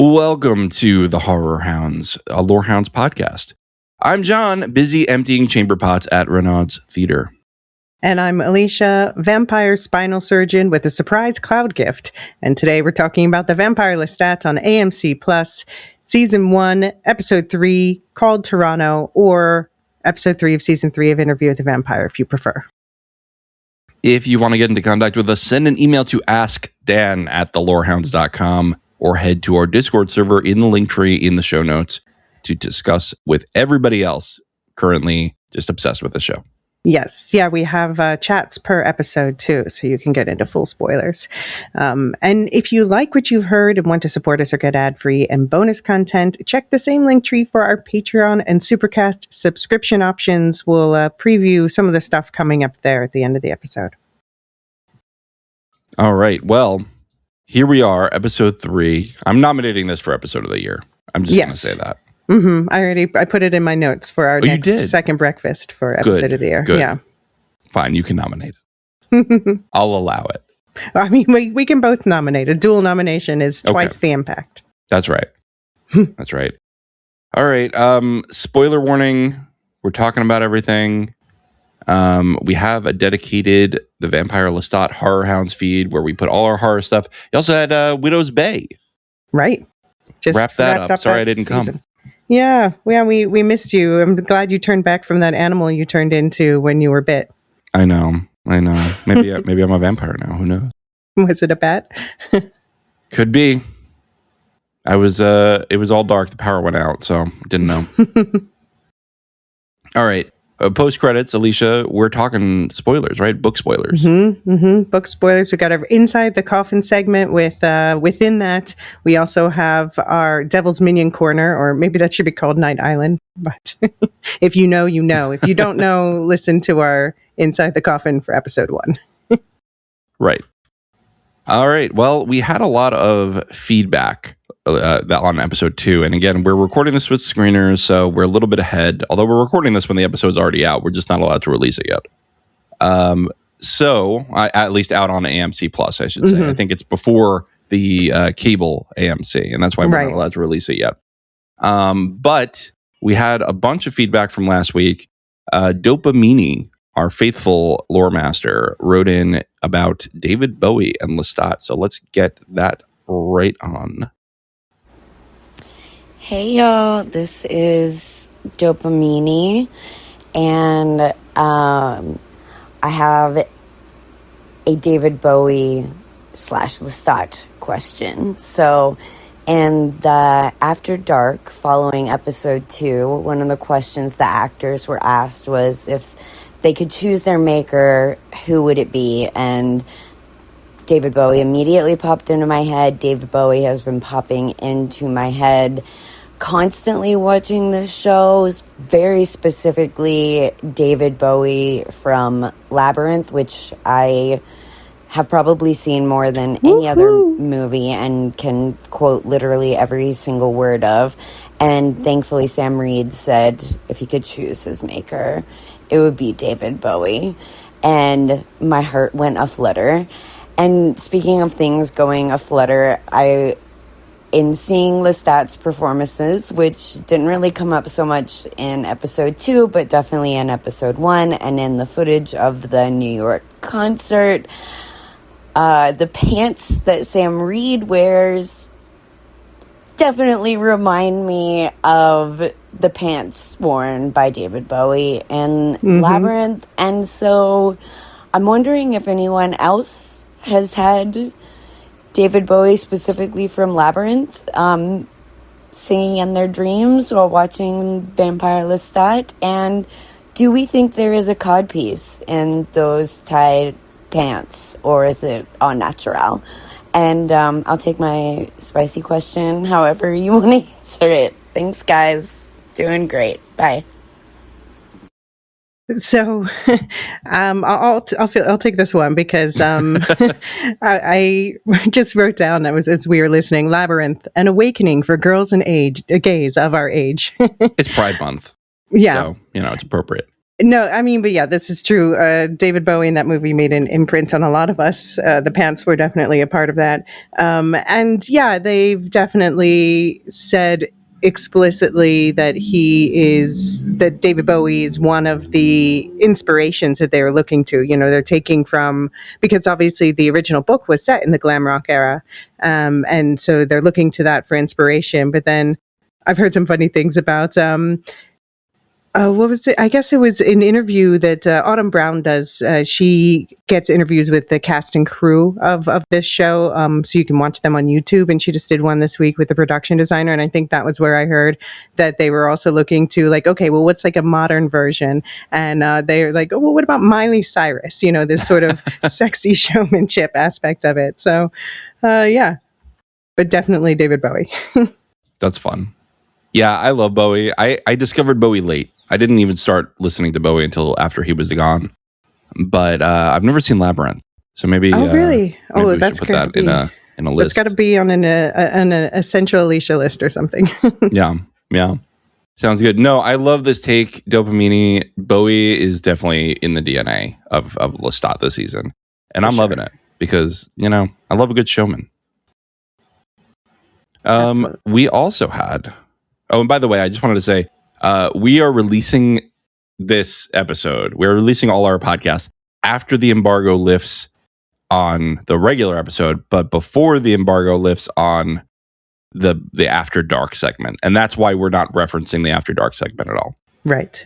Welcome to the Horror Hounds, a Lorehounds podcast. I'm John, busy emptying chamber pots at Renaud's Theater. And I'm Elysia, vampire spinal surgeon with a surprise cloud gift. And today we're talking about the vampire Lestat on AMC Plus, Season 1, Episode 3, called Toronto, or Episode 3 of Season 3 of Interview with the Vampire, if you prefer. If you want to get into contact with us, send an email to askdan@thelorehounds.com or head to our Discord server in the link tree in the show notes to discuss with everybody else currently just obsessed with the show. Yes. Yeah, we have chats per episode too, so you can get into full spoilers. And if you like what you've heard and want to support us or get ad-free and bonus content, check the same link tree for our Patreon and Supercast subscription options. We'll preview some of the stuff coming up there at the end of the episode. All right. Well, here we are, Episode 3. I'm nominating this for Episode of the Year. I'm just going to say that. Mm-hmm. I put it in my notes for our next second breakfast for Episode of the Year. Good. Yeah. Fine, you can nominate it. I'll allow it. I mean, we can both nominate. A dual nomination is twice the impact. That's right. That's right. All right. Spoiler warning. We're talking about everything. We have a dedicated The Vampire Lestat Horror Hounds feed where we put all our horror stuff. You also had Widow's Bay. Right. Just wrap that up. Sorry I didn't come. Yeah, we missed you. I'm glad you turned back from that animal you turned into when you were bit. I know. Maybe I'm a vampire now. Who knows? Was it a bat? Could be. It was all dark. The power went out, so didn't know. All right. Post credits, Elysia, we're talking spoilers, right? Book spoilers. Book spoilers. We got our Inside the Coffin segment with within that. We also have our Devil's Minion Corner, or maybe that should be called Night Island. But if you know, you know. If you don't know, listen to our Inside the Coffin for Episode 1. Right. All right. Well, we had a lot of feedback on Episode 2. And again, we're recording this with screeners, so we're a little bit ahead. Although we're recording this when the episode's already out. We're just not allowed to release it yet. So, at least out on AMC Plus, I should say. I think it's before the cable AMC, and that's why we're not allowed to release it yet. But we had a bunch of feedback from last week. Dopamini, our faithful lore master, wrote in about David Bowie and Lestat. So let's get that right on. Hey y'all, this is Dopamini, and I have a David Bowie / Lestat question. So in the After Dark following Episode 2, one of the questions the actors were asked was if they could choose their maker, who would it be? And David Bowie immediately popped into my head. David Bowie has been popping into my head constantly watching this show, very specifically David Bowie from Labyrinth, which I have probably seen more than any other movie and can quote literally every single word of. And thankfully Sam Reed said if he could choose his maker, it would be David Bowie. And my heart went aflutter. And speaking of things going aflutter, in seeing Lestat's performances, which didn't really come up so much in Episode 2, but definitely in Episode 1, and in the footage of the New York concert, the pants that Sam Reed wears definitely remind me of the pants worn by David Bowie in Labyrinth. And so I'm wondering if anyone else has had David Bowie specifically from Labyrinth singing in their dreams while watching Vampire Lestat. And do we think there is a codpiece in those tied pants, or is it au natural? And I'll take my spicy question however you want to answer it. Thanks, guys. Doing great. Bye. So, I'll take this one because I just wrote down as we were listening, Labyrinth, an awakening for girls and gays of our age. It's Pride Month. Yeah, so it's appropriate. No, I mean, but yeah, this is true. David Bowie in that movie made an imprint on a lot of us. The pants were definitely a part of that. And yeah, they've definitely said explicitly that that David Bowie is one of the inspirations that they were looking to. You know, they're taking from, because obviously the original book was set in the glam rock era. And so they're looking to that for inspiration. But then I've heard some funny things about, what was it? I guess it was an interview that Autumn Brown does. She gets interviews with the cast and crew of this show, so you can watch them on YouTube. And she just did one this week with the production designer. And I think that was where I heard that they were also looking to like, okay, well, what's like a modern version? And they're like, oh, well, what about Miley Cyrus? You know, this sort of sexy showmanship aspect of it. So, yeah, but definitely David Bowie. That's fun. Yeah, I love Bowie. I discovered Bowie late. I didn't even start listening to Bowie until after he was gone. But I've never seen Labyrinth, so maybe. Oh, really? Maybe we that's should put that in a list. That's got to be on an essential Elysia list or something. Yeah. Sounds good. No, I love this take, Dopamini. Bowie is definitely in the DNA of Lestat this season, and I'm loving it because I love a good showman. We also had. Oh, and by the way, I just wanted to say. We are releasing this episode. We're releasing all our podcasts after the embargo lifts on the regular episode, but before the embargo lifts on the After Dark segment. And that's why we're not referencing the After Dark segment at all. Right.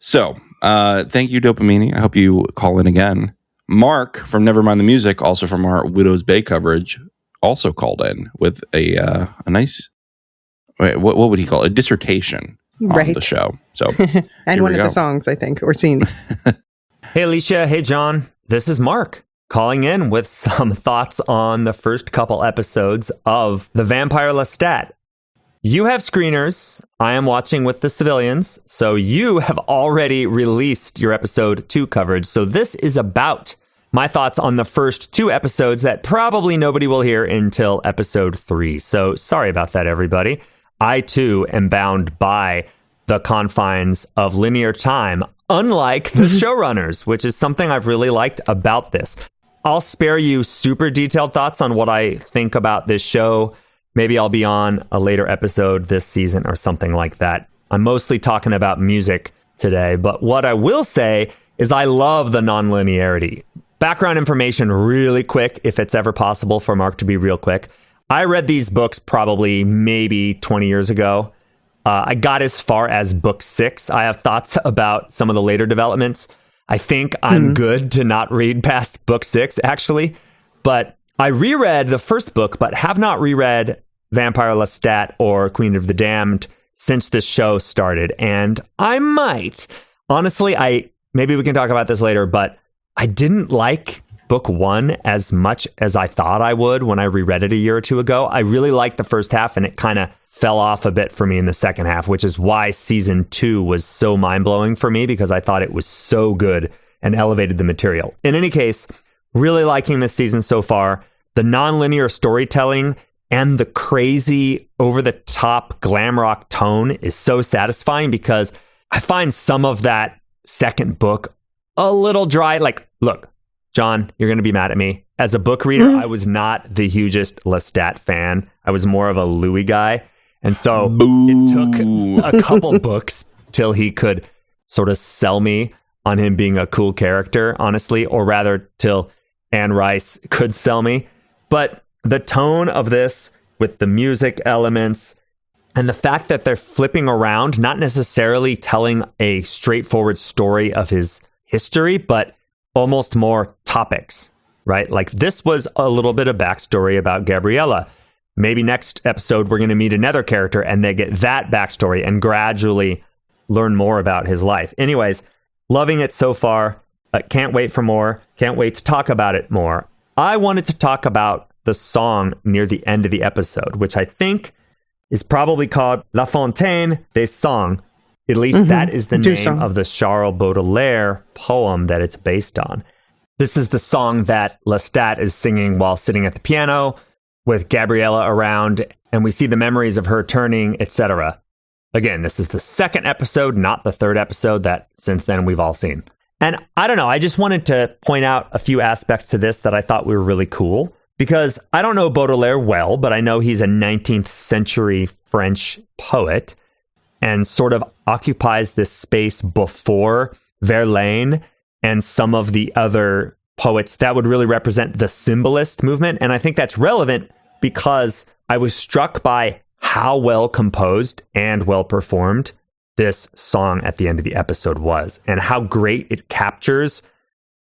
So, thank you, Dopamini. I hope you call in again. Mark from Nevermind the Music, also from our Widow's Bay coverage, also called in with a nice... Wait, what would he call it? A dissertation on the show. So, and one of the songs, I think, or scenes. Hey, Elysia. Hey, John. This is Mark calling in with some thoughts on the first couple episodes of The Vampire Lestat. You have screeners. I am watching with the civilians. So you have already released your episode 2 coverage. So this is about my thoughts on the first 2 episodes that probably nobody will hear until episode 3. So sorry about that, everybody. I, too, am bound by the confines of linear time, unlike the showrunners, which is something I've really liked about this. I'll spare you super detailed thoughts on what I think about this show. Maybe I'll be on a later episode this season or something like that. I'm mostly talking about music today, but what I will say is I love the nonlinearity. Background information really quick, if it's ever possible for Mark to be real quick. I read these books probably maybe 20 years ago. I got as far as book 6. I have thoughts about some of the later developments. I think I'm good to not read past book 6, actually. But I reread the first book, but have not reread Vampire Lestat or Queen of the Damned since this show started. And I might. Honestly, maybe we can talk about this later, but I didn't like book 1 as much as I thought I would when I reread it a year or two ago. I really liked the first half, and it kind of fell off a bit for me in the second half, which is why season 2 was so mind-blowing for me, because I thought it was so good and elevated the material. In any case, really liking this season so far. The non-linear storytelling and the crazy, over-the-top glam rock tone is so satisfying, because I find some of that second book a little dry. Like, look, John, you're going to be mad at me. As a book reader, I was not the hugest Lestat fan. I was more of a Louis guy. And so it took a couple books till he could sort of sell me on him being a cool character, honestly, or rather till Anne Rice could sell me. But the tone of this with the music elements and the fact that they're flipping around, not necessarily telling a straightforward story of his history, but almost more topics, right? Like this was a little bit of backstory about Gabriella. Maybe next episode, we're going to meet another character and they get that backstory and gradually learn more about his life. Anyways, loving it so far. Can't wait for more. Can't wait to talk about it more. I wanted to talk about the song near the end of the episode, which I think is probably called La Fontaine des Songs. At least that is the name of the Charles Baudelaire poem that it's based on. This is the song that Lestat is singing while sitting at the piano with Gabriella around, and we see the memories of her turning, etc. Again, this is the second episode, not the third episode that since then we've all seen. And I don't know, I just wanted to point out a few aspects to this that I thought were really cool, because I don't know Baudelaire well, but I know he's a 19th century French poet and sort of occupies this space before Verlaine and some of the other poets that would really represent the symbolist movement. And I think that's relevant because I was struck by how well composed and well performed this song at the end of the episode was, and how great it captures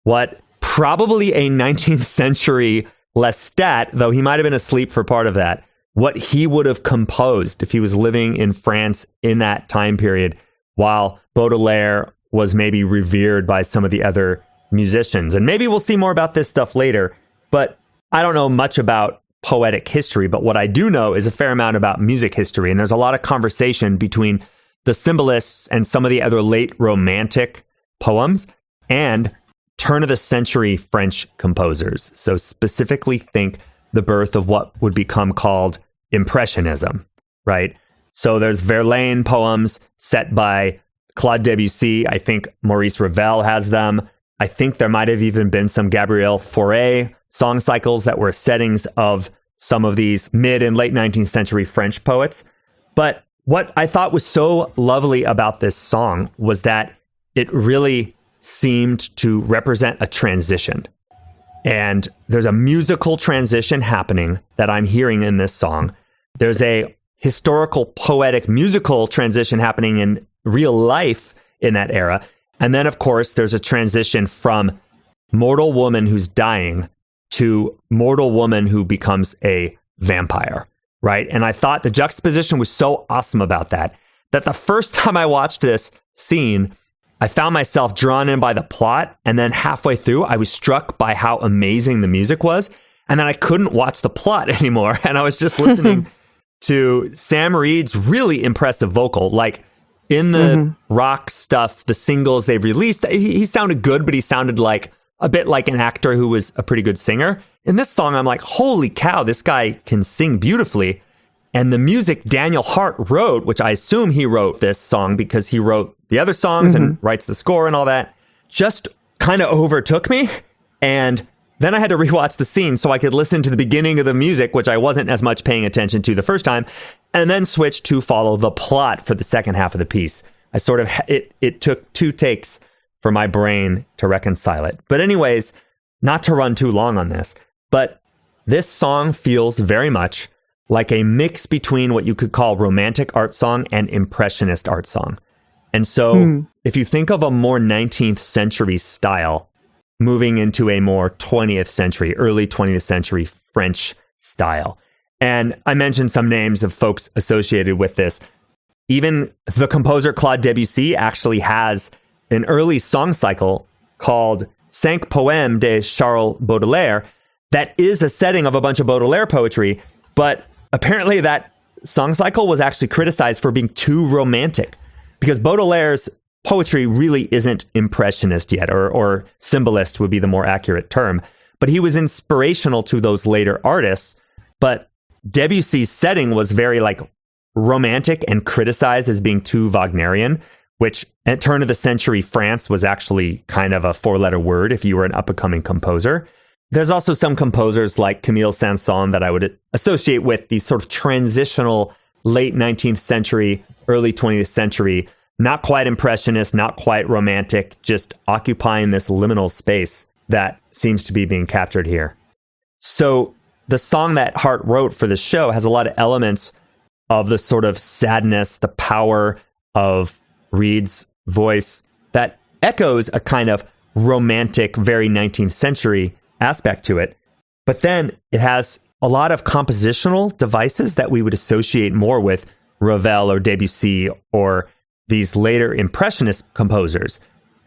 what probably a 19th century Lestat, though he might have been asleep for part of that, what he would have composed if he was living in France in that time period, while Baudelaire was maybe revered by some of the other musicians. And maybe we'll see more about this stuff later, but I don't know much about poetic history, but what I do know is a fair amount about music history. And there's a lot of conversation between the symbolists and some of the other late Romantic poems and turn of the century French composers. So specifically think the birth of what would become called Impressionism, right? So there's Verlaine poems set by Claude Debussy. I think Maurice Ravel has them. I think there might have even been some Gabriel Fauré song cycles that were settings of some of these mid and late 19th century French poets. But what I thought was so lovely about this song was that it really seemed to represent a transition. And there's a musical transition happening that I'm hearing in this song. There's a historical, poetic, musical transition happening in real life in that era. And then, of course, there's a transition from mortal woman who's dying to mortal woman who becomes a vampire, right? And I thought the juxtaposition was so awesome about that the first time I watched this scene, I found myself drawn in by the plot. And then halfway through, I was struck by how amazing the music was. And then I couldn't watch the plot anymore. And I was just listening to Sam Reed's really impressive vocal. Like in the rock stuff, the singles they've released, he sounded good, but he sounded like a bit like an actor who was a pretty good singer. In this song, I'm like, holy cow, this guy can sing beautifully. And the music Daniel Hart wrote, which I assume he wrote this song because he wrote the other songs and writes the score and all that, just kind of overtook me. And then I had to rewatch the scene so I could listen to the beginning of the music, which I wasn't as much paying attention to the first time, and then switch to follow the plot for the second half of the piece. I sort of, it took 2 takes for my brain to reconcile it. But anyways, not to run too long on this, but this song feels very much like a mix between what you could call romantic art song and impressionist art song. And so if you think of a more 19th century style moving into a more 20th century, early 20th century French style. And I mentioned some names of folks associated with this. Even the composer Claude Debussy actually has an early song cycle called Cinq Poèmes de Charles Baudelaire that is a setting of a bunch of Baudelaire poetry, but apparently that song cycle was actually criticized for being too romantic because Baudelaire's poetry really isn't impressionist yet, or symbolist would be the more accurate term, but he was inspirational to those later artists. But Debussy's setting was very like romantic and criticized as being too Wagnerian, which at turn of the century France was actually kind of a 4-letter word if you were an up-and-coming composer. There's also some composers like Camille Saint-Saëns that I would associate with these sort of transitional late 19th century, early 20th century, not quite impressionist, not quite romantic, just occupying this liminal space that seems to be being captured here. So the song that Hart wrote for the show has a lot of elements of the sort of sadness, the power of Reed's voice that echoes a kind of romantic, very 19th century aspect to it. But then it has a lot of compositional devices that we would associate more with Ravel or Debussy or these later impressionist composers.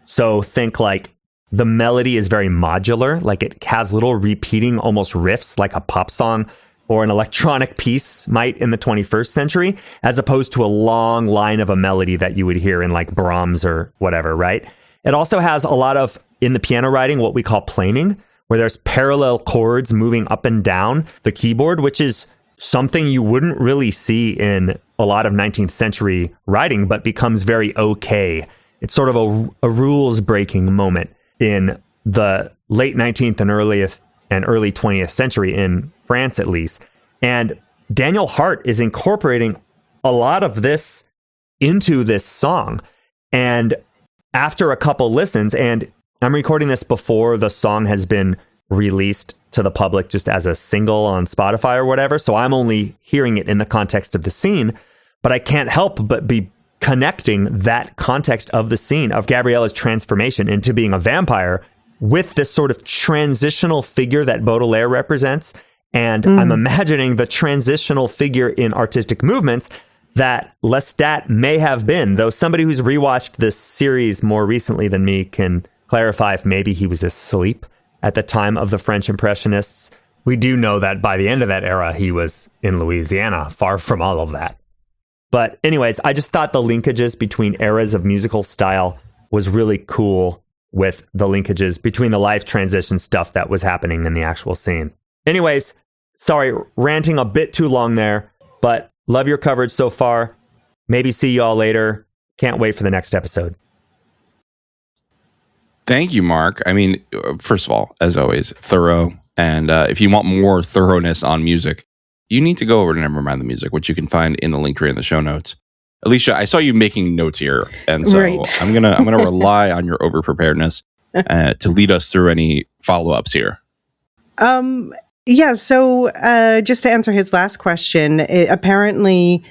So think like the melody is very modular, like it has little repeating almost riffs like a pop song or an electronic piece might in the 21st century, as opposed to a long line of a melody that you would hear in like Brahms or whatever, right? It also has a lot of, in the piano writing, what we call planing, where there's parallel chords moving up and down the keyboard, which is something you wouldn't really see in a lot of 19th century writing, but becomes very okay. It's sort of a rules-breaking moment in the late 19th and early 20th century, in France at least. And Daniel Hart is incorporating a lot of this into this song. And after a couple listens, and I'm recording this before the song has been released to the public just as a single on Spotify or whatever, so I'm only hearing it in the context of the scene, but I can't help but be connecting that context of the scene of Gabriella's transformation into being a vampire with this sort of transitional figure that Baudelaire represents. And I'm imagining the transitional figure in artistic movements that Lestat may have been, though somebody who's rewatched this series more recently than me can clarify if maybe he was asleep at the time of the French Impressionists. We do know that by the end of that era, he was in Louisiana, far from all of that. But anyways, I just thought the linkages between eras of musical style was really cool with the linkages between the life transition stuff that was happening in the actual scene. Anyways, sorry, ranting a bit too long there, but love your coverage so far. Maybe see you all later. Can't wait for the next episode. Thank you, Mark. I mean, first of all, as always, thorough. And if you want more thoroughness on music, you need to go over to Nevermind the Music, which you can find in the link tree in the show notes. Elysia, I saw you making notes here, and so Right. I'm gonna rely on your over preparedness to lead us through any follow-ups here. Yeah, so just to answer his last question, apparently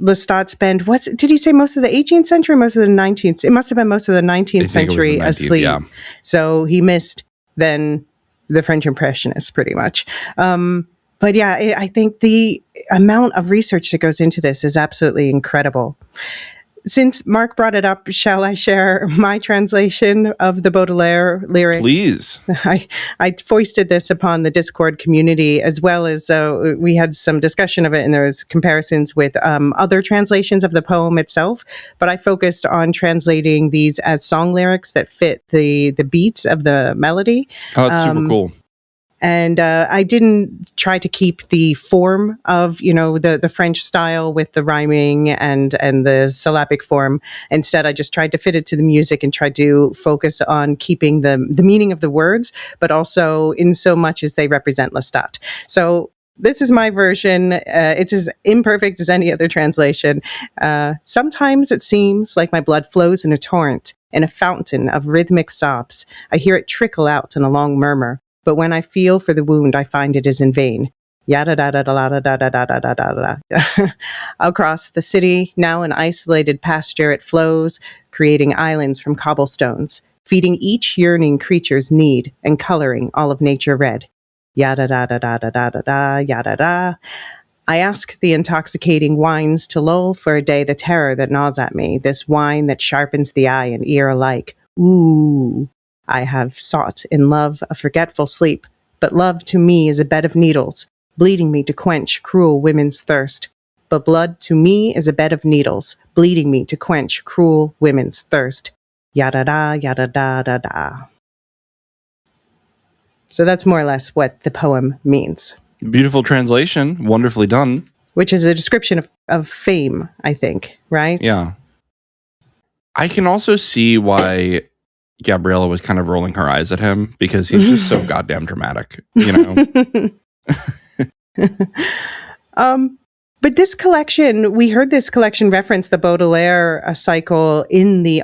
Lestat spent, did he say most of the 18th century, most of the 19th? It must have been most of the 19th century asleep. Yeah. So he missed then the French Impressionists pretty much. But yeah, I think the amount of research that goes into this is absolutely incredible. Since Mark brought it up, shall I share my translation of the Baudelaire lyrics? Please. I foisted this upon the Discord community, as well as we had some discussion of it, and there was comparisons with other translations of the poem itself. But I focused on translating these as song lyrics that fit the beats of the melody. Oh, that's super cool. And I didn't try to keep the form of, the French style with the rhyming and the syllabic form. Instead, I just tried to fit it to the music and tried to focus on keeping the meaning of the words, but also in so much as they represent Lestat. So this is my version. It's as imperfect as any other translation. Sometimes it seems like my blood flows in a torrent, in a fountain of rhythmic sobs. I hear it trickle out in a long murmur. But when I feel for the wound, I find it is in vain. Yada da da da da da da da da da da da. Across the city, now an isolated pasture, it flows, creating islands from cobblestones, feeding each yearning creature's need and coloring all of nature red. Yada da da da da da da da yada da. I ask the intoxicating wines to lull for a day the terror that gnaws at me, this wine that sharpens the eye and ear alike. Ooh. I have sought in love a forgetful sleep, but love to me is a bed of needles, bleeding me to quench cruel women's thirst. But blood to me is a bed of needles, bleeding me to quench cruel women's thirst. Yada da, yada da da da. So that's more or less what the poem means. Beautiful translation, wonderfully done. Which is a description of fame, I think, right? Yeah. I can also see why Gabriella was kind of rolling her eyes at him because he's just so goddamn dramatic, But this collection, we heard this collection reference the Baudelaire cycle in the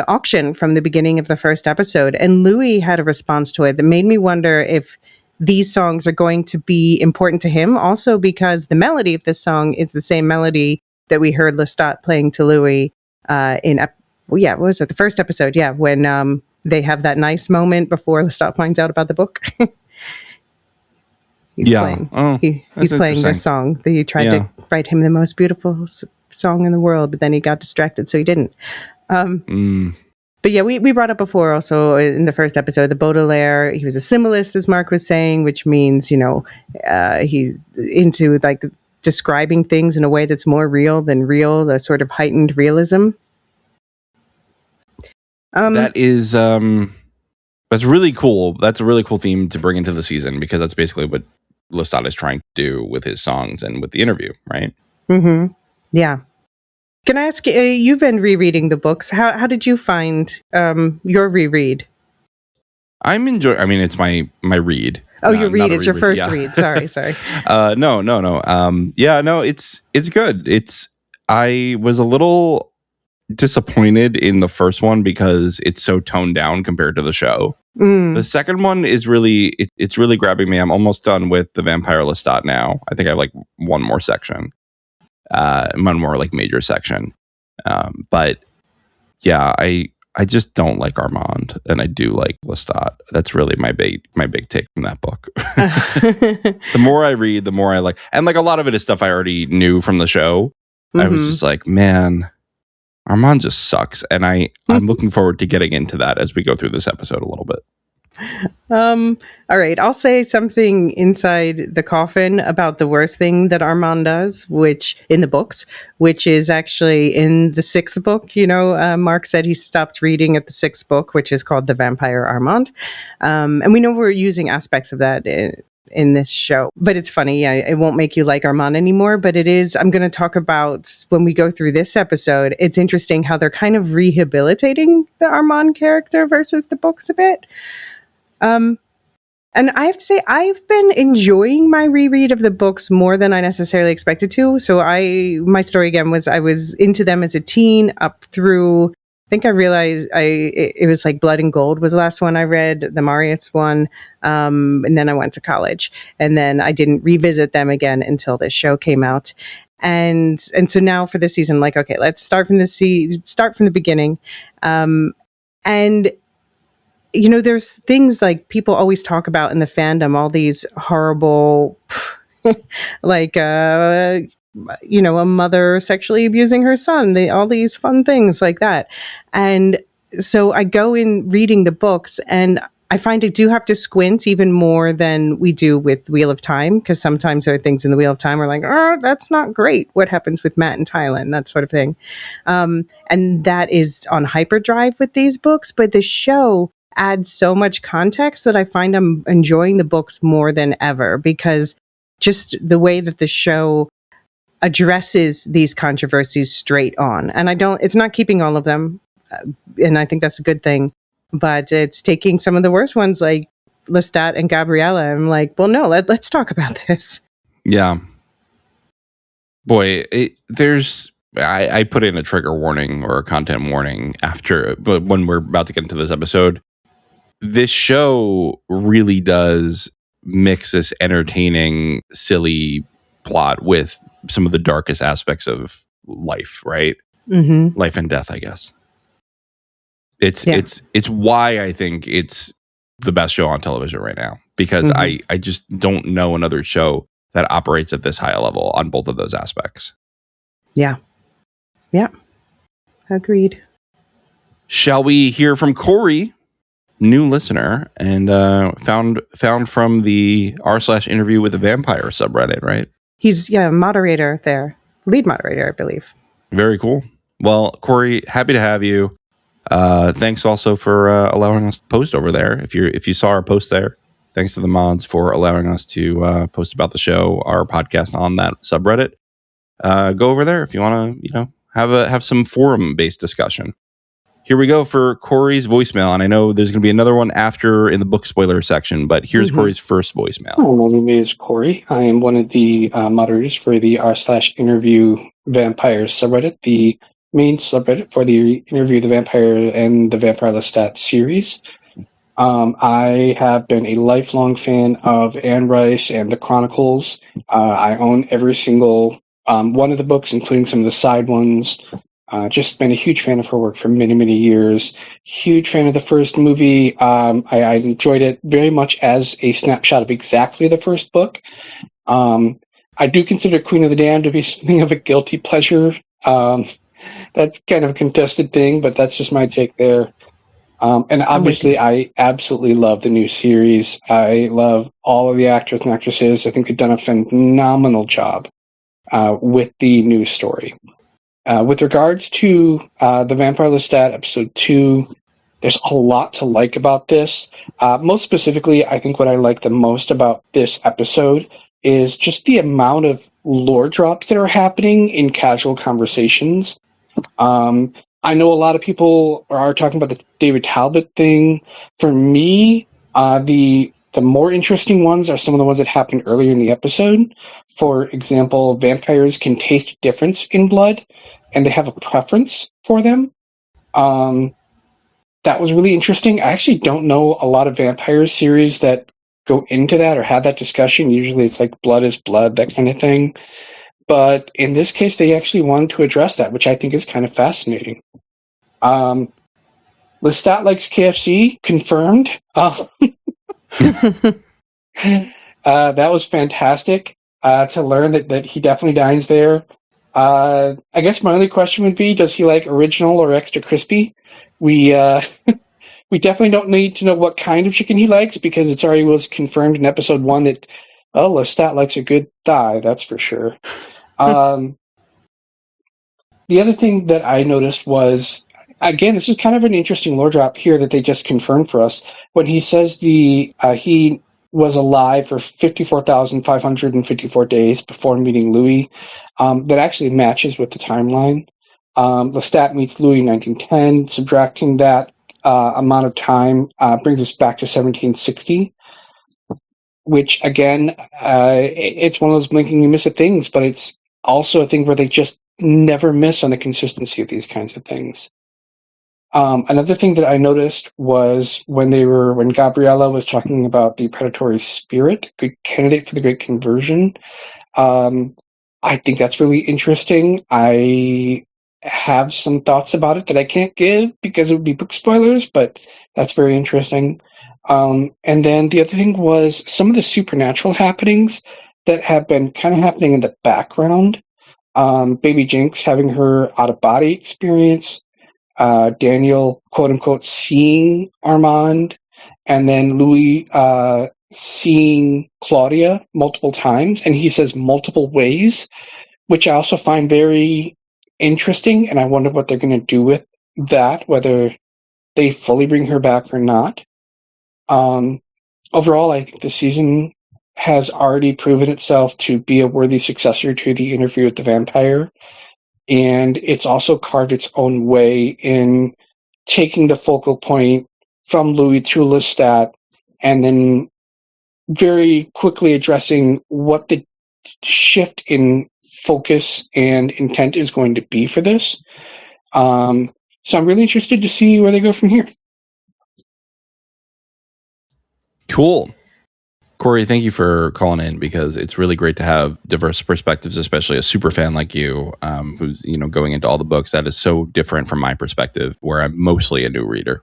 auction from the beginning of the first episode. And Louis had a response to it that made me wonder if these songs are going to be important to him. Also because the melody of this song is the same melody that we heard Lestat playing to Louis what was it? The first episode, yeah, when they have that nice moment before Lestat finds out about the book. He's playing this song. He tried to write him the most beautiful song in the world, but then he got distracted, so he didn't. But yeah, we brought up before also in the first episode, the Baudelaire, he was a symbolist, as Mark was saying, which means, he's into like describing things in a way that's more real than real, the sort of heightened realism. That is that's really cool. That's a really cool theme to bring into the season because that's basically what Lestat is trying to do with his songs and with the interview, right? Mm-hmm. Yeah. Can I ask, you've been rereading the books. How did you find your reread? I'm enjoying. I mean, it's my read. Oh, your read is your first read. Sorry. No. No. It's good. I was a little disappointed in the first one because it's so toned down compared to the show. The second one is really it's really grabbing me. I'm almost done with the Vampire Lestat now. I think I have like one more section, one more like major section. But yeah, I just don't like Armand, and I do like Lestat. That's really my big take from that book. The more I read, the more I like, and like a lot of it is stuff I already knew from the show. I was just like, man, Armand just sucks, and I'm looking forward to getting into that as we go through this episode a little bit. All right, I'll say something inside the coffin about the worst thing that Armand does, which in the books, which is actually in the sixth book. Mark said he stopped reading at the sixth book, which is called The Vampire Armand. And we know we're using aspects of that in this show, but it's funny. Yeah, it won't make you like Armand anymore, but it is. I'm going to talk about when we go through this episode. It's interesting how they're kind of rehabilitating the Armand character versus the books a bit. And I have to say, I've been enjoying my reread of the books more than I necessarily expected to. So my story again was I was into them as a teen up through, I think I realized it was like Blood and Gold was the last one I read, the Marius one. And then I went to college, and then I didn't revisit them again until this show came out. And so now for this season, like, okay, let's start from the beginning. And there's things like people always talk about in the fandom, all these horrible, like, a mother sexually abusing her son, all these fun things like that. And so I go in reading the books, and I find I do have to squint even more than we do with Wheel of Time, because sometimes there are things in the Wheel of Time where like, oh, that's not great. What happens with Matt and Tylan, that sort of thing. And that is on hyperdrive with these books, but the show adds so much context that I find I'm enjoying the books more than ever, because just the way that the show addresses these controversies straight on. And it's not keeping all of them. And I think that's a good thing, but it's taking some of the worst ones like Lestat and Gabriella. I'm like, well, no, let's talk about this. Yeah. Boy, I put in a trigger warning or a content warning but when we're about to get into this episode. This show really does mix this entertaining, silly plot with some of the darkest aspects of life, right? Mm-hmm. Life and death, I guess. It's why I think it's the best show on television right now, because I just don't know another show that operates at this high level on both of those aspects. Yeah. Agreed. Shall we hear from Corey? New listener, and found from the r/interview with the vampire subreddit, right? He's moderator there, lead moderator, I believe. Very cool. Well, Corey, happy to have you. Thanks also for allowing us to post over there. If you saw our post there, thanks to the mods for allowing us to post about the show, our podcast on that subreddit. Go over there if you want to, have some forum based discussion. Here we go for Corey's voicemail, and I know there's going to be another one after in the book spoiler section, but here's Corey's first voicemail. Hi, my name is Corey. I am one of the moderators for the r/interview vampire subreddit, the main subreddit for the Interview the Vampire and the Vampire Lestat series. I have been a lifelong fan of Anne Rice and the Chronicles. I own every single one of the books, including some of the side ones. Just been a huge fan of her work for many, many years. Huge fan of the first movie. I enjoyed it very much as a snapshot of exactly the first book. I do consider Queen of the Damned to be something of a guilty pleasure. That's kind of a contested thing, but that's just my take there. And obviously, I absolutely love the new series. I love all of the actors and actresses. I think they've done a phenomenal job with the new story. With regards to The Vampire Lestat, Episode 2, There's a lot to like about this. Most specifically, I think what I like the most about this episode is just the amount of lore drops that are happening in casual conversations. I know a lot of people are talking about the David Talbot thing. For me, the more interesting ones are some of the ones that happened earlier in the episode. For example, vampires can taste a difference in blood, and they have a preference for them. That was really interesting. I actually don't know a lot of vampire series that go into that or have that discussion. Usually it's like blood is blood, that kind of thing. But in this case, they actually wanted to address that, which I think is kind of fascinating. Lestat likes KFC, confirmed. That was fantastic to learn that he definitely dines there. I guess my only question would be, does he like original or extra crispy? We we definitely don't need to know what kind of chicken he likes, because it's already was confirmed in episode 1 that, Lestat likes a good thigh, that's for sure. The other thing that I noticed was, again, this is kind of an interesting lore drop here that they just confirmed for us. When he says he was alive for 54,554 days before meeting Louis, that actually matches with the timeline. Lestat meets Louis in 1910. Subtracting that amount of time brings us back to 1760, which, again, it's one of those blinking you miss it things, but it's also a thing where they just never miss on the consistency of these kinds of things. Another thing that I noticed was when Gabriella was talking about the predatory spirit, good candidate for the Great Conversion. I think that's really interesting. I have some thoughts about it that I can't give because it would be book spoilers, but that's very interesting. And then the other thing was some of the supernatural happenings that have been kind of happening in the background. Baby Jinx having her out-of-body experience, Daniel, quote-unquote, seeing Armand, and then Louis seeing Claudia multiple times, and he says multiple ways, which I also find very interesting, and I wonder what they're going to do with that, whether they fully bring her back or not. Overall, I think the season has already proven itself to be a worthy successor to The Interview with the Vampire, and it's also carved its own way in taking the focal point from Louis to Lestat, and then very quickly addressing what the shift in focus and intent is going to be for this. So I'm really interested to see where they go from here. Cool. Corey, thank you for calling in, because it's really great to have diverse perspectives, especially a super fan like you, who's going into all the books. That is so different from my perspective, where I'm mostly a new reader.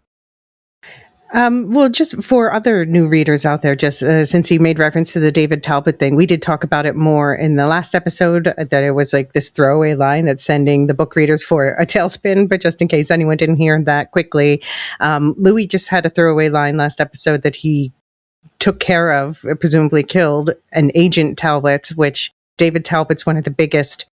Well, just for other new readers out there, just since you made reference to the David Talbot thing, we did talk about it more in the last episode, that it was like this throwaway line that's sending the book readers for a tailspin. But just in case anyone didn't hear that quickly, Louis just had a throwaway line last episode that he took care of, presumably killed, an Agent Talbot, which David Talbot's one of the biggest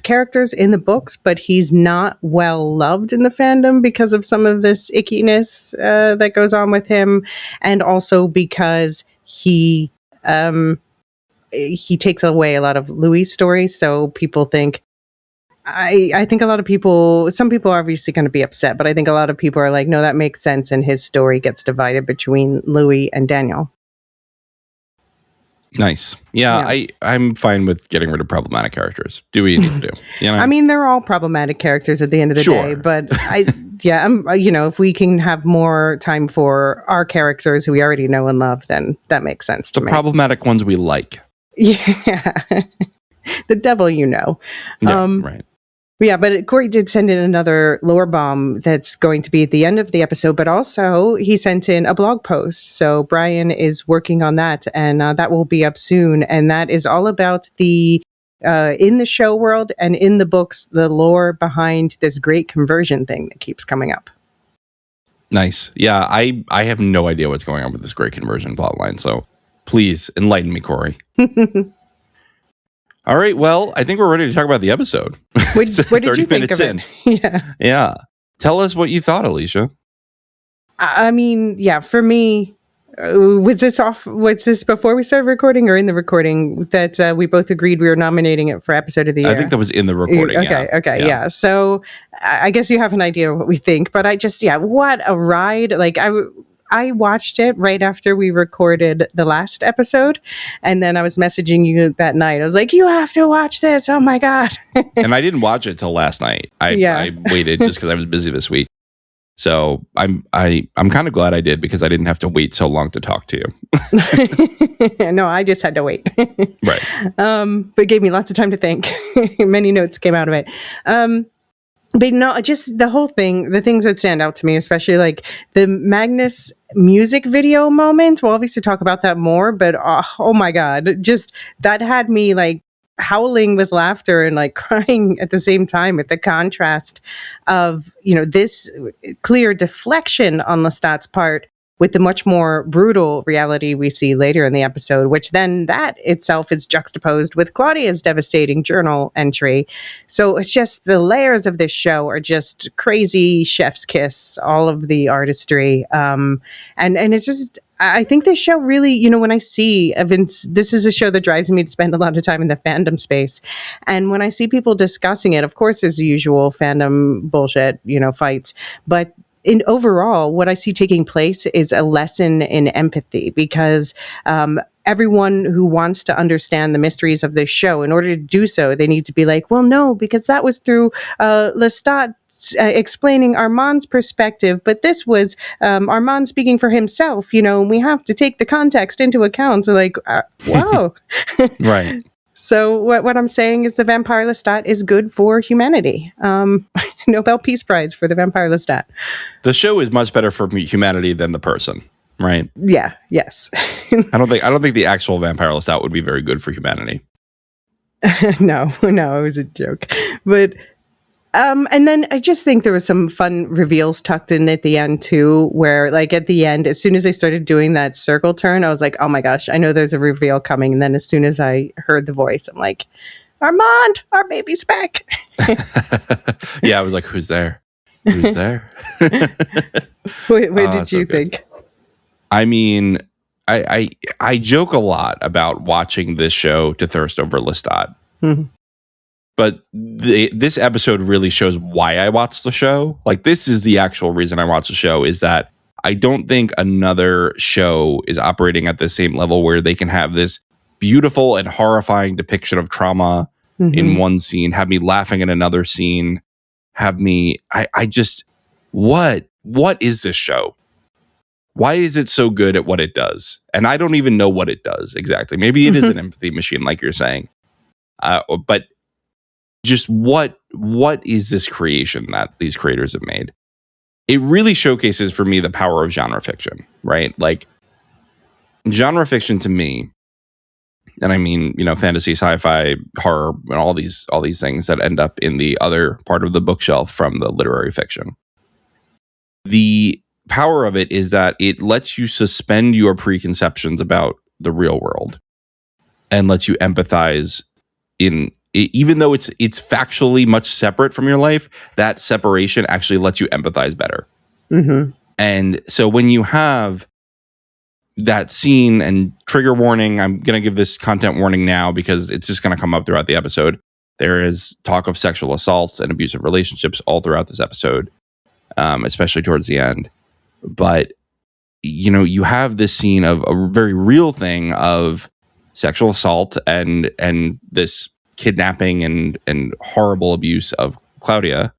characters in the books, but he's not well loved in the fandom because of some of this ickiness that goes on with him, and also because he takes away a lot of Louis' stories. So people think, I think a lot of people, some people are obviously going to be upset, but I think a lot of people are like, no, that makes sense, and his story gets divided between Louis and Daniel. Nice. Yeah. I'm fine with getting rid of problematic characters. Do what you need to do. I mean, they're all problematic characters at the end of the day, but if we can have more time for our characters who we already know and love, then that makes sense to me. The problematic ones we like. Yeah. The devil, Yeah, right. Yeah, but Corey did send in another lore bomb that's going to be at the end of the episode, but also he sent in a blog post. So Brian is working on that, and that will be up soon. And that is all about the, in the show world and in the books, the lore behind this great conversion thing that keeps coming up. Nice. Yeah, I have no idea what's going on with this great conversion plotline. So please enlighten me, Corey. All right, well, I think we're ready to talk about the episode. What did you think of it? Yeah. Tell us what you thought, Elysia. I mean, yeah, for me, was this before we started recording or in the recording that we both agreed we were nominating it for episode of the year? I think that was in the recording. Okay, yeah. So I guess you have an idea of what we think, but what a ride. Like I watched it right after we recorded the last episode, and then I was messaging you that night. I was like, you have to watch this. Oh my God. And I didn't watch it till last night. I waited just because I was busy this week. So I'm kind of glad I did, because I didn't have to wait so long to talk to you. No, I just had to wait. Right. But it gave me lots of time to think. Many notes came out of it. But no, just the whole thing, the things that stand out to me, especially like the Magnus music video moment. We'll obviously talk about that more, but oh my God, just that had me like howling with laughter and like crying at the same time at the contrast of, this clear deflection on Lestat's part with the much more brutal reality we see later in the episode, which then that itself is juxtaposed with Claudia's devastating journal entry. So it's just the layers of this show are just crazy chef's kiss, all of the artistry. And it's just, I think this show really, when I see this is a show that drives me to spend a lot of time in the fandom space. And when I see people discussing it, of course, there's the usual fandom bullshit, fights, but overall, what I see taking place is a lesson in empathy, because everyone who wants to understand the mysteries of this show, in order to do so, they need to be like, well, no, because that was through Lestat explaining Armand's perspective, but this was Armand speaking for himself, we have to take the context into account. So like, wow. Right. So what I'm saying is the Vampire Lestat is good for humanity. Nobel Peace Prize for the Vampire Lestat. The show is much better for humanity than the person, right? Yeah. Yes. I don't think the actual Vampire Lestat would be very good for humanity. No, it was a joke. But and then I just think there was some fun reveals tucked in at the end too, where like at the end, as soon as they started doing that circle turn, I was like, oh my gosh, I know there's a reveal coming. And then as soon as I heard the voice, I'm like, Armand, our baby's back. Yeah, I was like, who's there? Who's there? What did you think? I mean, I joke a lot about watching this show to thirst over Lestat. Mm-hmm. But this episode really shows why I watched the show. Like, this is the actual reason I watched the show, is that I don't think another show is operating at the same level where they can have this beautiful and horrifying depiction of trauma in one scene, have me laughing in another scene, have me, I just, what is this show? Why is it so good at what it does? And I don't even know what it does exactly. Maybe it is an empathy machine, like you're saying. But just what is this creation that these creators have made? It really showcases for me the power of genre fiction, right? Like, genre fiction to me, and I mean, fantasy, sci-fi, horror, and all these things that end up in the other part of the bookshelf from the literary fiction. The power of it is that it lets you suspend your preconceptions about the real world and lets you empathize even though it's factually much separate from your life, that separation actually lets you empathize better. Mm-hmm. And so when you have that scene, and trigger warning, I'm going to give this content warning now because it's just going to come up throughout the episode. There is talk of sexual assault and abusive relationships all throughout this episode, especially towards the end. But, you have this scene of a very real thing of sexual assault and this kidnapping and horrible abuse of Claudia.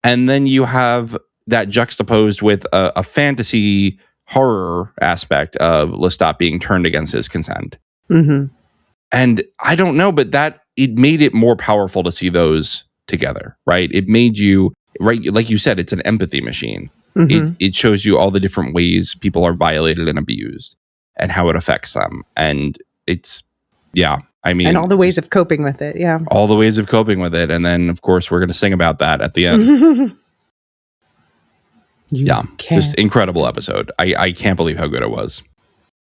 And then you have that juxtaposed with a fantasy horror aspect of Lestat being turned against his consent. Mm-hmm. And I don't know, but it made it more powerful to see those together, right? It made you, right, like you said, it's an empathy machine. Mm-hmm. It shows you all the different ways people are violated and abused and how it affects them. And it's, yeah. I mean, and all the ways of coping with it. Yeah. All the ways of coping with it. And then, of course, we're going to sing about that at the end. Just incredible episode. I can't believe how good it was.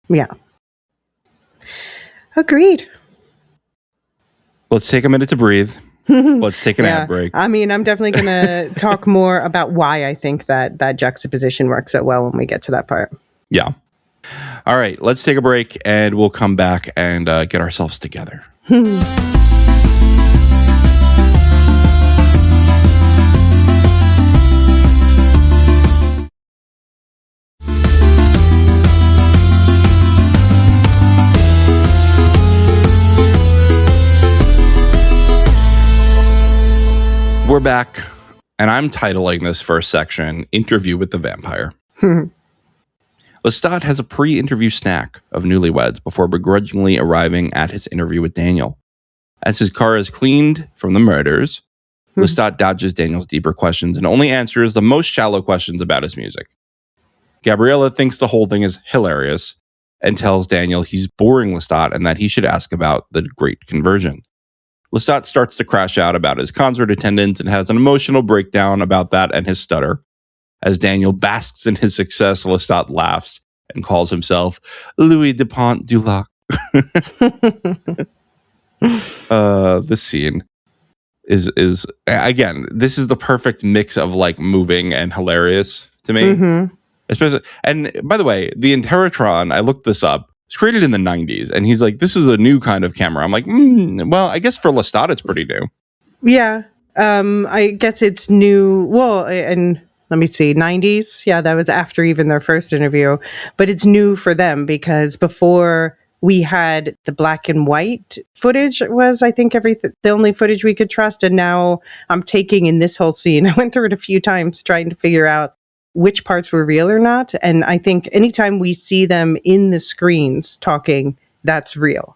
Yeah. Agreed. Let's take a minute to breathe. Let's take an ad break. I mean, I'm definitely going to talk more about why I think that juxtaposition works so well when we get to that part. Yeah. All right, let's take a break and we'll come back and get ourselves together. We're back, and I'm titling this first section, Interview with the Vampire. Lestat has a pre-interview snack of newlyweds before begrudgingly arriving at his interview with Daniel. As his car is cleaned from the murders, Lestat dodges Daniel's deeper questions and only answers the most shallow questions about his music. Gabriella thinks the whole thing is hilarious and tells Daniel he's boring Lestat and that he should ask about the Great Conversion. Lestat starts to crash out about his concert attendance and has an emotional breakdown about that and his stutter. As Daniel basks in his success, Lestat laughs and calls himself Louis Dupont du Lac. This scene is again, this is the perfect mix of like moving and hilarious to me. Especially, and by the way, the Interrotron, I looked this up. It's created in the 90s, and he's like, this is a new kind of camera. I'm like, well, I guess for Lestat, it's pretty new. Yeah. I guess it's new. Well, and let me see, 90s. Yeah, that was after even their first interview. But it's new for them because before we had the black and white footage was, I think, the only footage we could trust. And now I'm taking in this whole scene. I went through it a few times trying to figure out which parts were real or not. And I think anytime we see them in the screens talking, that's real.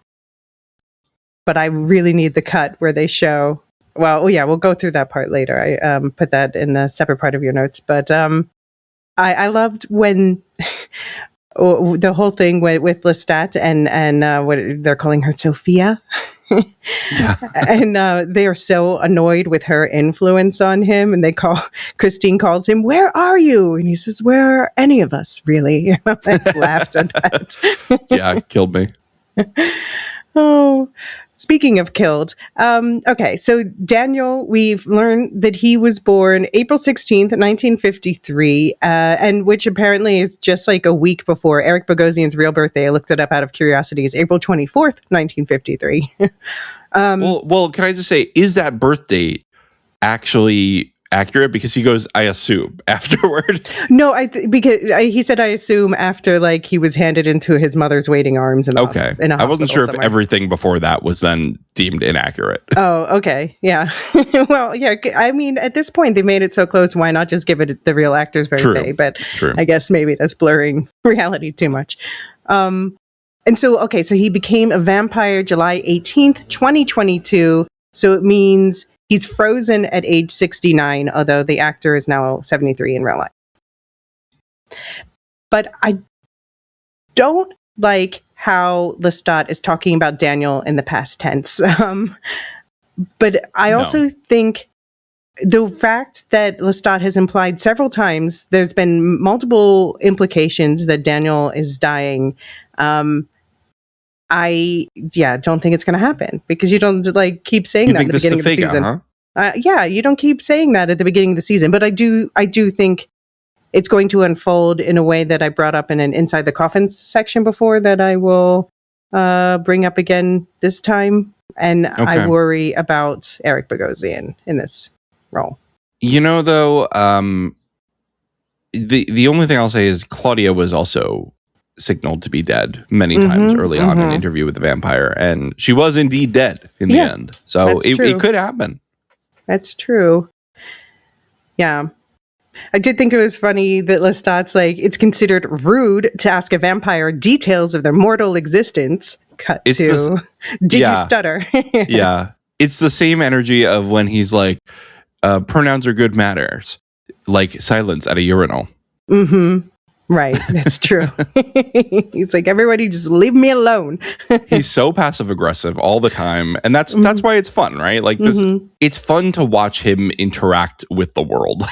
But I really need the cut where they show, well, yeah, we'll go through that part later. I put that in the separate part of your notes. But I loved when the whole thing with Lestat and what they're calling her Sophia. Yeah. And they are so annoyed with her influence on him, and Christine calls him, "Where are you?" And he says, "Where are any of us, really?" I laughed at that. Yeah, it killed me. Oh, speaking of killed, okay, so Daniel, we've learned that he was born April 16th, 1953, and which apparently is just like a week before Eric Bogosian's real birthday. I looked it up out of curiosity, is April 24th, 1953. Well, can I just say, is that birth date actually accurate? Because he goes, I assume, afterward. No, because he said, I assume after like he was handed into his mother's waiting arms. In I wasn't sure if everything before that was then deemed inaccurate. Oh, okay. Yeah. Well, yeah. I mean, at this point, they made it so close. Why not just give it the real actor's birthday? But I guess maybe that's blurring reality too much. And so, okay, so he became a vampire July 18th, 2022. So it means he's frozen at age 69, although the actor is now 73 in real life. But I don't like how Lestat is talking about Daniel in the past tense. But I also think the fact that Lestat has implied several times, there's been multiple implications that Daniel is dying. I don't think it's going to happen because you don't like keep saying that at the beginning of the season. Huh? You don't keep saying that at the beginning of the season, but I do think it's going to unfold in a way that I brought up in an Inside the Coffin section before that I will bring up again this time. And I worry about Eric Bogosian in this role. You know, though, the only thing I'll say is Claudia was also signaled to be dead many times early on in an interview with the vampire, and she was indeed dead in the end. So it could happen. That's true. Yeah. I did think it was funny that Lestat's like, it's considered rude to ask a vampire details of their mortal existence. Did you stutter? Yeah. It's the same energy of when he's like, pronouns are good matters, like silence at a urinal. Mm-hmm. Right. That's true. He's like, everybody just leave me alone. He's so passive aggressive all the time. And that's why it's fun, right? Like this, it's fun to watch him interact with the world.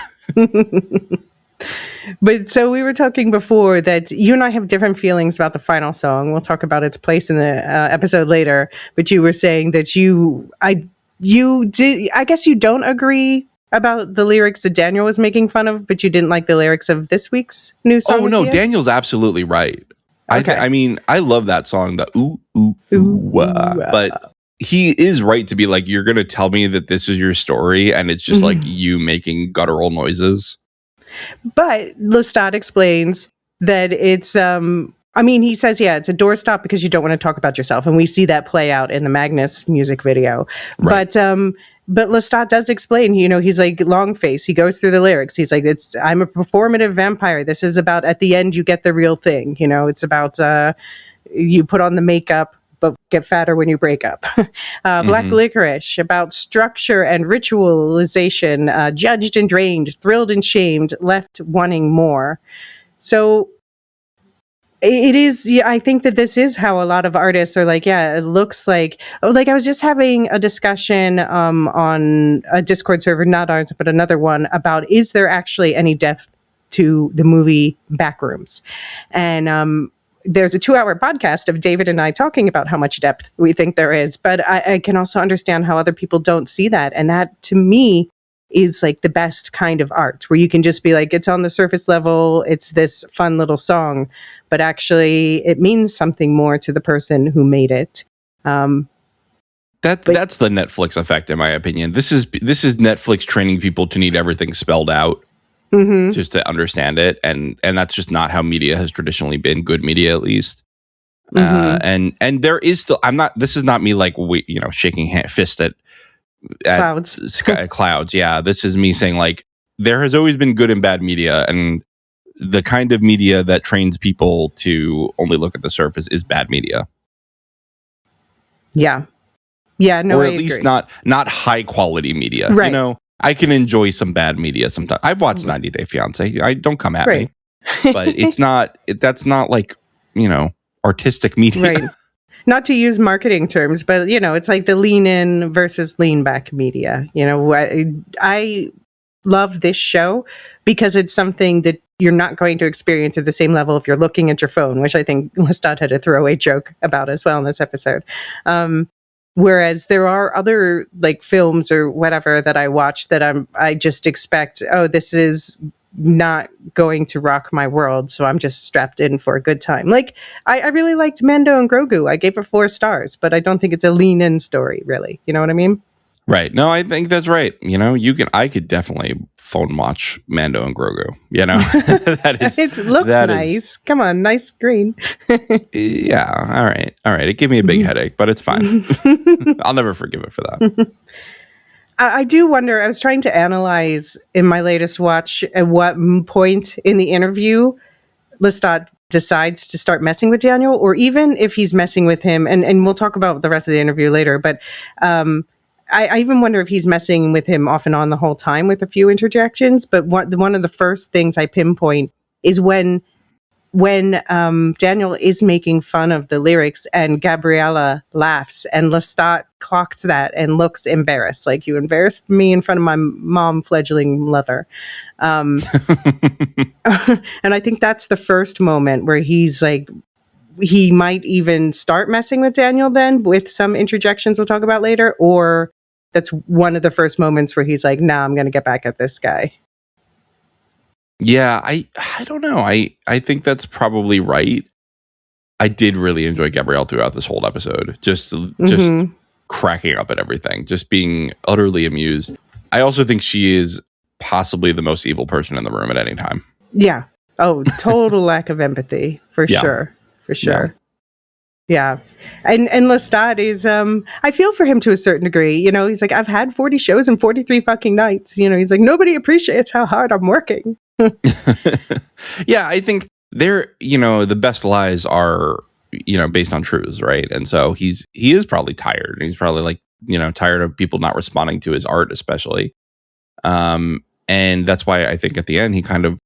But so we were talking before that you and I have different feelings about the final song. We'll talk about its place in the episode later. But you were saying that I guess you don't agree about the lyrics that Daniel was making fun of, but you didn't like the lyrics of this week's new song. Oh no, Daniel's absolutely right. Okay. I mean, I love that song, the ooh, ooh, ooh, wah. But he is right to be like, you're going to tell me that this is your story and it's just like you making guttural noises. But Lestat explains that it's, he says, it's a doorstop because you don't want to talk about yourself. And we see that play out in the Magnus music video. Right. But Lestat does explain, he's like long face. He goes through the lyrics. He's like, I'm a performative vampire. This is about, at the end, you get the real thing. It's about, you put on the makeup, but get fatter when you break up. Black Licorice, about structure and ritualization, judged and drained, thrilled and shamed, left wanting more. So it is, I think that this is how a lot of artists are like, it looks like I was just having a discussion on a Discord server, not ours, but another one, about is there actually any depth to the movie Backrooms? And there's a 2-hour podcast of David and I talking about how much depth we think there is, but I can also understand how other people don't see that. And that, to me, is like the best kind of art, where you can just be like, it's on the surface level, it's this fun little song, but actually it means something more to the person who made it. That's the Netflix effect, in my opinion. This is Netflix training people to need everything spelled out just to understand it, and that's just not how media has traditionally been, good media at least. And there is still, this is not me like shaking fist at clouds. Yeah, this is me saying like there has always been good and bad media, and the kind of media that trains people to only look at the surface is bad media. No, or at least not high quality media. Right. I can enjoy some bad media sometimes. I've watched 90 Day Fiance. I don't come at me, but that's not like artistic media. Right. Not to use marketing terms, but it's like the lean in versus lean back media. I love this show because it's something that you're not going to experience at the same level if you're looking at your phone, which I think Lestat had a throwaway joke about as well in this episode. Whereas there are other like films or whatever that I watch that I just expect, this is not going to rock my world, so I'm just strapped in for a good time. Like I really liked Mando and Grogu. I gave it 4 stars, but I don't think it's a lean in story, really. You know what I mean? Right. No, I think that's right. I could definitely phone watch Mando and Grogu. It looks nice. Come on, nice screen. Yeah. All right. It gave me a big headache, but it's fine. I'll never forgive it for that. I do wonder, I was trying to analyze in my latest watch at what point in the interview Lestat decides to start messing with Daniel, or even if he's messing with him, and we'll talk about the rest of the interview later, but I even wonder if he's messing with him off and on the whole time with a few interjections. But one of the first things I pinpoint is when Daniel is making fun of the lyrics and Gabriella laughs, and Lestat clocks that and looks embarrassed, like, you embarrassed me in front of my mom fledgling mother. And I think that's the first moment where he's like, he might even start messing with Daniel then with some interjections we'll talk about later, or that's one of the first moments where he's like, nah, I'm going to get back at this guy. Yeah, I don't know. I think that's probably right. I did really enjoy Gabrielle throughout this whole episode. Just cracking up at everything, just being utterly amused. I also think she is possibly the most evil person in the room at any time. Yeah. Oh, total lack of empathy for sure. For sure. Yeah. And Lestat is, I feel for him to a certain degree. He's like, I've had 40 shows and 43 fucking nights. He's like, nobody appreciates how hard I'm working. Yeah, I think the best lies are, based on truths, right? And so he is probably tired. He's probably like, tired of people not responding to his art, especially. And that's why I think at the end he kind of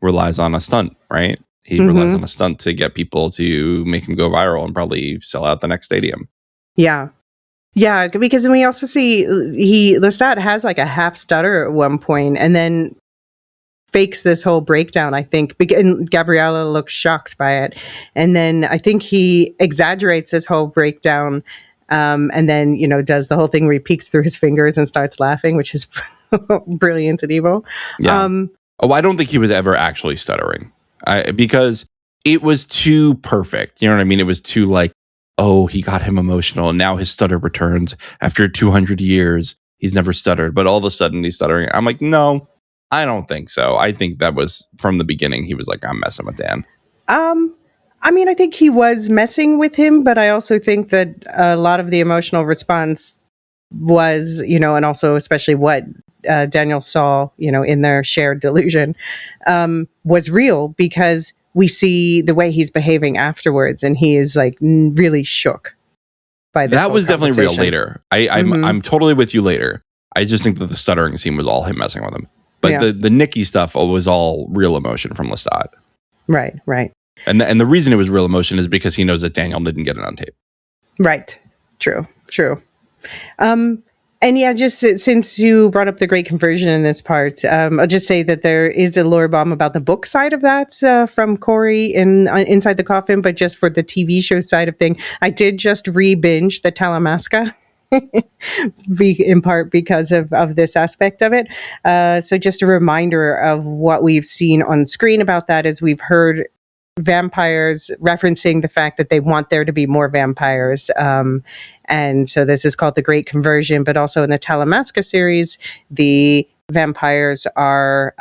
relies on a stunt, right? He relies on a stunt to get people to make him go viral and probably sell out the next stadium. Yeah. Yeah, because we also see Lestat has like a half stutter at one point and then fakes this whole breakdown, I think. And Gabriella looks shocked by it. And then I think he exaggerates this whole breakdown And then, does the whole thing where he peeks through his fingers and starts laughing, which is brilliant and evil. Yeah. I don't think he was ever actually stuttering because it was too perfect. You know what I mean? It was too like, oh, he got him emotional and now his stutter returns after 200 years. He's never stuttered, but all of a sudden he's stuttering. I'm like, no, I don't think so. I think that was from the beginning. He was like, I'm messing with Dan. I think he was messing with him, but I also think that a lot of the emotional response was, and also especially what Daniel saw, in their shared delusion, was real because we see the way he's behaving afterwards, and he is like really shook by this. That was definitely real later. I'm totally with you later. I just think that the stuttering scene was all him messing with him. But the Nikki stuff was all real emotion from Lestat. Right. And the reason it was real emotion is because he knows that Daniel didn't get it on tape. Right. True. And yeah, just since you brought up the great conversion in this part, I'll just say that there is a lore bomb about the book side of that from Corey in Inside the Coffin, but just for the TV show side of thing, I did just re-binge the Talamasca. In part because of this aspect of it. So just a reminder of what we've seen on screen about that is we've heard vampires referencing the fact that they want there to be more vampires. And so this is called the Great Conversion, but also in the Talamasca series, the vampires are...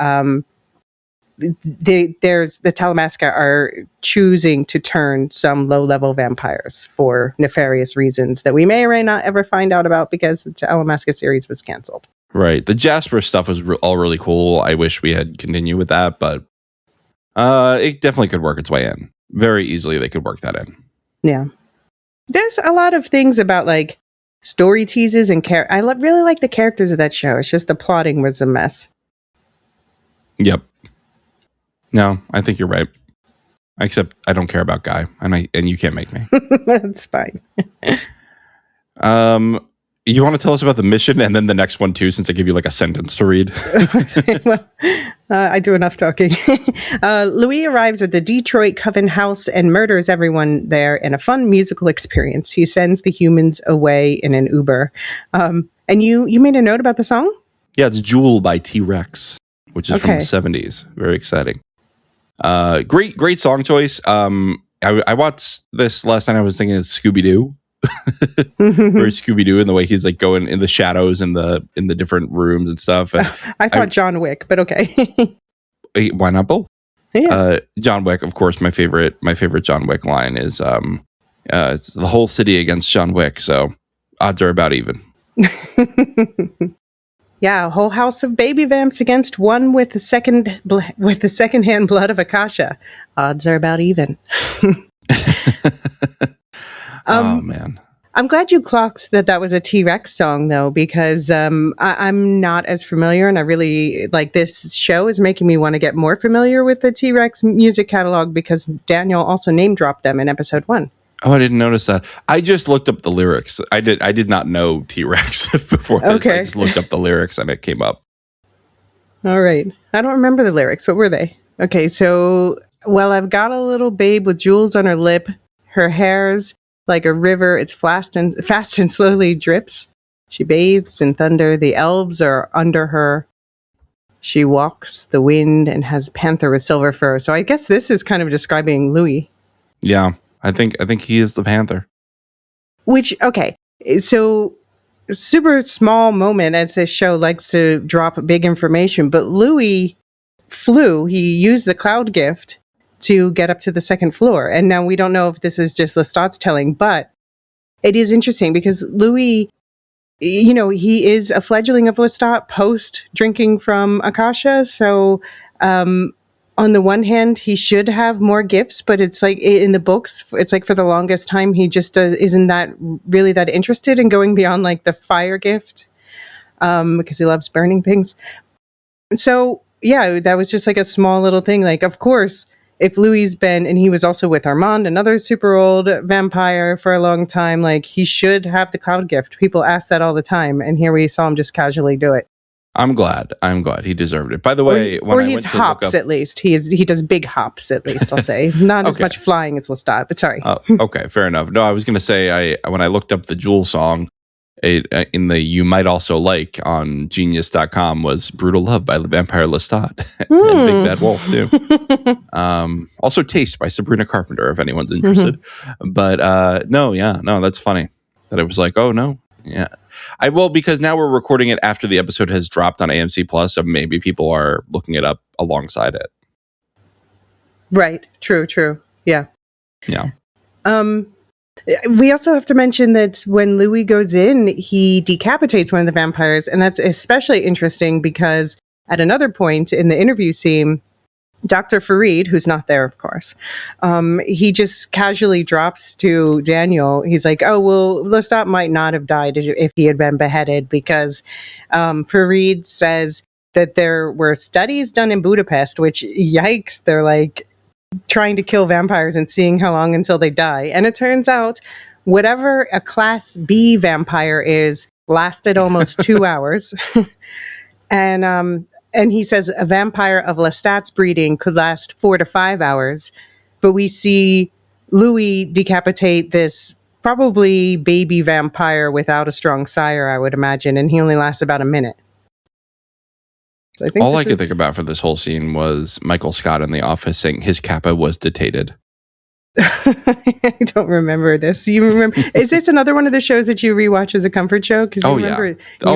the Talamasca are choosing to turn some low-level vampires for nefarious reasons that we may or may not ever find out about because the Talamasca series was canceled. Right. The Jasper stuff was all really cool. I wish we had continued with that, but it definitely could work its way in. Very easily they could work that in. Yeah. There's a lot of things about like story teases and I really like the characters of that show. It's just the plotting was a mess. Yep. No, I think you're right. Except I don't care about Guy, and you can't make me. That's fine. You want to tell us about the mission and then the next one too, since I give you like a sentence to read? Well, I do enough talking. Louis arrives at the Detroit Coven house and murders everyone there in a fun musical experience. He sends the humans away in an Uber. And you made a note about the song? Yeah, it's Jewel by T-Rex, which is from the 70s. Very exciting. Great song choice. I watched this last night. I was thinking it's Scooby-Doo. Very Scooby-Doo in the way he's like going in the shadows in the different rooms and stuff. And I thought John Wick, but okay. Why not both? Yeah. John Wick, of course. My favorite John Wick line is it's the whole city against John Wick, so odds are about even. Yeah, a whole house of baby vamps against one with the second-hand blood of Akasha. Odds are about even. Oh man, I'm glad you clocked that was a T-Rex song though, because I'm not as familiar, and I really like this show is making me want to get more familiar with the T-Rex music catalog because Daniel also name dropped them in episode 1. Oh, I didn't notice that. I just looked up the lyrics. I did not know T-Rex before this. Okay. I just looked up the lyrics and it came up. All right. I don't remember the lyrics. What were they? Okay, so, well, I've got a little babe with jewels on her lip. Her hair's like a river. It's fast and slowly drips. She bathes in thunder. The elves are under her. She walks the wind and has panther with silver fur. So I guess this is kind of describing Louis. Yeah. I think he is the Panther. Which, okay, so super small moment as this show likes to drop big information, but Louis he used the cloud gift to get up to the second floor. And now we don't know if this is just Lestat's telling, but it is interesting because Louis, he is a fledgling of Lestat post drinking from Akasha. So, on the one hand, he should have more gifts, but it's like in the books, it's like for the longest time, he just isn't that really that interested in going beyond like the fire gift because he loves burning things. So, yeah, that was just like a small little thing. Like, of course, if Louis been, and he was also with Armand, another super old vampire for a long time, like he should have the cloud gift. People ask that all the time. And here we saw him just casually do it. I'm glad he deserved it. By the way, or he's hops at least. He does big hops at least. I'll say not as much flying as Lestat, but sorry. Okay, fair enough. No, I was going to say when I looked up the Jewel song, in the You Might Also Like on Genius.com was Brutal Love by the Vampire Lestat and Big Bad Wolf too. Also Taste by Sabrina Carpenter if anyone's interested. But no, that's funny that it was like, oh no. Yeah. Because now we're recording it after the episode has dropped on AMC Plus, so maybe people are looking it up alongside it. Right. True. Yeah. Yeah. We also have to mention that when Louis goes in, he decapitates one of the vampires, and that's especially interesting because at another point in the interview scene, Dr. Farid, who's not there, of course, he just casually drops to Daniel. He's like, oh, well, Lestat might not have died if he had been beheaded because Farid says that there were studies done in Budapest, which, yikes, they're like trying to kill vampires and seeing how long until they die. And it turns out whatever a class B vampire is lasted almost 2 hours. And he says a vampire of Lestat's breeding could last 4 to 5 hours. But we see Louis decapitate this probably baby vampire without a strong sire, I would imagine. And he only lasts about a minute. So I could think about for this whole scene was Michael Scott in The Office saying his kappa was detated. I don't remember this. You remember? Is this another one of the shows that you rewatch as a comfort show? Because you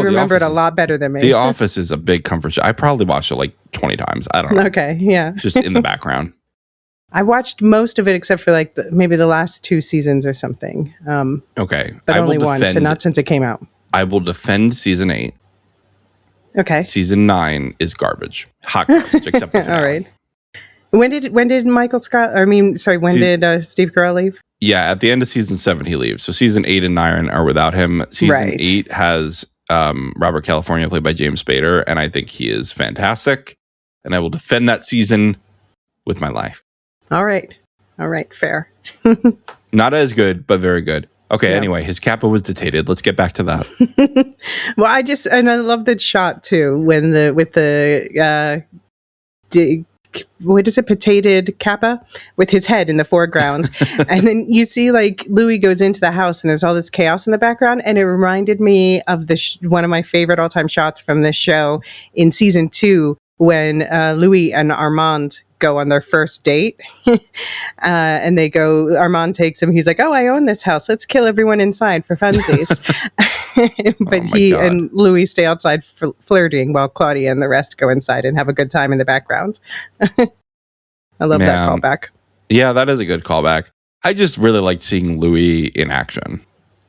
remember it a lot better than me. The Office is a big comfort show. I probably watched it like 20 times. I don't know. Okay, yeah. Just in the background. I watched most of it except for like maybe the last 2 seasons or something. Okay. But only one, so not since it came out. I will defend season 8. Okay. Season 9 is garbage. Hot garbage, except the finale. All right. When did Michael Scott? When did Steve Carell leave? Yeah, at the end of season 7 he leaves. So season 8 and 9 are without him. Season 8 has Robert California played by James Spader, and I think he is fantastic. And I will defend that season with my life. All right, fair. Not as good, but very good. Okay, Anyway, his kappa was detated. Let's get back to that. Well, I love that shot too when what is it, potated kappa with his head in the foreground. And then you see like Louis goes into the house and there's all this chaos in the background. And it reminded me of one of my favorite all-time shots from this show in season 2 when Louis and Armand go on their first date. And Armand takes him. He's like, oh, I own this house. Let's kill everyone inside for funsies. But he and Louis stay outside flirting while Claudia and the rest go inside and have a good time in the background. I love that callback. Yeah, that is a good callback. I just really liked seeing Louis in action.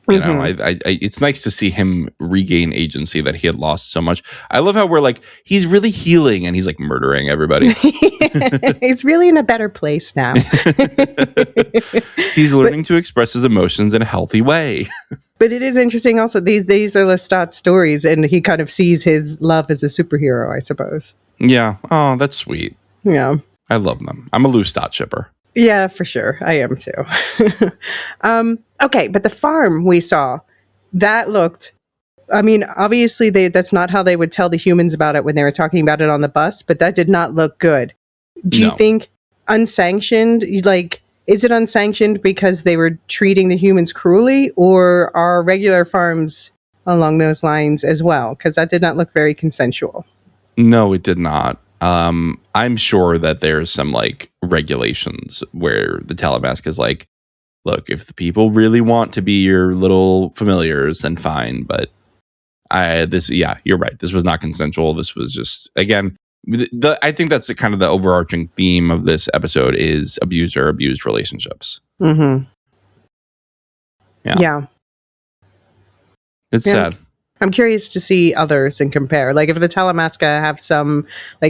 You know, it's nice to see him regain agency that he had lost so much. I love how we're like, he's really healing and he's like murdering everybody. He's really in a better place now. He's learning to express his emotions in a healthy way. But it is interesting also, these are Lestat's stories and he kind of sees his love as a superhero, I suppose. Yeah. Oh, that's sweet. Yeah. I love them. I'm a Lestat shipper. Yeah, for sure. I am too. Okay, but the farm we saw, that looked, obviously that's not how they would tell the humans about it when they were talking about it on the bus, but that did not look good. Do you think unsanctioned, is it unsanctioned because they were treating the humans cruelly, or are regular farms along those lines as well? Because that did not look very consensual. No, it did not. I'm sure that there's some regulations where the Telemask is like, look, if the people really want to be your little familiars, then fine. But you're right. This was not consensual. This was just, again, I think that's kind of the overarching theme of this episode is abused relationships. Mm-hmm. Yeah. It's sad. I'm curious to see others and compare. If the Telemaska have some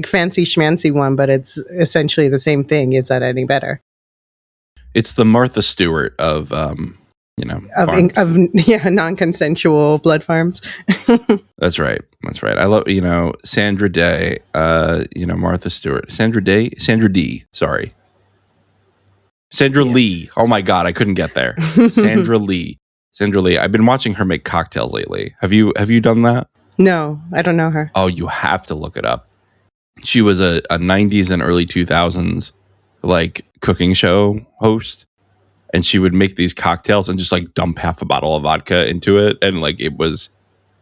fancy schmancy one, but it's essentially the same thing, is that any better? It's the Martha Stewart of non-consensual blood farms. That's right. I love, Sandra Day, Martha Stewart, Sandra D. Sorry. Sandra Lee. Oh my God. I couldn't get there. Sandra Lee. I've been watching her make cocktails lately. Have you done that? No, I don't know her. Oh, you have to look it up. She was a 90s and early 2000s like cooking show host, and she would make these cocktails and just like dump half a bottle of vodka into it, and like it was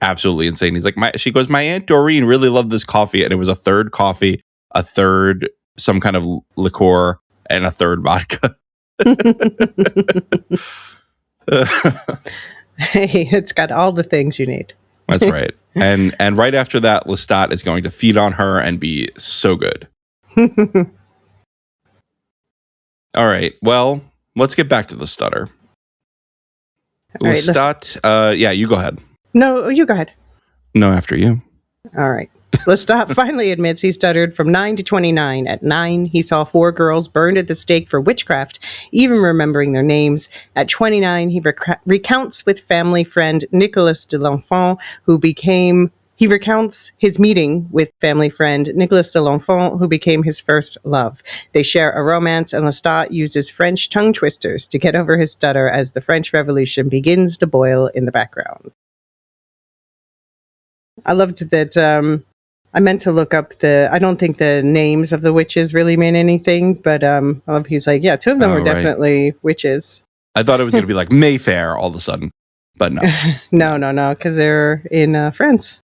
absolutely insane. He's like, she goes, my Aunt Doreen really loved this coffee, and it was a third coffee, a third some kind of liqueur, and a third vodka. Hey, it's got all the things you need. That's right. And right after that, Lestat is going to feed on her and be so good. All right. Well, let's get back to the stutter. All right, Lestat, yeah, you go ahead. No, you go ahead. No, after you. All right. Lestat finally admits he stuttered from 9 to 29. At 9, he saw 4 girls burned at the stake for witchcraft, even remembering their names. At 29, he recounts with family friend Nicolas de l'Enfant, he recounts his meeting with family friend Nicolas de l'Enfant, who became his first love. They share a romance, and Lestat uses French tongue twisters to get over his stutter as the French Revolution begins to boil in the background. I loved that. I meant to look up I don't think the names of the witches really mean anything, but I love he's like, yeah, 2 of them were definitely witches. I thought it was going to be like Mayfair all of a sudden, but no. no, because they're in France.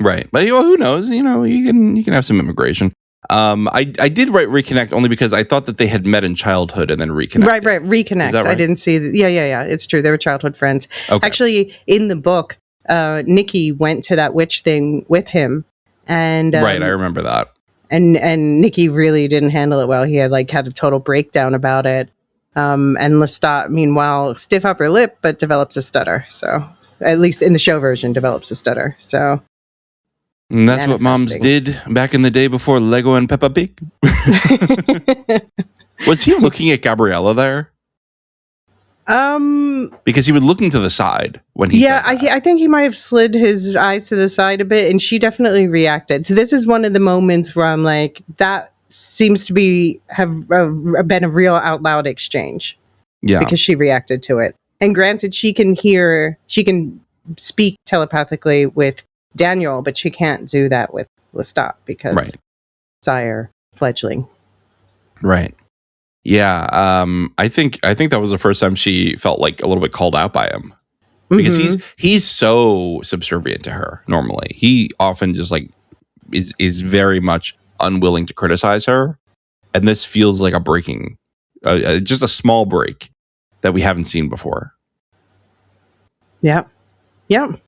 Right. But who knows? You can have some immigration. I did write reconnect only because I thought that they had met in childhood and then reconnected. Right. Reconnect. Right? I didn't see that. Yeah. It's true. They were childhood friends. Okay. Actually, in the book, Nikki went to that witch thing with him. And right, I remember that. And Nikki really didn't handle it well. He had a total breakdown about it. And Lestat, meanwhile, stiff upper lip, but develops a stutter. So at least in the show version, develops a stutter. So and that's what moms did back in the day before Lego and Peppa Pig. Was he looking at Gabriella there? Because he was looking to the side when he said that. I think he might have slid his eyes to the side a bit, and she definitely reacted. So this is one of the moments where I'm like, that seems to have been a real out loud exchange. Yeah, because she reacted to it. And granted, she can speak telepathically with Daniel, but she can't do that with Lestat because sire fledgling. Right. Yeah, I think that was the first time she felt like a little bit called out by him, because he's so subservient to her. Normally, he often just like is very much unwilling to criticize her, and this feels like a breaking, just a small break that we haven't seen before. Yeah. I'm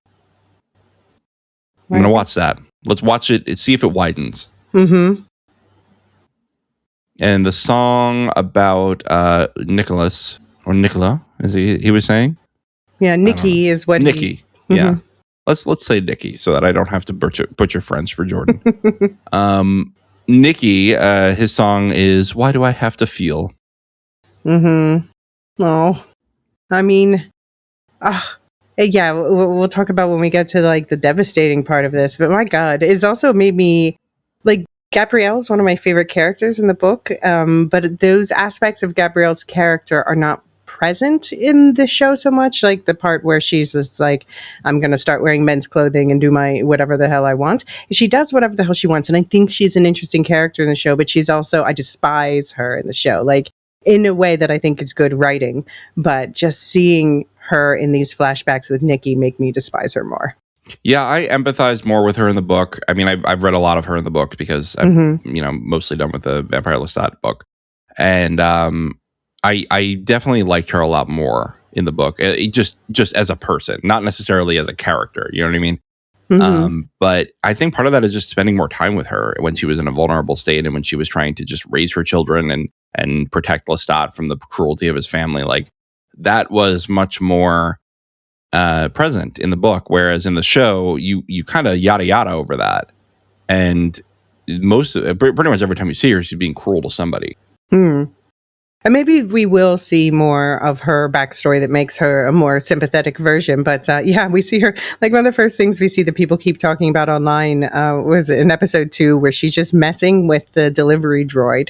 gonna watch that. Let's watch it. See if it widens. And the song about Nicholas or Nicola, as he was saying. Yeah, Nikki is what Nikki. Yeah, let's say Nikki so that I don't have to butcher French for Jordan. Nikki, his song is "Why Do I Have to Feel?" Oh, I mean, yeah, we'll talk about when we get to like the devastating part of this. But my God, it's also made me like. Gabrielle is one of my favorite characters in the book, but those aspects of Gabrielle's character are not present in the show so much, like the part where she's just like, I'm going to start wearing men's clothing and do my whatever the hell I want. She does whatever the hell she wants, and I think she's an interesting character in the show, but she's also, I despise her in the show, like in a way that I think is good writing, but just seeing her in these flashbacks with Nikki make me despise her more. Yeah, I empathize more with her in the book. I mean, I've read a lot of her in the book because I'm, mostly done with the Vampire Lestat book, and I definitely liked her a lot more in the book. Just as a person, not necessarily as a character. You know what I mean? But I think part of that is just spending more time with her when she was in a vulnerable state and when she was trying to just raise her children and protect Lestat from the cruelty of his family. Like that was much more present in the book, whereas in the show you kind of yada yada over that, and pretty much every time you see her, she's being cruel to somebody. And maybe we will see more of her backstory that makes her a more sympathetic version. But we see her, like one of the first things we see that people keep talking about online was in episode 2 where she's just messing with the delivery droid.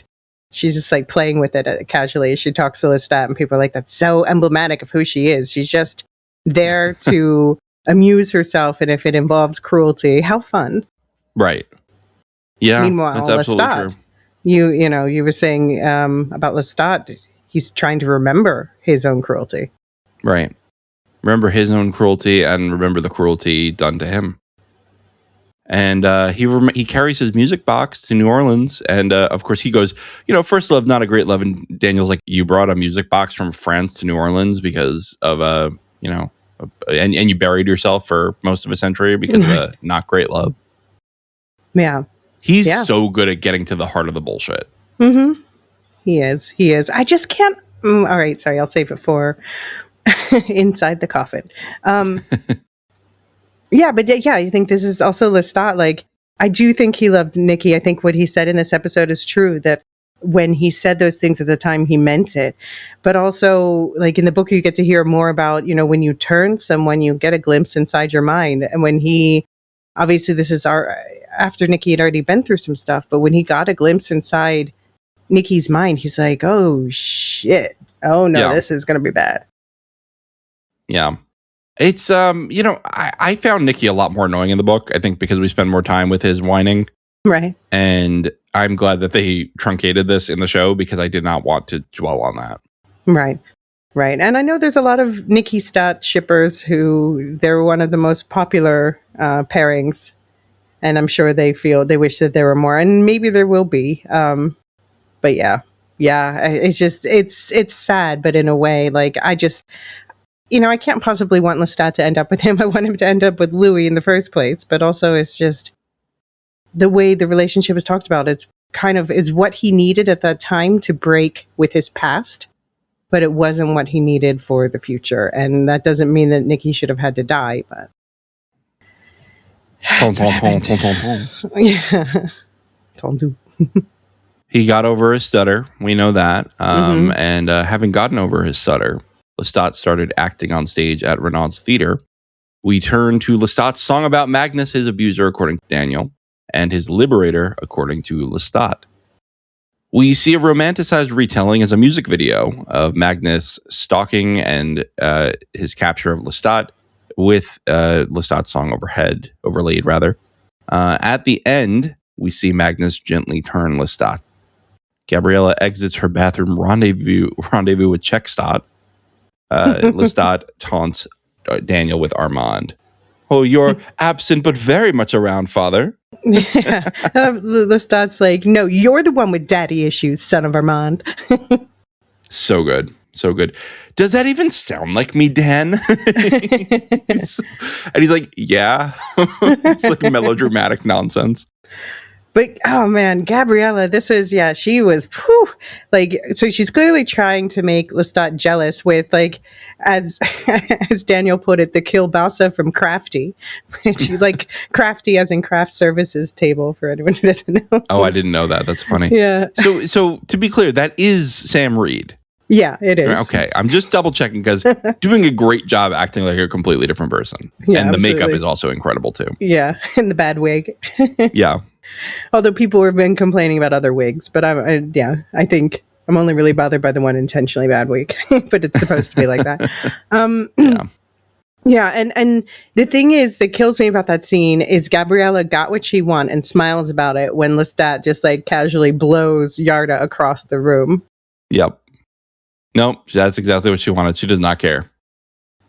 She's just like playing with it casually as she talks to Lestat, and people are like, that's so emblematic of who she is. She's just there to amuse herself, and if it involves cruelty, how fun. Right. Yeah. Meanwhile, that's absolutely Lestat, true. You were saying about Lestat, he's trying to remember his own cruelty. Right. Remember his own cruelty and remember the cruelty done to him. And he carries his music box to New Orleans. And of course, he goes, first love, not a great love. And Daniel's like, you brought a music box from France to New Orleans because of and you buried yourself for most of a century because of a not great love. Yeah. He's so good at getting to the heart of the bullshit. Mm-hmm. He is. I just can't. All right. Sorry. I'll save it for Inside the Coffin. Yeah, but I think this is also Lestat. Like, I do think he loved Nikki. I think what he said in this episode is true, that when he said those things at the time, he meant it. But also, like in the book, you get to hear more about, when you turn someone, you get a glimpse inside your mind. And when obviously this is after Nikki had already been through some stuff, but when he got a glimpse inside Nikki's mind, he's like, oh shit. Oh no, this is going to be bad. Yeah. It's, I found Nikki a lot more annoying in the book, I think because we spend more time with his whining. Right. And I'm glad that they truncated this in the show because I did not want to dwell on that. Right. Right. And I know there's a lot of Nikki Stat shippers who they're one of the most popular pairings. And I'm sure they wish that there were more. And maybe there will be. But yeah, it's just, it's sad, but in a way, like I can't possibly want Lestat to end up with him. I want him to end up with Louis in the first place. But also it's just the way the relationship is talked about. It's kind of is what he needed at that time to break with his past. But it wasn't what he needed for the future. And that doesn't mean that Nikki should have had to die. But yeah. He got over his stutter. We know that. And having gotten over his stutter, Lestat started acting on stage at Renaud's theater. We turn to Lestat's song about Magnus, his abuser, according to Daniel, and his liberator, according to Lestat. We see a romanticized retelling as a music video of Magnus stalking and his capture of Lestat with Lestat's song overlaid. At the end, we see Magnus gently turn Lestat. Gabriella exits her bathroom rendezvous with Checkstat. Lestat taunts Daniel with Armand. Oh, you're absent but very much around, father. Yeah. Lestat's like, no, you're the one with daddy issues, son of Armand. So good. Does that even sound like me, Dan? And he's like, yeah. It's like melodramatic nonsense. But, oh man, Gabriella, she was, so she's clearly trying to make Lestat jealous with, like, as Daniel put it, the kielbasa from Crafty. Like, Crafty as in craft services table, for anyone who doesn't know. Oh, I didn't know that. That's funny. Yeah. So to be clear, that is Sam Reed. Yeah, it is. Okay, I'm just double checking because doing a great job acting like a completely different person. Yeah, and the absolutely. makeup is also incredible too. Yeah, and the bad wig. Yeah. Although people have been complaining about other wigs, but I think I'm only really bothered by the one intentionally bad wig, but it's supposed to be like that. Yeah, and the thing is that kills me about that scene is Gabriella got what she wanted and smiles about it when Lestat just like casually blows Yarda across the room. Yep. Nope, that's exactly what she wanted. She does not care.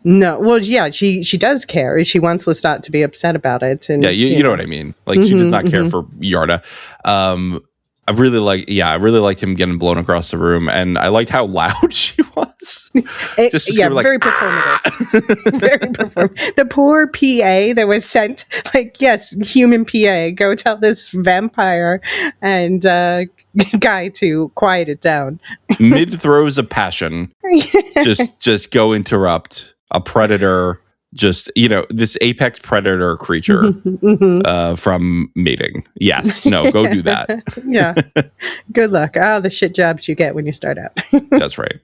No, well, yeah, she does care. She wants Lestat to be upset about it. And yeah, you know what I mean. Like she does not care for Yarda. I really liked him getting blown across the room, and I liked how loud she was. Very performative. Very performative. The poor PA that was sent, like, yes, human PA, go tell this vampire and guy to quiet it down. Mid throws of passion, just go interrupt a predator. Just, this apex predator creature from mating. Yes. No, go do that. Yeah. Good luck. The shit jobs you get when you start out. That's right.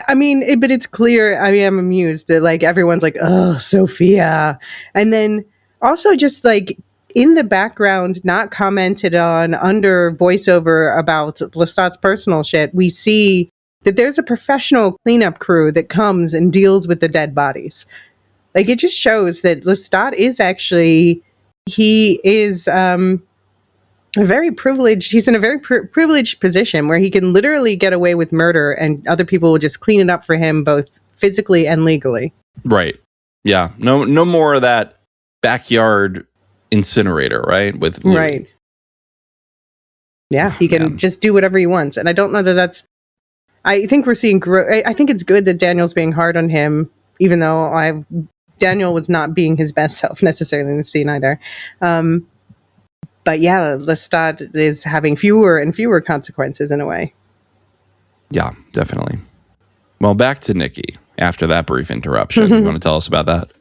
I mean, but it's clear. I mean, I'm amused that like everyone's like, oh, Sophia. And then also just like in the background, not commented on under voiceover about Lestat's personal shit, we see that there's a professional cleanup crew that comes and deals with the dead bodies. Like, it just shows that Lestat is actually, he is a very privileged, he's in a very privileged position where he can literally get away with murder and other people will just clean it up for him, both physically and legally. Right. Yeah. No more of that backyard incinerator, right? With Louis. Right. Yeah, he can just do whatever he wants. And I don't know that that's, I think we're seeing I think it's good that Daniel's being hard on him, even though Daniel was not being his best self necessarily in the scene either. But yeah, Lestat is having fewer and fewer consequences in a way. Yeah, definitely. Well, back to Nikki after that brief interruption. You want to tell us about that?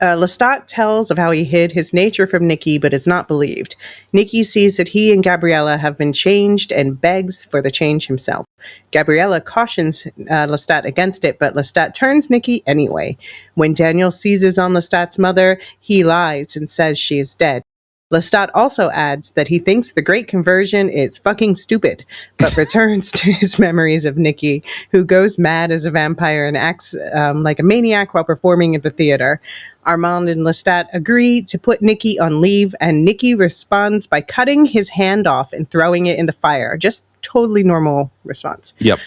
Lestat tells of how he hid his nature from Nikki, but is not believed. Nikki sees that he and Gabriella have been changed and begs for the change himself. Gabriella cautions Lestat against it, but Lestat turns Nikki anyway. When Daniel seizes on Lestat's mother, he lies and says she is dead. Lestat also adds that he thinks the Great Conversion is fucking stupid, but returns to his memories of Nikki, who goes mad as a vampire and acts like a maniac while performing at the theater. Armand and Lestat agree to put Nikki on leave, and Nikki responds by cutting his hand off and throwing it in the fire. Just totally normal response. Yep.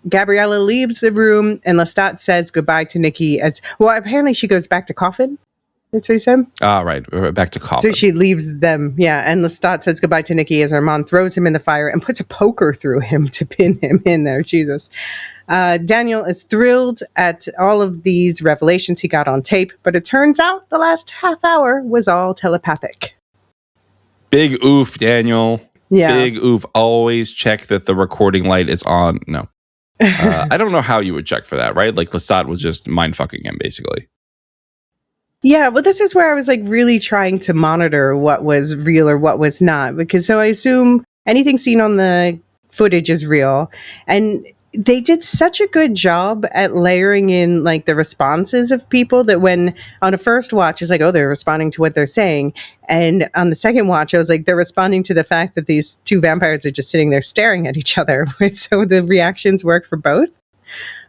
Gabriella leaves the room, and Lestat says goodbye to Nikki as, well, apparently she goes back to Coffin. That's what he said? Right. Back to Coffin. So she leaves them, yeah. And Lestat says goodbye to Nikki as Armand throws him in the fire and puts a poker through him to pin him in there. Jesus. Daniel is thrilled at all of these revelations he got on tape, but it turns out the last half hour was all telepathic. Big oof, Daniel. Yeah. Big oof. Always check that the recording light is on. No. I don't know how you would check for that, right? Like Lestat was just mind fucking him, basically. Yeah, well, this is where I was like really trying to monitor what was real or what was not, because so I assume anything seen on the footage is real. And they did such a good job at layering in like the responses of people that when on a first watch it's like, oh, they're responding to what they're saying. And on the second watch, I was like, they're responding to the fact that these two vampires are just sitting there staring at each other. So the reactions work for both.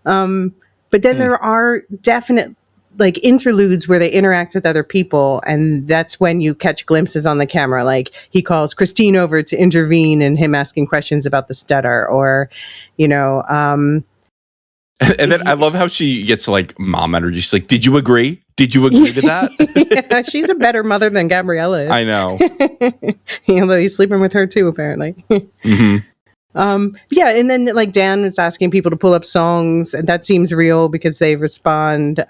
But then there are definite like interludes where they interact with other people, and that's when you catch glimpses on the camera, like he calls Christine over to intervene and him asking questions about the stutter, or and then I love how she gets like mom energy. She's like, did you agree to that? Yeah, she's a better mother than Gabriella is. I know. Although he's sleeping with her too, apparently. Yeah, and then like Dan was asking people to pull up songs, and that seems real because they respond.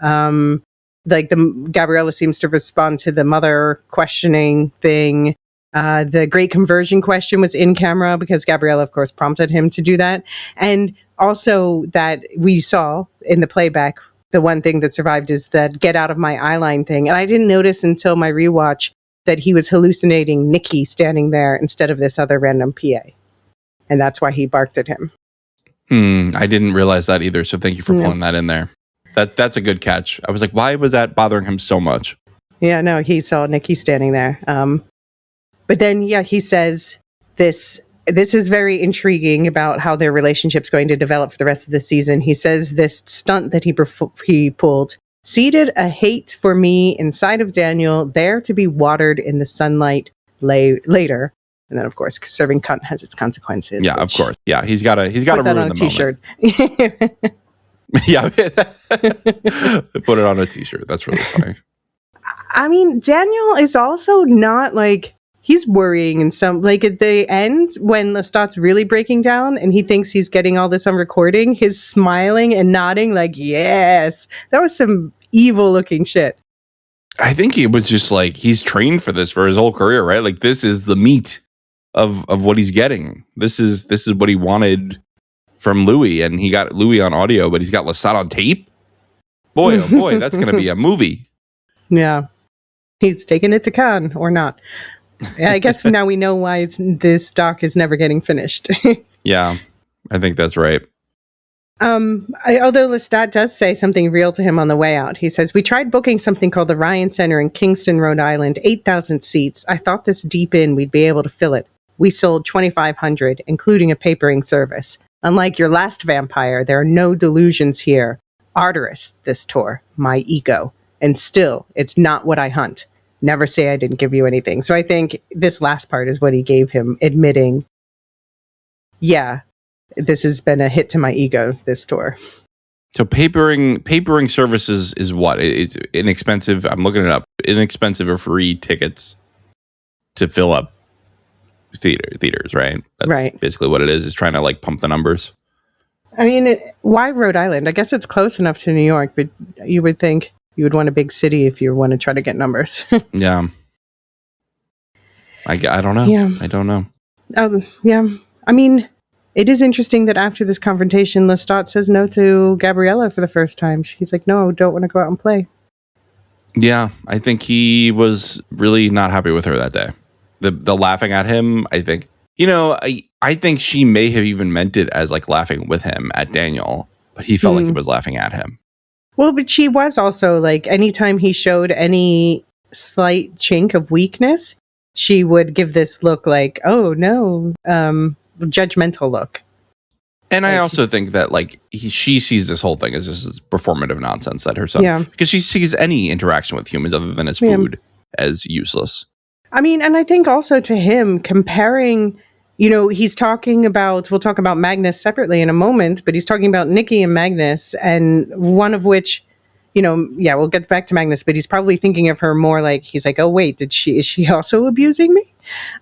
Like the Gabriella seems to respond to the mother questioning thing. The Great Conversion question was in camera because Gabriella, of course, prompted him to do that. And also that we saw in the playback, the one thing that survived is that "get out of my eyeline" thing. And I didn't notice until my rewatch that he was hallucinating Nikki standing there instead of this other random PA. And that's why he barked at him. I didn't realize that either. So thank you for pulling that in there. That's a good catch. I was like, why was that bothering him so much? Yeah, no, he saw Nikki standing there. But then, yeah, he says this is very intriguing about how their relationship's going to develop for the rest of the season. He says this stunt that he pulled seeded a hate for me inside of Daniel, there to be watered in the sunlight later. And then, of course, serving cunt has its consequences. Yeah, of course. Yeah, he's got to ruin the t-shirt. Yeah, put it on a t-shirt. That's really funny. I mean, Daniel is also not like, he's worrying in some, like at the end when Lestat's really breaking down and he thinks he's getting all this on recording, his smiling and nodding like, yes, that was some evil looking shit. I think he was just like, he's trained for this for his whole career, right? Like this is the meat of what he's getting. This is what he wanted from Louis, and he got Louis on audio, but he's got Lestat on tape. Boy, oh boy, that's going to be a movie. Yeah. He's taking it to Cannes or not. I guess now we know why this doc is never getting finished. Yeah, I think that's right. Although Lestat does say something real to him on the way out. He says, we tried booking something called the Ryan Center in Kingston, Rhode Island, 8,000 seats. I thought this deep in we'd be able to fill it. We sold 2,500, including a papering service. Unlike your last vampire, there are no delusions here. Arterist, this tour. My ego. and still it's not what I hunt. Never say I didn't give you anything. So I think this last part is what he gave him, admitting, yeah, this has been a hit to my ego, this tour. So papering services is what? It's inexpensive. I'm looking it up. Inexpensive or free tickets to fill up theaters, right? That's right. Basically what it is trying to like pump the numbers. I mean, why Rhode Island? I guess it's close enough to New York, but you would think you would want a big city if you want to try to get numbers. Yeah. I don't know. Yeah. I don't know. Oh, yeah. I mean, it is interesting that after this confrontation, Lestat says no to Gabriella for the first time. She's like, no, don't want to go out and play. Yeah, I think he was really not happy with her that day. The laughing at him, I think, I think she may have even meant it as like laughing with him at Daniel, but he felt like he was laughing at him. Well, but she was also like, anytime he showed any slight chink of weakness, she would give this look like, oh no, judgmental look. And I also think that like she sees this whole thing as just this performative nonsense that her son, because she sees any interaction with humans other than as food as useless. I mean, and I think also to him comparing, he's talking about, we'll talk about Magnus separately in a moment, but he's talking about Nikki and Magnus, and one of which, we'll get back to Magnus, but he's probably thinking of her more like, he's like, oh wait, is she also abusing me?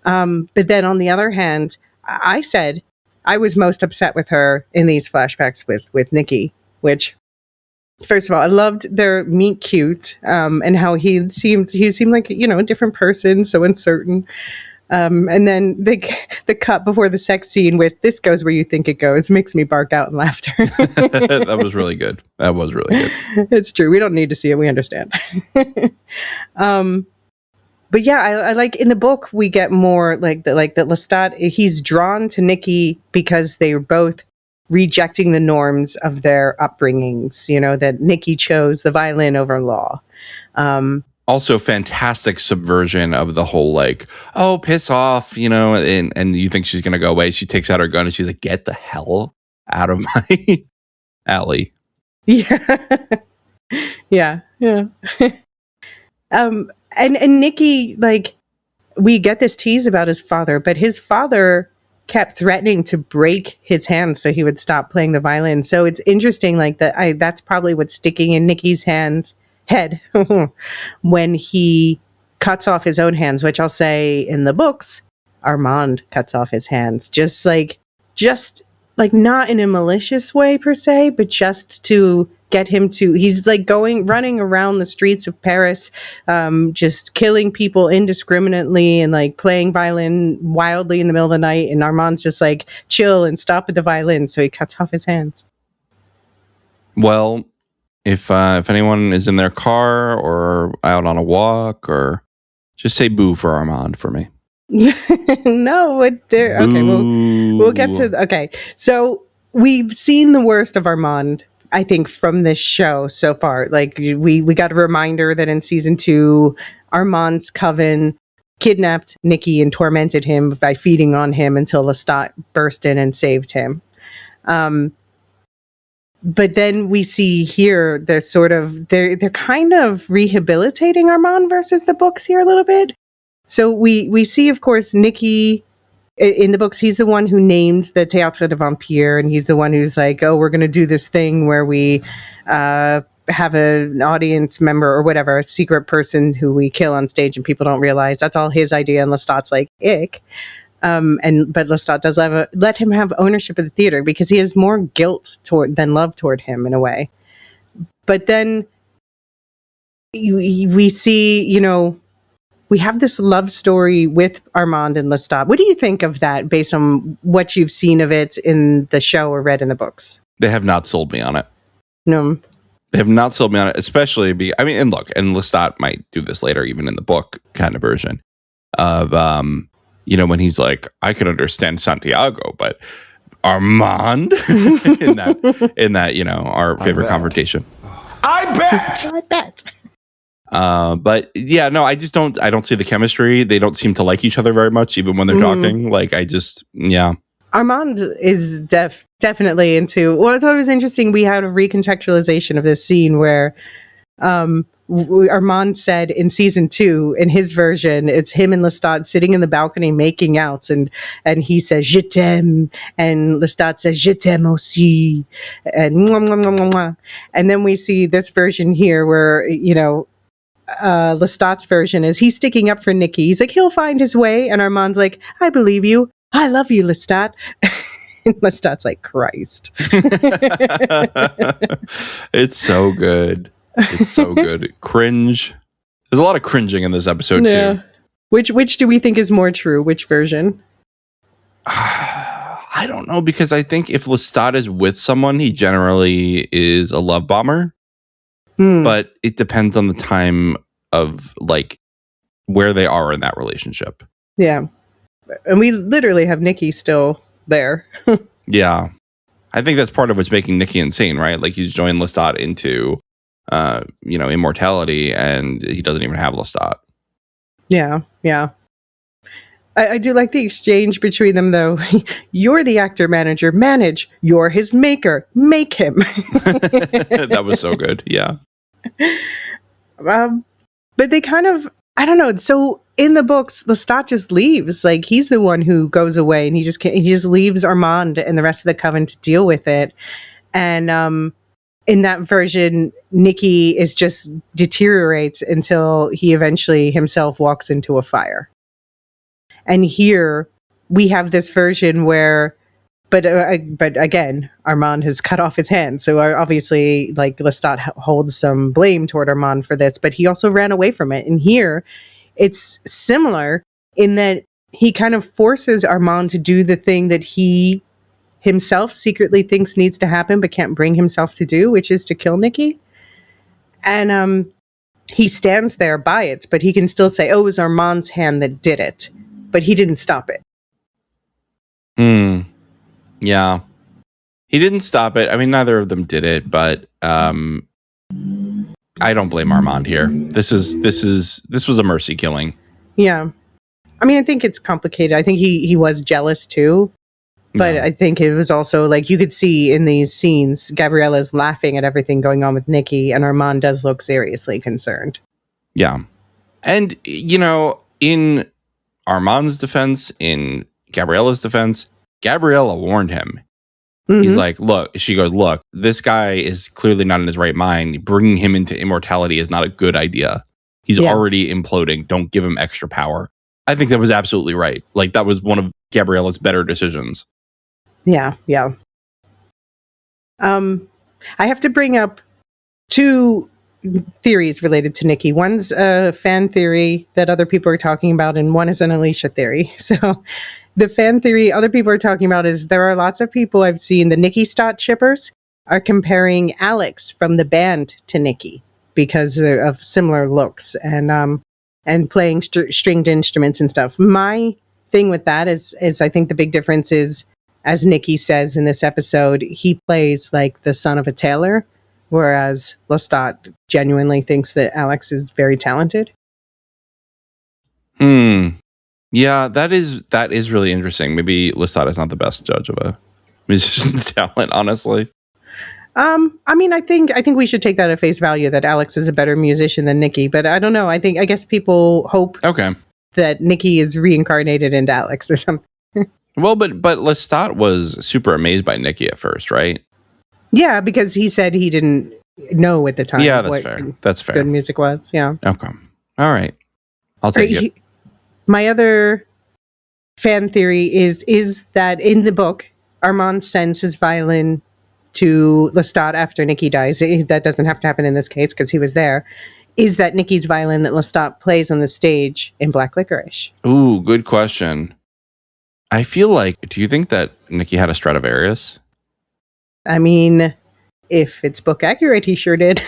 But then on the other hand, I said I was most upset with her in these flashbacks with Nikki, which, first of all, I loved their meet cute, and how he seemed like, a different person, so uncertain. And then the cut before the sex scene with "this goes where you think it goes" makes me bark out in laughter. That was really good. That was really good. It's true. We don't need to see it. We understand. But yeah, I like in the book we get more like that Lestat, he's drawn to Nikki because they were both rejecting the norms of their upbringings, that Nikki chose the violin over law. Also fantastic subversion of the whole like, oh, piss off, and you think she's going to go away. She takes out her gun and she's like, get the hell out of my alley. Yeah. Yeah. And Nikki, like, we get this tease about his father, but his father kept threatening to break his hands so he would stop playing the violin. So it's interesting, like that's probably what's sticking in Nikki's head when he cuts off his own hands, which I'll say in the books, Armand cuts off his hands, just like not in a malicious way per se, but just to get him to, he's like running around the streets of Paris, just killing people indiscriminately and like playing violin wildly in the middle of the night. And Armand's just like, chill and stop with the violin. So he cuts off his hands. Well, if anyone is in their car or out on a walk, or just say boo for Armand for me. No, okay, we'll get to, okay. So we've seen the worst of Armand, I think, from this show so far. Like we got a reminder that in season 2, Armand's coven kidnapped Nikki and tormented him by feeding on him until Lestat burst in and saved him. But then we see here they're kind of rehabilitating Armand versus the books here a little bit. So we see, of course, Nikki in the books, he's the one who named the Théâtre de Vampire, and he's the one who's like, oh, we're going to do this thing where we have an audience member or whatever, a secret person who we kill on stage and people don't realize. That's all his idea, and Lestat's like, ick. But Lestat does let him have ownership of the theater because he has more guilt than love toward him in a way. But then we see, we have this love story with Armand and Lestat. What do you think of that based on what you've seen of it in the show or read in the books? They have not sold me on it. No. They have not sold me on it, especially and Lestat might do this later, even in the book kind of version of, when he's like, I can understand Santiago, but Armand in that, our favorite confrontation. I bet. But yeah, no, I don't see the chemistry. They don't seem to like each other very much, even when they're talking. Like, Armand is definitely into, well, I thought it was interesting. We had a recontextualization of this scene where, Armand said in season 2, in his version, it's him and Lestat sitting in the balcony making out, and he says "Je t'aime," and Lestat says "Je t'aime aussi," and mwah, mwah, mwah, mwah, mwah. And then we see this version here where, Lestat's version is he's sticking up for Nikki. He's like, he'll find his way, and Armand's like, I believe you. I love you, Lestat. And Lestat's like, Christ. It's so good. It's so good. Cringe. There's a lot of cringing in this episode too. Which do we think is more true? Which version? I don't know, because I think if Lestat is with someone, he generally is a love bomber. But it depends on the time of like where they are in that relationship. Yeah. And we literally have Nikki still there. Yeah. I think that's part of what's making Nikki insane, right? Like he's joined Lestat into immortality, and he doesn't even have Lestat. Yeah. I do like the exchange between them, though. You're the actor manager. Manage. You're his maker. Make him. That was so good. Yeah. But they kind of, I don't know. So in the books, Lestat just leaves. Like he's the one who goes away, and he just leaves Armand and the rest of the coven to deal with it. And in that version, Nikki is just deteriorates until he eventually himself walks into a fire. And here we have this version where, but again, Armand has cut off his hand. So obviously, like Lestat holds some blame toward Armand for this, but he also ran away from it. And here it's similar in that he kind of forces Armand to do the thing that he himself secretly thinks needs to happen, but can't bring himself to do, which is to kill Nikki. And he stands there by it, but he can still say, oh, it was Armand's hand that did it. But he didn't stop it. Yeah. He didn't stop it. I mean, neither of them did it, but I don't blame Armand here. This was a mercy killing. Yeah. I mean, I think it's complicated. I think he was jealous too. But I think it was also like you could see in these scenes, Gabriella's laughing at everything going on with Nikki, and Armand does look seriously concerned. Yeah. And, in Armand's defense, in Gabriella's defense, Gabriella warned him. Mm-hmm. He's like, she goes, look, this guy is clearly not in his right mind. Bringing him into immortality is not a good idea. He's already imploding. Don't give him extra power. I think that was absolutely right. Like, that was one of Gabriella's better decisions. Yeah. I have to bring up 2 theories related to Nikki. One's a fan theory that other people are talking about, and one is an Elysia theory. So the fan theory other people are talking about is there are lots of people I've seen, the Nikki Stott shippers are comparing Alex from the band to Nikki because of similar looks and playing stringed instruments and stuff. My thing with that is I think the big difference is, as Nikki says in this episode, he plays like the son of a tailor, whereas Lestat genuinely thinks that Alex is very talented. Yeah, that is really interesting. Maybe Lestat is not the best judge of a musician's talent, honestly. I mean, I think we should take that at face value that Alex is a better musician than Nikki, but I don't know. I guess people hope that Nikki is reincarnated into Alex or something. Well, but Lestat was super amazed by Nikki at first, right? Yeah, because he said he didn't know at the time. Yeah, that's fair. That's fair. Good music was, yeah. Okay. All right. I'll take it. My other fan theory is that in the book, Armand sends his violin to Lestat after Nikki dies. That doesn't have to happen in this case because he was there. Is that Nikki's violin that Lestat plays on the stage in Black Licorice? Ooh, good question. I feel like, do you think that Nikki had a Stradivarius? I mean, if it's book accurate, he sure did.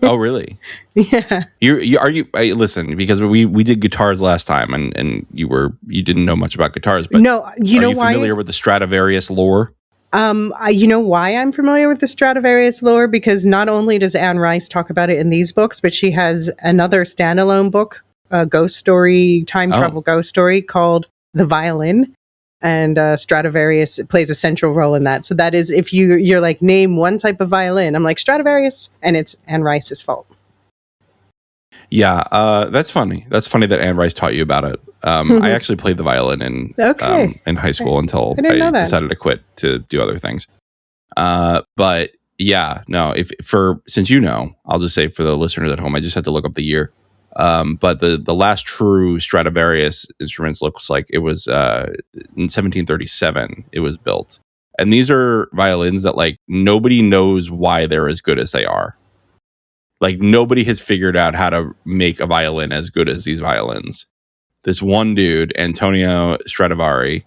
Oh, really? Yeah. Listen, because we did guitars last time, and you didn't know much about guitars, but no, are you familiar with the Stradivarius lore? You know why I'm familiar with the Stradivarius lore? Because not only does Anne Rice talk about it in these books, but she has another standalone book, a ghost story, time travel ghost story called The Violin. And Stradivarius plays a central role in that. So that is, if you're like, name one type of violin, I'm like, Stradivarius, and it's Anne Rice's fault. Yeah, that's funny. That's funny that Anne Rice taught you about it. I actually played the violin in high school until I decided to quit to do other things. But yeah, no, since I'll just say for the listeners at home, I just had to look up the year. But the last true Stradivarius instruments looks like it was in 1737 it was built. And these are violins that like nobody knows why they're as good as they are. Like nobody has figured out how to make a violin as good as these violins. This one dude, Antonio Stradivari,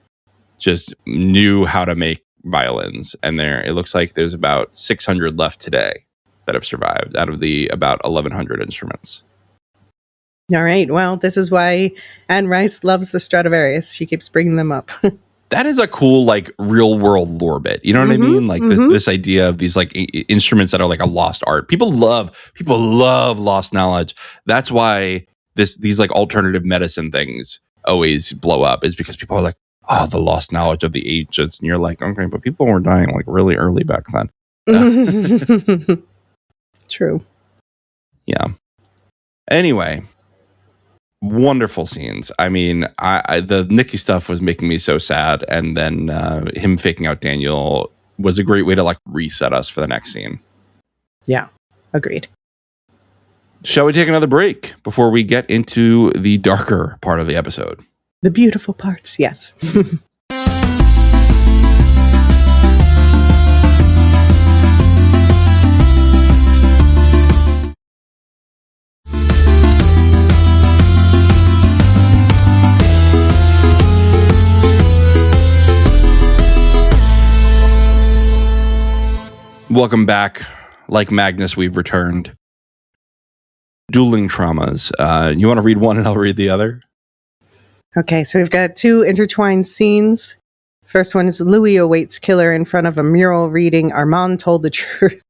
just knew how to make violins. And it looks like there's about 600 left today that have survived out of the about 1,100 instruments. All right. Well, this is why Anne Rice loves the Stradivarius. She keeps bringing them up. That is a cool, like, real world lore bit. You know what I mean? Like this idea of these like instruments that are like a lost art. People love lost knowledge. That's why these like alternative medicine things always blow up, is because people are like, oh, the lost knowledge of the ancients. And you're like, okay, but people were dying like really early back then. True. Yeah. Anyway. Wonderful scenes. I mean, the Nikki stuff was making me so sad, and then him faking out Daniel was a great way to like reset us for the next scene. Yeah, agreed. Shall we take another break before we get into the darker part of the episode? The beautiful parts, yes. Welcome back. Like Magnus, we've returned. Dueling traumas. You want to read one and I'll read the other? Okay, so we've got two intertwined scenes. First one is Louis awaits killer in front of a mural reading Armand told the truth.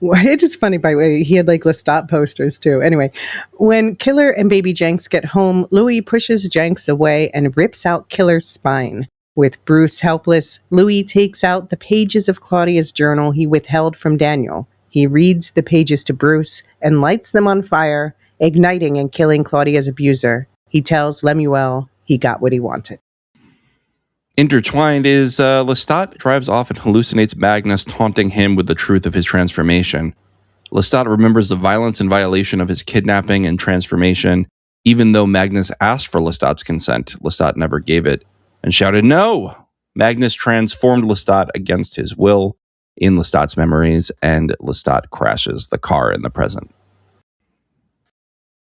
It is funny, by the way, he had like Lestat posters too. Anyway, when Killer and baby Jenks get home, Louis pushes Jenks away and rips out Killer's spine. With Bruce helpless, Louis takes out the pages of Claudia's journal he withheld from Daniel. He reads the pages to Bruce and lights them on fire, igniting and killing Claudia's abuser. He tells Lemuel he got what he wanted. Intertwined is Lestat drives off and hallucinates Magnus, taunting him with the truth of his transformation. Lestat remembers the violence and violation of his kidnapping and transformation. Even though Magnus asked for Lestat's consent, Lestat never gave it and shouted no. Magnus transformed Lestat against his will in Lestat's memories, and Lestat crashes the car in the present.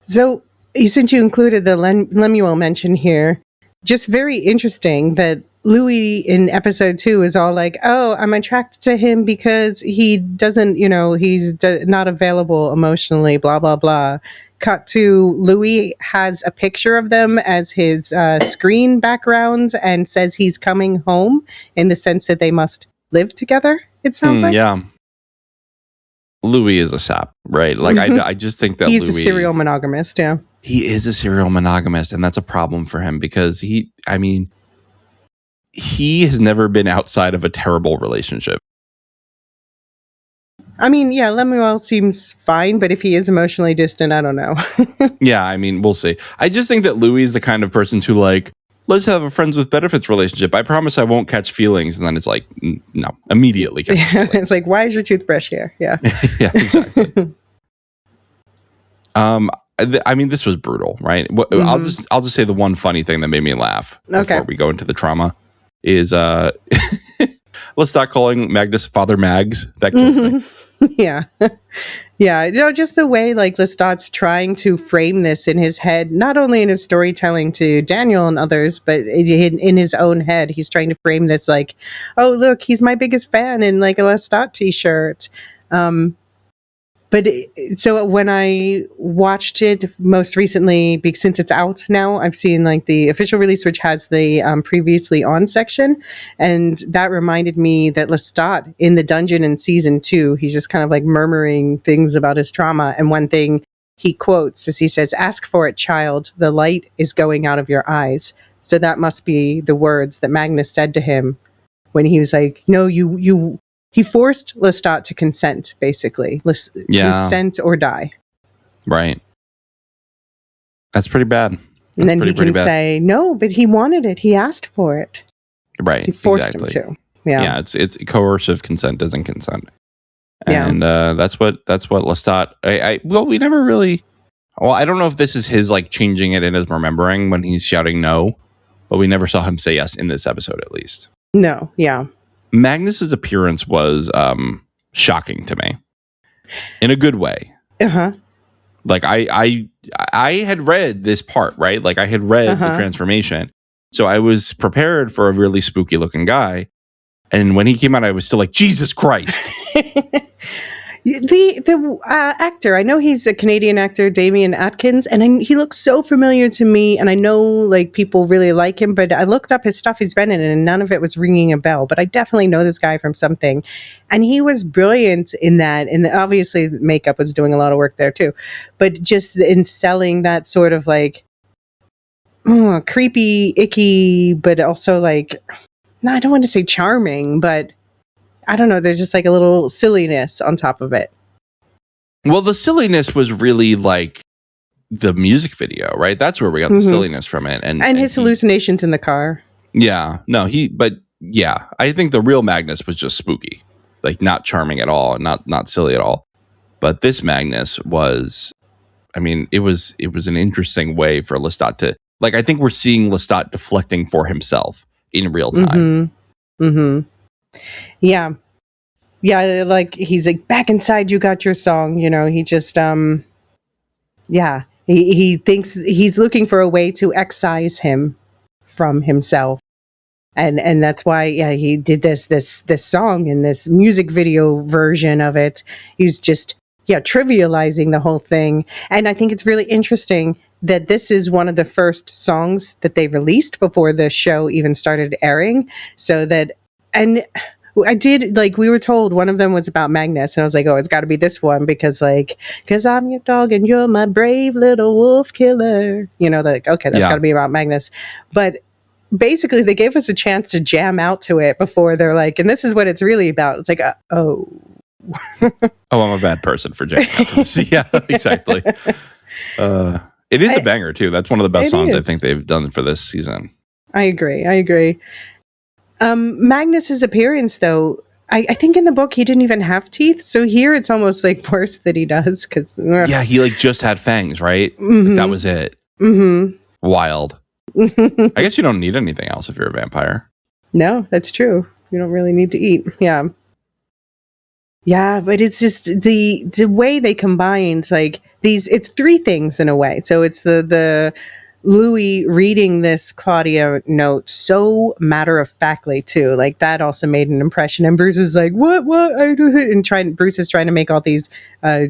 So, since you included the Lemuel mention here, just very interesting that Louis in episode 2 is all like, oh, I'm attracted to him because he doesn't, he's not available emotionally, blah, blah, blah. Cut to Louis has a picture of them as his screen background and says he's coming home, in the sense that they must live together, it sounds like. Yeah. Louis is a sap, right? Like, I just think that he's Louis, a serial monogamist, yeah. He is a serial monogamist, and that's a problem for him because he has never been outside of a terrible relationship. I mean, yeah, Lemuel seems fine, but if he is emotionally distant, I don't know. Yeah, we'll see. I just think that Louis is the kind of person to like, let's have a friends with benefits relationship. I promise I won't catch feelings. And then it's like, no, immediately catch feelings. It's like, why is your toothbrush here? Yeah. Yeah, exactly. This was brutal, right? I'll just say the one funny thing that made me laugh before we go into the trauma is let's start calling Magnus Father Mags. That killed me. Yeah. Yeah. Just the way like Lestat's trying to frame this in his head, not only in his storytelling to Daniel and others, but in his own head. He's trying to frame this like, oh, look, he's my biggest fan in like a Lestat t-shirt. But so when I watched it most recently, since it's out now, I've seen like the official release, which has the previously on section. And that reminded me that Lestat in the dungeon in season 2, he's just kind of like murmuring things about his trauma. And one thing he quotes is he says, "Ask for it, child. The light is going out of your eyes." So that must be the words that Magnus said to him when he was like, no, he forced Lestat to consent, basically. Consent or die. Right. That's pretty bad. And then he can say, no, but he wanted it. He asked for it. Right. He forced him to. Yeah. It's coercive consent isn't consent. And that's what Lestat. Well, we never really. Well, I don't know if this is his like changing it in his remembering when he's shouting no, but we never saw him say yes in this episode at least. No. Yeah. Magnus's appearance was shocking to me in a good way. Like I had read this part, right? Like I had read the transformation. So I was prepared for a really spooky looking guy. And when he came out, I was still like, Jesus Christ. The actor, I know he's a Canadian actor, Damien Atkins, and he looks so familiar to me. And I know like people really like him, but I looked up his stuff he's been in, and none of it was ringing a bell. But I definitely know this guy from something, and he was brilliant in that. And obviously, makeup was doing a lot of work there too, but just in selling that sort of like creepy, icky, but also like, no, I don't want to say charming, but I don't know. There's just like a little silliness on top of it. Well, the silliness was really like the music video, right? That's where we got the silliness from it. And his hallucinations in the car. Yeah. No, I think the real Magnus was just spooky, like not charming at all and not silly at all. But this Magnus was, I mean, it was an interesting way for Lestat to, like, I think we're seeing Lestat deflecting for himself in real time. Yeah. Yeah, like he's like, back inside, you got your song. You know, he just, he thinks he's looking for a way to excise him from himself. And that's why, he did this song and this music video version of it. He's just, trivializing the whole thing. And I think it's really interesting that this is one of the first songs that they released before the show even started airing. So that, and I did, like, we were told one of them was about Magnus, and I was like, oh, it's got to be this one because I'm your dog and you're my brave little wolf killer. You know, like, okay, that's got to be about Magnus. But basically, they gave us a chance to jam out to it before they're like, and this is what it's really about. It's like, oh, I'm a bad person for jamming out to this. Yeah, exactly. It is a banger too. That's one of the best songs I think they've done for this season. I agree. Magnus's appearance, though, I think in the book he didn't even have teeth. So here it's almost like worse that he does because he like just had fangs, right? Like, that was it. Wild. I guess you don't need anything else if you're a vampire. No, that's true. You don't really need to eat. Yeah, but it's just the way they combined like these. It's three things in a way. So it's the Louis reading this Claudia note so matter-of-factly too. Like that also made an impression. And Bruce is like, what? I do it. And Bruce is trying to make all these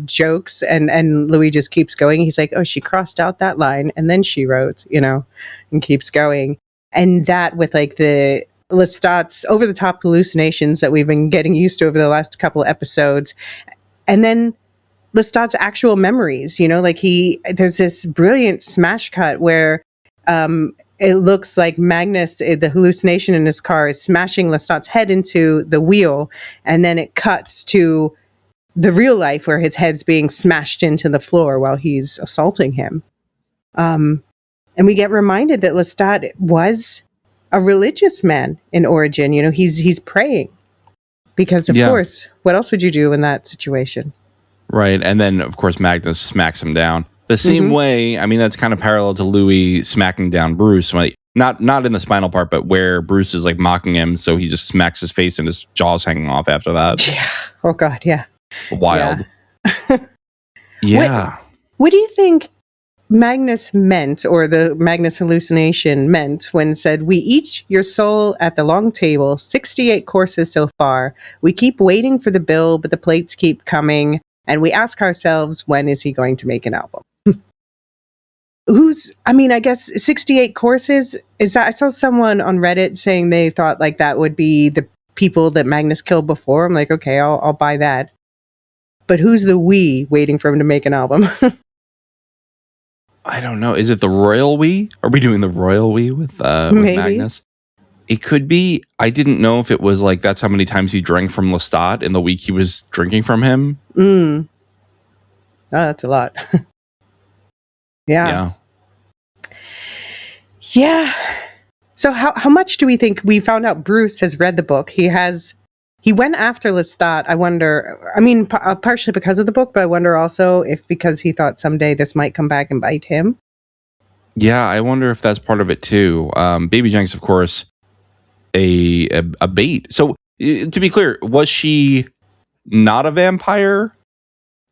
jokes, and Louis just keeps going. He's like, oh, she crossed out that line, and then she wrote, and keeps going. And that with like the Lestat's over-the-top hallucinations that we've been getting used to over the last couple of episodes, and then Lestat's actual memories, like there's this brilliant smash cut where it looks like Magnus, the hallucination in his car, is smashing Lestat's head into the wheel, and then it cuts to the real life where his head's being smashed into the floor while he's assaulting him. And we get reminded that Lestat was a religious man in origin. He's praying because, of course, what else would you do in that situation? Right. And then, of course, Magnus smacks him down. The same way, I mean, that's kind of parallel to Louis smacking down Bruce. Like, not in the spinal part, but where Bruce is like mocking him. So he just smacks his face and his jaw's hanging off after that. Yeah. Oh, God. Yeah. Wild. Yeah. What do you think Magnus meant, or the Magnus hallucination meant, when said, we eat your soul at the long table, 68 courses so far. We keep waiting for the bill, but the plates keep coming. And we ask ourselves, when is he going to make an album? I guess 68 courses, is that, I saw someone on Reddit saying they thought like that would be the people that Magnus killed before. I'm like, okay, I'll buy that. But who's the we waiting for him to make an album? I don't know. Is it the royal we? Are we doing the royal we with Magnus? It could be. I didn't know if it was like that's how many times he drank from Lestat in the week he was drinking from him. Oh, that's a lot. Yeah. Yeah. So how much do we think we found out Bruce has read the book? He went after Lestat. I wonder, I mean, partially because of the book, but I wonder also if because he thought someday this might come back and bite him. Yeah, I wonder if that's part of it too. Baby Jenks, of course, a bait. So to be clear, was she not a vampire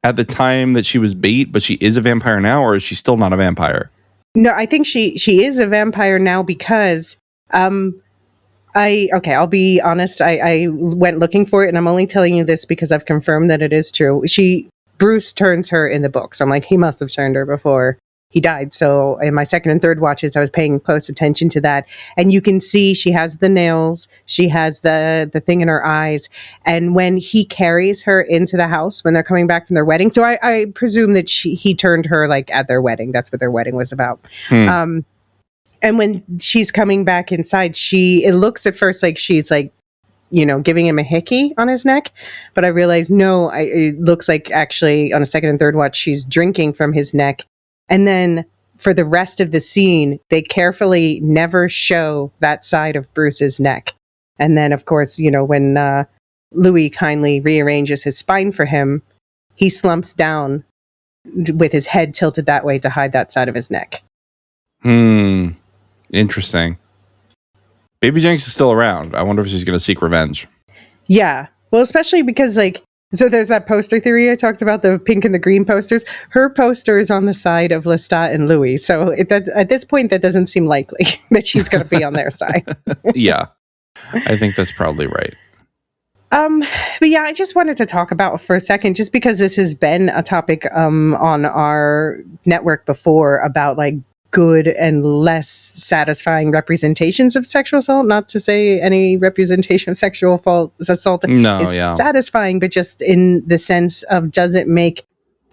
at the time that she was bait, but she is a vampire now, or is she still not a vampire? No, I think she is a vampire now because I'll be honest, I went looking for it, and I'm only telling you this because I've confirmed that it is true. Bruce turns her in the book, so I'm like, he must have turned her before he died. So in my second and third watches, I was paying close attention to that. And you can see she has the nails, she has the thing in her eyes. And when he carries her into the house, when they're coming back from their wedding, so I presume that he turned her like at their wedding. That's what their wedding was about. And when she's coming back inside, it looks at first like she's like, giving him a hickey on his neck. But I realized, no, it looks like actually on a second and third watch, she's drinking from his neck. And then for the rest of the scene, they carefully never show that side of Bruce's neck. And then, of course, when Louis kindly rearranges his spine for him, he slumps down with his head tilted that way to hide that side of his neck. Interesting. Baby Jenks is still around. I wonder if she's going to seek revenge. Yeah. Well, especially because, so there's that poster theory I talked about, the pink and the green posters. Her poster is on the side of Lestat and Louis. So at this point, that doesn't seem likely that she's going to be on their side. Yeah, I think that's probably right. But yeah, I just wanted to talk about for a second, just because this has been a topic on our network before about good and less satisfying representations of sexual assault. Not to say any representation of sexual assault is satisfying, but just in the sense of, does it make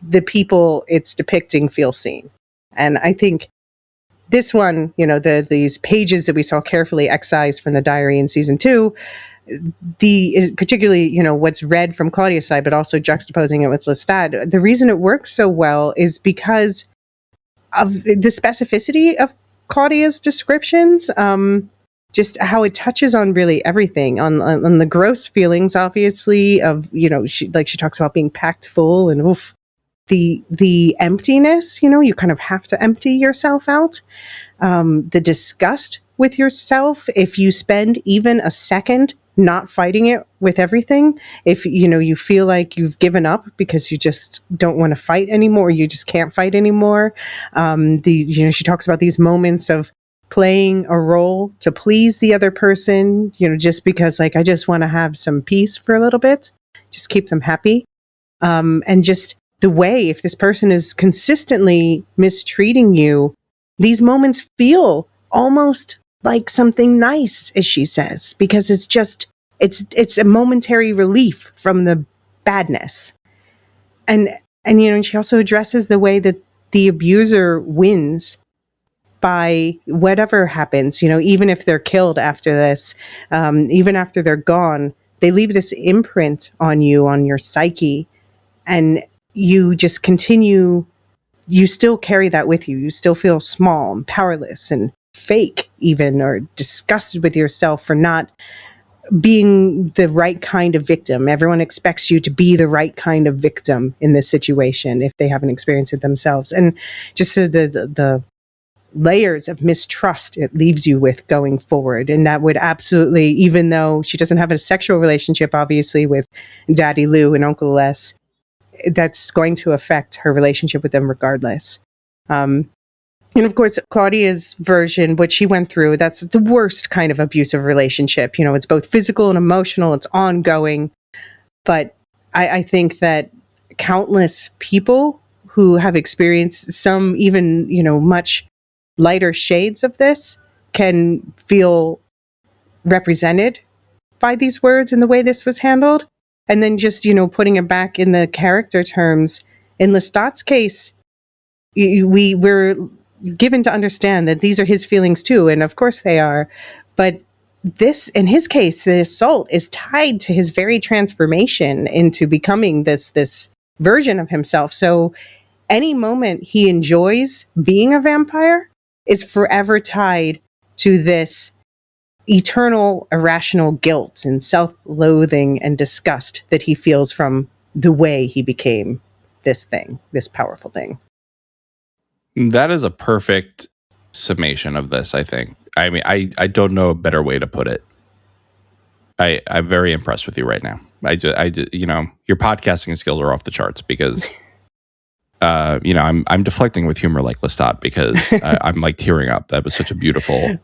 the people it's depicting feel seen? And I think this one, these pages that we saw carefully excised from the diary in season 2, particularly, what's read from Claudia's side, but also juxtaposing it with Lestat. The reason it works so well is because of the specificity of Claudia's descriptions, just how it touches on really everything, on the gross feelings, obviously, of, she talks about being packed full and the emptiness, you kind of have to empty yourself out. The disgust with yourself, if you spend even a second not fighting it with everything, if you feel like you've given up because you just don't want to fight anymore, you just can't fight anymore. She talks about these moments of playing a role to please the other person, just because I just want to have some peace for a little bit, just keep them happy. And just the way, if this person is consistently mistreating you, these moments feel almost like something nice, as she says, because it's a momentary relief from the badness. And she also addresses the way that the abuser wins by whatever happens, even if they're killed after this, even after they're gone, they leave this imprint on you, on your psyche, and you just continue, you still carry that with you. You still feel small and powerless and fake even, or disgusted with yourself for not being the right kind of victim. Everyone expects you to be the right kind of victim in this situation if they haven't experienced it themselves. And just the layers of mistrust it leaves you with going forward. And that would absolutely, even though she doesn't have a sexual relationship, obviously, with Daddy Lou and Uncle Les, that's going to affect her relationship with them regardless. And of course, Claudia's version, what she went through, that's the worst kind of abusive relationship. It's both physical and emotional. It's ongoing. But I think that countless people who have experienced some even, much lighter shades of this can feel represented by these words and the way this was handled. And then just, putting it back in the character terms, in Lestat's case, we're given to understand that these are his feelings too, and of course they are, but this, in his case, the assault is tied to his very transformation into becoming this version of himself. So any moment he enjoys being a vampire is forever tied to this eternal irrational guilt and self-loathing and disgust that he feels from the way he became this thing, this powerful thing. That is a perfect summation of this, I think. I mean, I don't know a better way to put it. I'm very impressed with you right now. I just, you know, your podcasting skills are off the charts because, you know, I'm deflecting with humor like Lestat because I'm like tearing up. That was such a beautiful,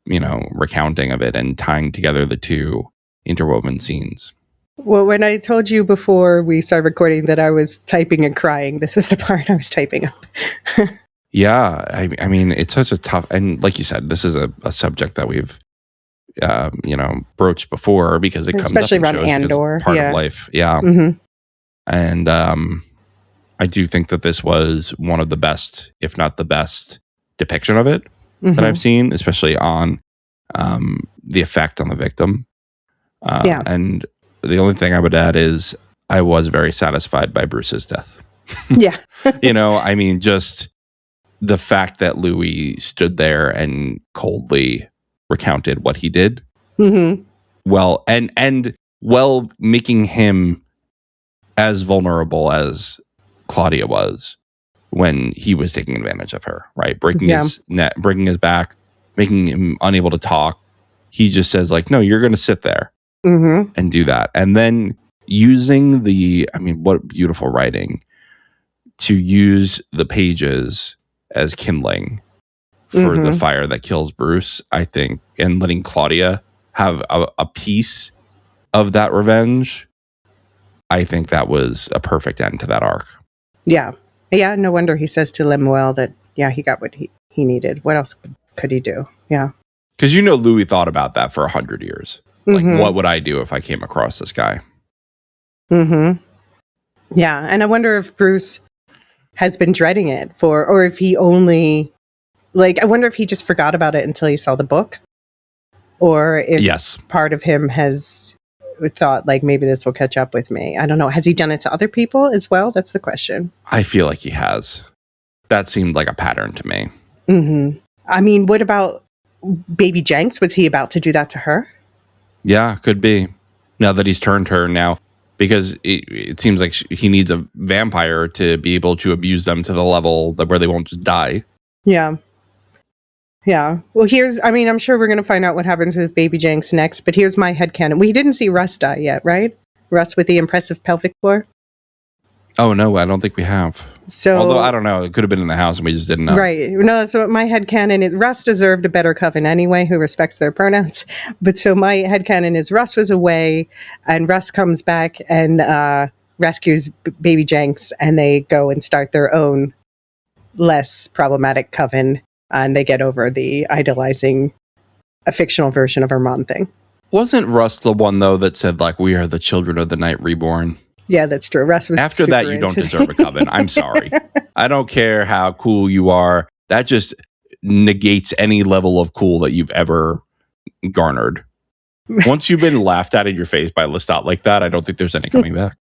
you know, recounting of it and tying together the two interwoven scenes. Well, when I told you before we started recording that I was typing and crying, this was the part I was typing up. Yeah, I mean, it's such a tough, and like you said, this is a subject that we've, you know, broached before because it comes especially up in around shows Andor, it's part of life. Yeah, and I do think that this was one of the best, if not the best, depiction of it that I've seen, especially on the effect on the victim. And the only thing I would add is I was very satisfied by Bruce's death. Yeah. You know, I mean, just the fact that Louis stood there and coldly recounted what he did. Well, and making him as vulnerable as Claudia was when he was taking advantage of her, right? Breaking his neck, breaking his back, making him unable to talk. He just says like, no, you're going to sit there and do that. And then using what beautiful writing to use the pages as kindling for the fire that kills Bruce, I think, and letting Claudia have a piece of that revenge. I think that was a perfect end to that arc. Yeah. Yeah. No wonder he says to Lemuel that, yeah, he got what he needed. What else could he do? Yeah. Because, you know, Louis thought about that for 100 years. Like, what would I do if I came across this guy? Yeah. And I wonder if Bruce has been dreading it or if he only, like, I wonder if he just forgot about it until he saw the book. Or if part of him has thought, like, maybe this will catch up with me. I don't know. Has he done it to other people as well? That's the question. I feel like he has. That seemed like a pattern to me. I mean, what about Baby Jenks? Was he about to do that to her? Yeah, could be. Now that he's turned her now, because it seems like he needs a vampire to be able to abuse them to the level where they won't just die. Yeah. Yeah. Well, I'm sure we're going to find out what happens with Baby Jenks next, but here's my headcanon. We didn't see Russ die yet, right? Russ with the impressive pelvic floor? Oh, no, I don't think we have. So, although, I don't know. It could have been in the house and we just didn't know. Right. No, so my headcanon is Russ deserved a better coven anyway, who respects their pronouns. But so my headcanon is Russ was away and Russ comes back and rescues Baby Jenks and they go and start their own less problematic coven. And they get over the idolizing a fictional version of Armand thing. Wasn't Russ the one, though, that said, like, we are the children of the night reborn? Yeah, that's true. Russ was after that, you don't deserve a coven. I'm sorry. I don't care how cool you are. That just negates any level of cool that you've ever garnered. Once you've been laughed at in your face by Lestat like that, I don't think there's any coming back.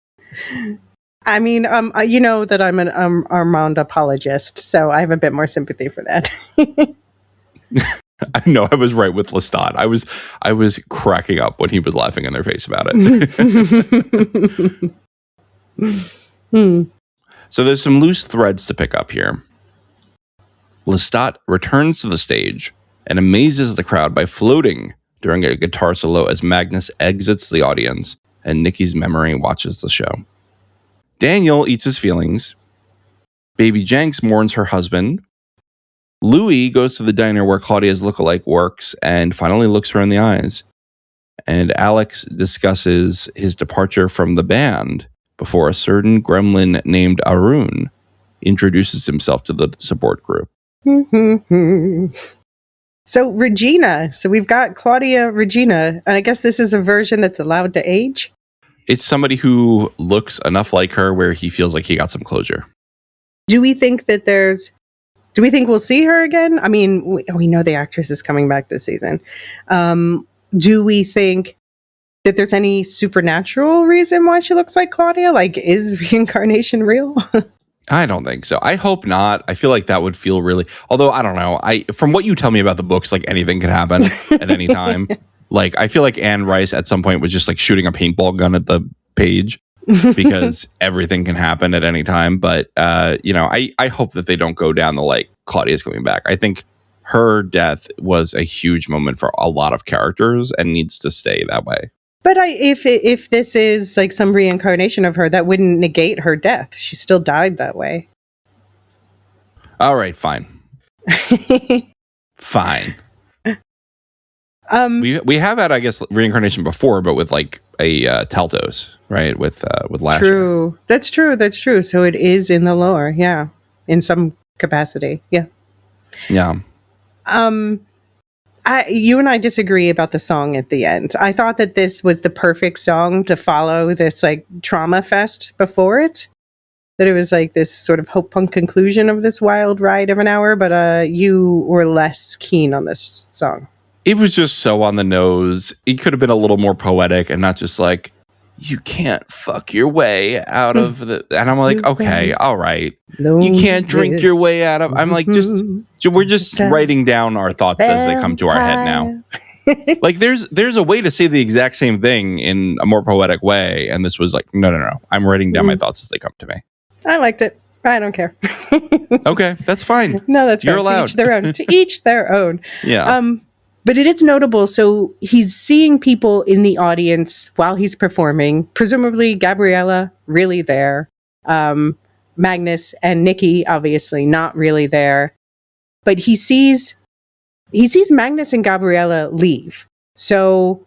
I mean, you know that I'm an Armand apologist, so I have a bit more sympathy for that. I know I was right with Lestat. I was cracking up when he was laughing in their face about it. So there's some loose threads to pick up here. Lestat returns to the stage and amazes the crowd by floating during a guitar solo as Magnus exits the audience and Nikki's memory watches the show. Daniel eats his feelings. Baby Jenks mourns her husband. Louis goes to the diner where Claudia's lookalike works and finally looks her in the eyes. And Alex discusses his departure from the band before a certain gremlin named Arun introduces himself to the support group. So Regina. So we've got Claudia Regina. And I guess this is a version that's allowed to age? It's somebody who looks enough like her where he feels like he got some closure. Do we think we'll see her again? I mean, we know the actress is coming back this season. Do we think that there's any supernatural reason why she looks like Claudia? Like, is reincarnation real? I don't think so. I hope not. I feel like that would feel really, although I don't know. From what you tell me about the books, like anything could happen at any time. Like I feel like Anne Rice at some point was just like shooting a paintball gun at the page because everything can happen at any time. But I hope that they don't go down the like Claudia's coming back. I think her death was a huge moment for a lot of characters and needs to stay that way. But if this is like some reincarnation of her, that wouldn't negate her death. She still died that way. All right, fine. Fine. We have had, I guess, reincarnation before, but with like a Teltos, right? With Lasher. True. That's true. So it is in the lore, yeah, in some capacity, yeah. Yeah. You and I disagree about the song at the end. I thought that this was the perfect song to follow this like trauma fest before it. That it was like this sort of hope punk conclusion of this wild ride of an hour, but you were less keen on this song. It was just so on the nose. It could have been a little more poetic and not just like, you can't fuck your way out of the... And I'm like, okay, all right. You can't drink your way out of... I'm like, we're just writing down our thoughts as they come to our head now. Like, there's a way to say the exact same thing in a more poetic way. And this was like, no. I'm writing down my thoughts as they come to me. I liked it. I don't care. Okay, that's fine. No, that's You're fine. allowed. To each their own. To each their own. Yeah. But it is notable. So he's seeing people in the audience while he's performing. Presumably Gabriella really there. Magnus and Nikki obviously not really there. But he sees Magnus and Gabriella leave. So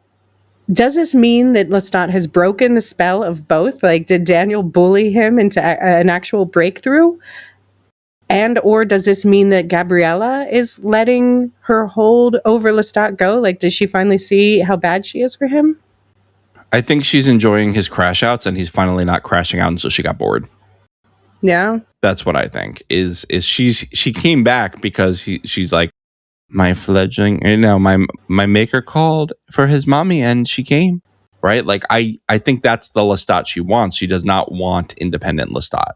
does this mean that Lestat has broken the spell of both? Like, did Daniel bully him into an actual breakthrough? And or does this mean that Gabriella is letting her hold over Lestat go? Like, does she finally see how bad she is for him? I think she's enjoying his crash outs and he's finally not crashing out until she got bored. Yeah. That's what I think is she came back because she's like, my fledgling, my maker called for his mommy and she came. Right? Like, I think that's the Lestat she wants. She does not want independent Lestat.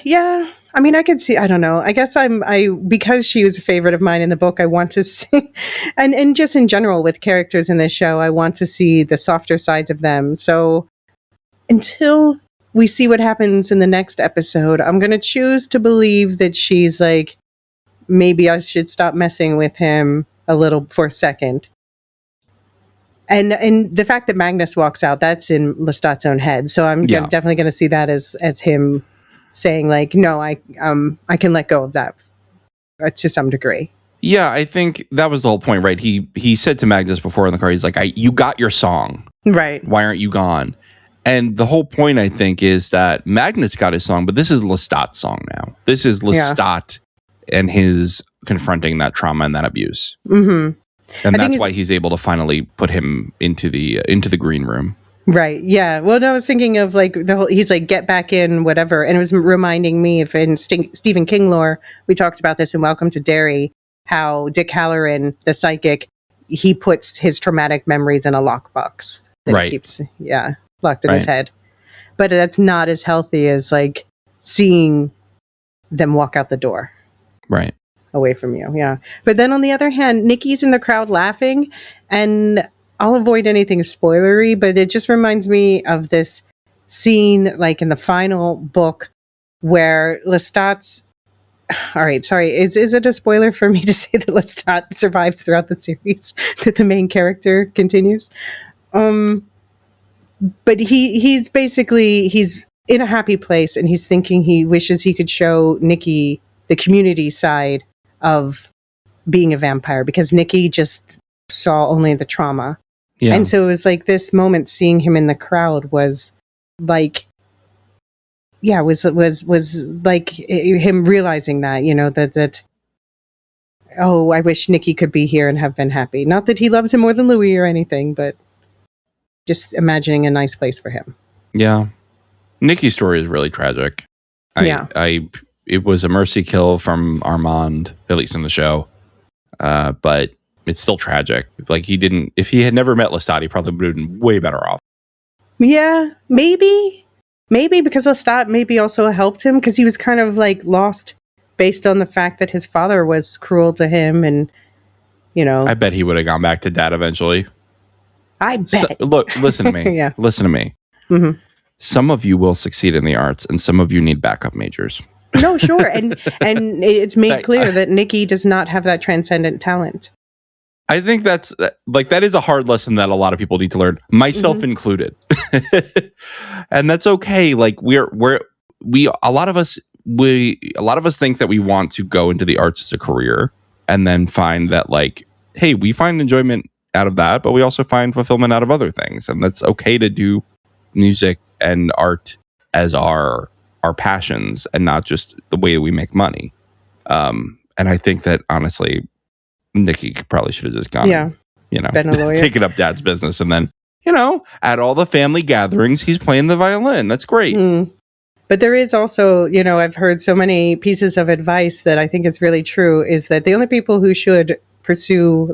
Yeah. I mean, I could see, I don't know. I guess because she was a favorite of mine in the book, I want to see, and just in general with characters in this show, I want to see the softer sides of them. So until we see what happens in the next episode, I'm going to choose to believe that she's like, maybe I should stop messing with him a little for a second. And the fact that Magnus walks out, that's in Lestat's own head. So I'm definitely going to see that as him saying like, no, I can let go of that to some degree. Yeah, I think that was the whole point, right? He said to Magnus before in the car, he's like, you got your song. Right. Why aren't you gone? And the whole point, I think, is that Magnus got his song, but this is Lestat's song now. This is Lestat and his confronting that trauma and that abuse. Mm-hmm. And that's why he's able to finally put him into the green room. Right. Yeah. Well, no, I was thinking of like he's like, get back in, whatever. And it was reminding me of in Stephen King lore, we talked about this in Welcome to Derry, how Dick Halloran, the psychic, he puts his traumatic memories in a lockbox that he keeps, locked in his head. But that's not as healthy as like seeing them walk out the door. Right. Away from you. Yeah. But then on the other hand, Nikki's in the crowd laughing, and I'll avoid anything spoilery, but it just reminds me of this scene like in the final book where Lestat's... All right, sorry. Is it a spoiler for me to say that Lestat survives throughout the series, that the main character continues? But he's in a happy place, and he's thinking he wishes he could show Nikki the community side of being a vampire, because Nikki just saw only the trauma. Yeah. And so it was like this moment seeing him in the crowd was like, was like him realizing that, that, oh, I wish Nikki could be here and have been happy. Not that he loves him more than Louis or anything, but just imagining a nice place for him. Yeah. Nikki's story is really tragic. It was a mercy kill from Armand, at least in the show. But it's still tragic. Like, if he had never met Lestat, he probably would have been way better off. Yeah, maybe. maybe because Lestat maybe also helped him because he was kind of like lost based on the fact that his father was cruel to him, and I bet he would have gone back to dad eventually. I bet. Look, listen to me. Yeah. Listen to me. Mm-hmm. Some of you will succeed in the arts, and some of you need backup majors. No, sure, and it's made clear that Nikki does not have that transcendent talent. I think that is a hard lesson that a lot of people need to learn, myself included. And that's okay. Like a lot of us think that we want to go into the arts as a career and then find that like, hey, we find enjoyment out of that, but we also find fulfillment out of other things. And that's okay to do music and art as our passions and not just the way we make money. And I think that honestly, Nikki probably should have just gone, been a lawyer. taken up dad's business, and then, at all the family gatherings, he's playing the violin. That's great. But there is also, I've heard so many pieces of advice that I think is really true, is that the only people who should pursue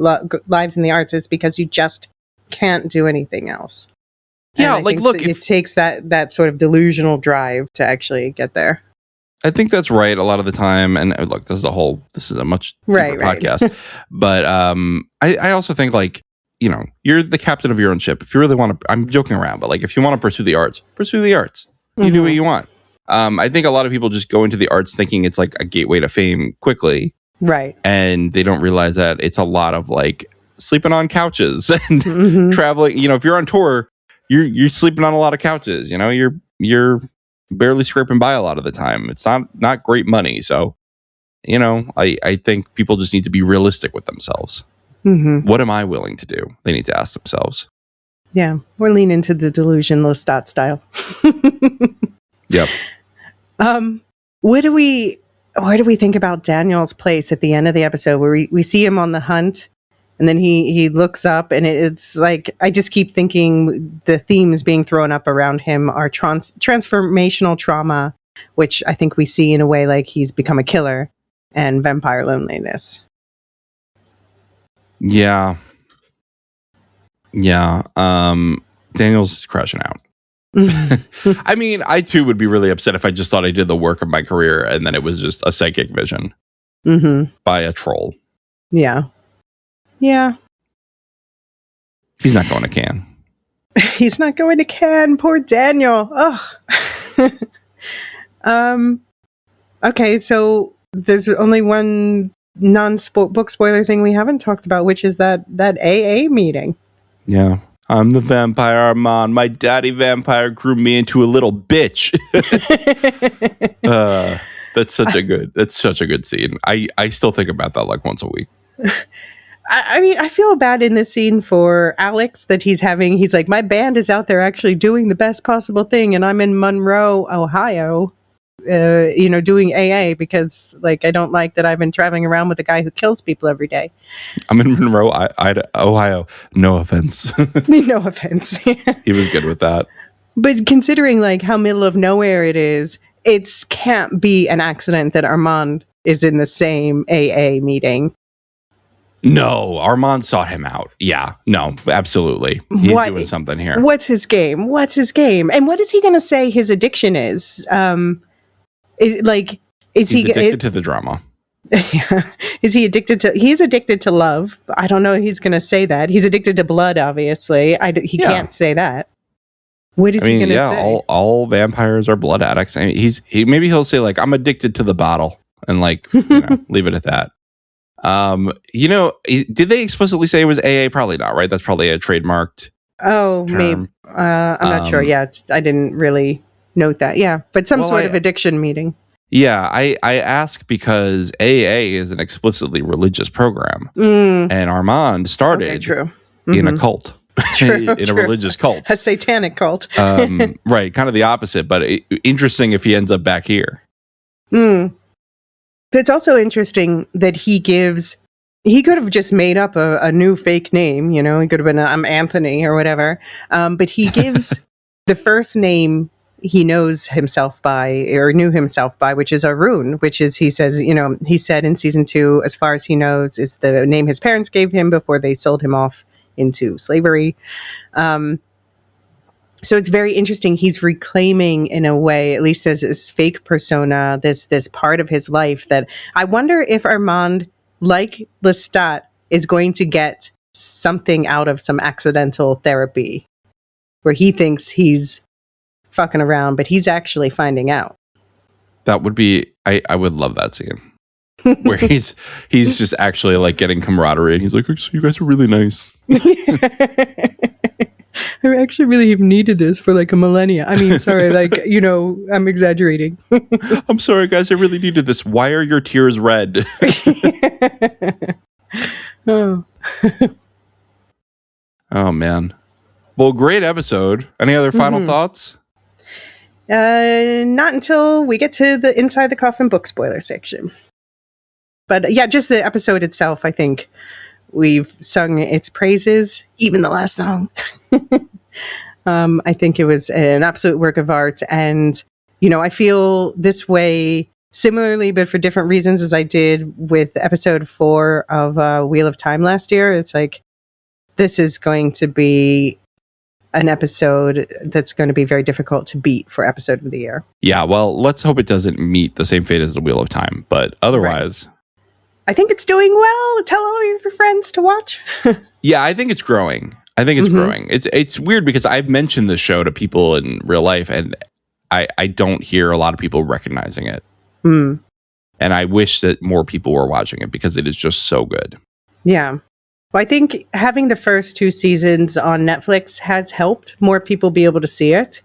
lives in the arts is because you just can't do anything else. Yeah, like, look, it takes that sort of delusional drive to actually get there. I think that's right a lot of the time. And look, this is a much deeper podcast. But I also think like, you're the captain of your own ship. If you really want to, I'm joking around, but like if you want to pursue the arts, pursue the arts. You do what you want. I think a lot of people just go into the arts thinking it's like a gateway to fame quickly. Right. And they don't realize that it's a lot of like sleeping on couches and traveling. If you're on tour, you're sleeping on a lot of couches. You're barely scraping by a lot of the time. It's not great money. So, I think people just need to be realistic with themselves. What am I willing to do? They need to ask themselves. Yeah, we're leaning into the delusion Lestat style. Yep. What do we think about Daniel's place at the end of the episode where we see him on the hunt? And then he looks up, and it's like, I just keep thinking the themes being thrown up around him are transformational trauma, which I think we see in a way like he's become a killer, and vampire loneliness. Yeah. Yeah. Daniel's crashing out. I mean, I too would be really upset if I just thought I did the work of my career and then it was just a psychic vision by a troll. Yeah. Yeah. He's not going to Cannes. He's not going to Cannes. Poor Daniel. Ugh. Okay, so there's only one book spoiler thing we haven't talked about, which is that AA meeting. Yeah. I'm the vampire Armand. My daddy vampire grew me into a little bitch. That's such a good scene. I still think about that like once a week. I mean, I feel bad in this scene for Alex that he's like, my band is out there actually doing the best possible thing, and I'm in Monroe, Ohio, doing AA because, like, I don't like that I've been traveling around with a guy who kills people every day. I'm in Monroe, Ohio. No offense. No offense. He was good with that. But considering, like, how middle of nowhere it is, it can't be an accident that Armand is in the same AA meeting. No, Armand sought him out. Yeah, no, absolutely. He's doing something here. What's his game? And what is he going to say his addiction is? He's addicted to the drama. Is he addicted to? He's addicted to love. I don't know if he's going to say that. He's addicted to blood, obviously. He can't say that. What is he going to say? All vampires are blood addicts. I mean, maybe he'll say like, I'm addicted to the bottle, and like leave it at that. Did they explicitly say it was AA? Probably not, right? That's probably a trademarked term. Maybe. I'm not sure. Yeah, I didn't really note that. Yeah, but some sort of addiction meeting. Yeah, I ask because AA is an explicitly religious program, and Armand started in a cult, in a religious cult, a satanic cult. Right, kind of the opposite, but interesting if he ends up back here. But it's also interesting that he could have just made up a new fake name, he could have been, I'm Anthony or whatever. But he gives the first name he knows himself by, or knew himself by, which is Arun, which is, he says, he said in season 2, as far as he knows, is the name his parents gave him before they sold him off into slavery. So it's very interesting. He's reclaiming, in a way, at least as his fake persona, this part of his life that I wonder if Armand, like Lestat, is going to get something out of some accidental therapy where he thinks he's fucking around, but he's actually finding out. That would be, I would love that scene. Where he's just actually like getting camaraderie and he's like, so you guys are really nice. I actually really have needed this for like a millennia. I mean, sorry, like, I'm exaggerating. I'm sorry, guys. I really needed this. Why are your tears red? Oh. Oh, man. Well, great episode. Any other final thoughts? Not until we get to the Inside the Coffin book spoiler section. But yeah, just the episode itself, I think we've sung its praises, even the last song. I think it was an absolute work of art. And, I feel this way similarly, but for different reasons, as I did with episode 4 of Wheel of Time last year. It's like, this is going to be an episode that's going to be very difficult to beat for episode of the year. Yeah, well, let's hope it doesn't meet the same fate as the Wheel of Time. But otherwise... Right. I think it's doing well. Tell all of your friends to watch. Yeah, I think it's growing. Growing. It's weird because I've mentioned this show to people in real life, and I don't hear a lot of people recognizing it. And I wish that more people were watching it because it is just so good. Yeah. Well, I think having the first 2 seasons on Netflix has helped more people be able to see it.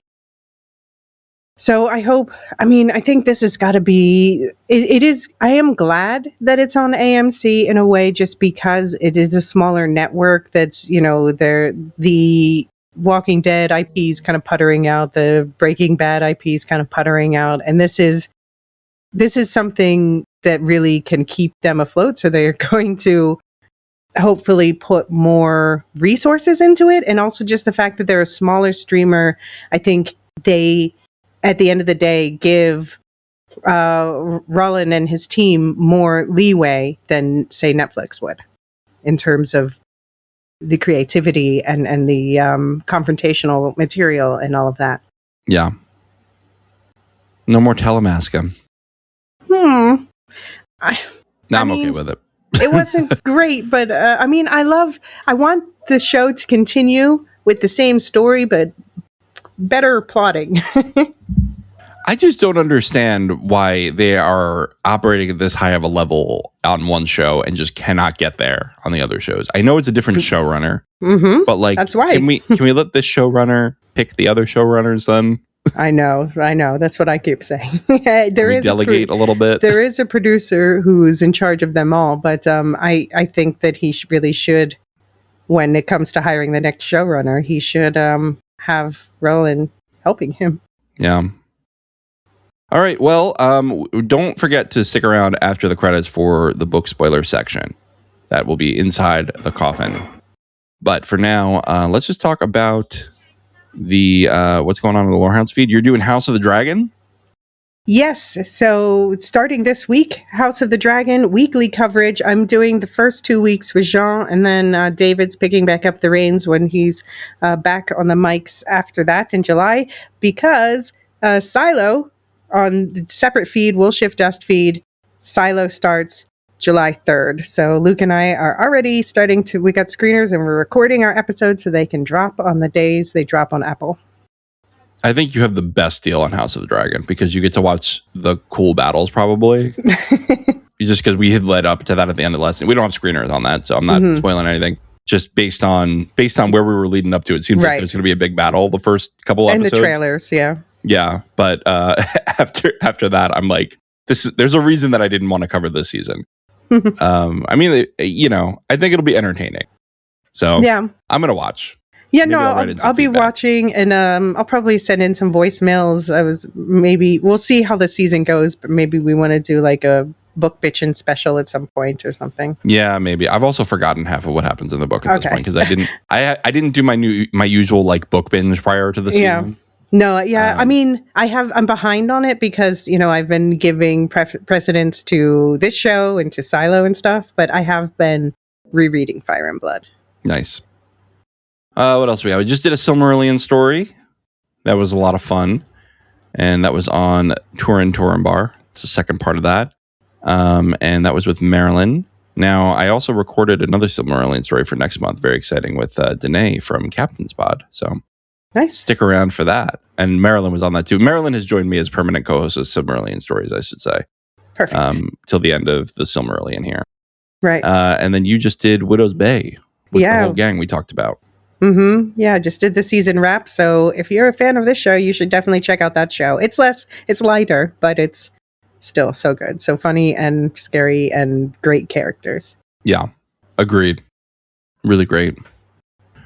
So I think this has got to be, it is, I am glad that it's on AMC in a way, just because it is a smaller network that's, the Walking Dead IP is kind of puttering out, the Breaking Bad IP is kind of puttering out. And this is something that really can keep them afloat. So they're going to hopefully put more resources into it. And also just the fact that they're a smaller streamer, I think they, at the end of the day, give Roland and his team more leeway than, say, Netflix would in terms of the creativity and the confrontational material and all of that. Yeah. No more Telemasca. I'm okay with it. It wasn't great, but I want the show to continue with the same story, but better plotting. I just don't understand why they are operating at this high of a level on one show and just cannot get there on the other shows. I know it's a different showrunner, but like, that's why. Can we let this showrunner pick the other showrunners then? I know. That's what I keep saying. Delegate a little bit. There is a producer who's in charge of them all, but I think that he really should, when it comes to hiring the next showrunner, he should have Roland helping him. Yeah. All right. Well, don't forget to stick around after the credits for the book spoiler section. That will be Inside the Coffin. But for now, let's just talk about the what's going on in the Lorehounds feed. You're doing House of the Dragon? Yes. So starting this week, House of the Dragon weekly coverage. I'm doing the first 2 weeks with Jean, and then David's picking back up the reins when he's back on the mics after that in July, because Silo on the separate feed, Will Shift Dust feed, Silo starts July 3rd. So Luke and I are already we got screeners and we're recording our episodes so they can drop on the days they drop on Apple. I think you have the best deal on House of the Dragon because you get to watch the cool battles probably. Just because we had led up to that at the end of the lesson. We don't have screeners on that, so I'm not spoiling anything. Just based on where we were leading up to, it seems like there's going to be a big battle the first couple episodes. And the trailers, yeah. Yeah, but after that, I'm like, there's a reason that I didn't want to cover this season. I think it'll be entertaining. So yeah, I'm gonna watch. Yeah, I'll be watching, and I'll probably send in some voicemails. We'll see how the season goes, but maybe we want to do like a book bitchin' special at some point or something. Yeah, maybe. I've also forgotten half of what happens in the book at this point because I didn't do my usual like book binge prior to the season. No, yeah. I'm behind on it because, I've been giving precedence to this show and to Silo and stuff, but I have been rereading Fire and Blood. Nice. What else do we have? We just did a Silmarillion story. That was a lot of fun. And that was on Turin Bar. It's the second part of that. And that was with Marilyn. Now, I also recorded another Silmarillion story for next month. Very exciting with Danae from Captain's Pod. So nice. Stick around for that. And Marilyn was on that too. Marilyn has joined me as permanent co-host of Silmarillion stories, I should say. Perfect. Till the end of the Silmarillion here. Right. And then you just did Widow's Bay with the whole gang we talked about. Mm-hmm. Yeah, just did the season wrap. So if you're a fan of this show, you should definitely check out that show. It's lighter, but it's still so good. So funny and scary and great characters. Yeah, agreed. Really great.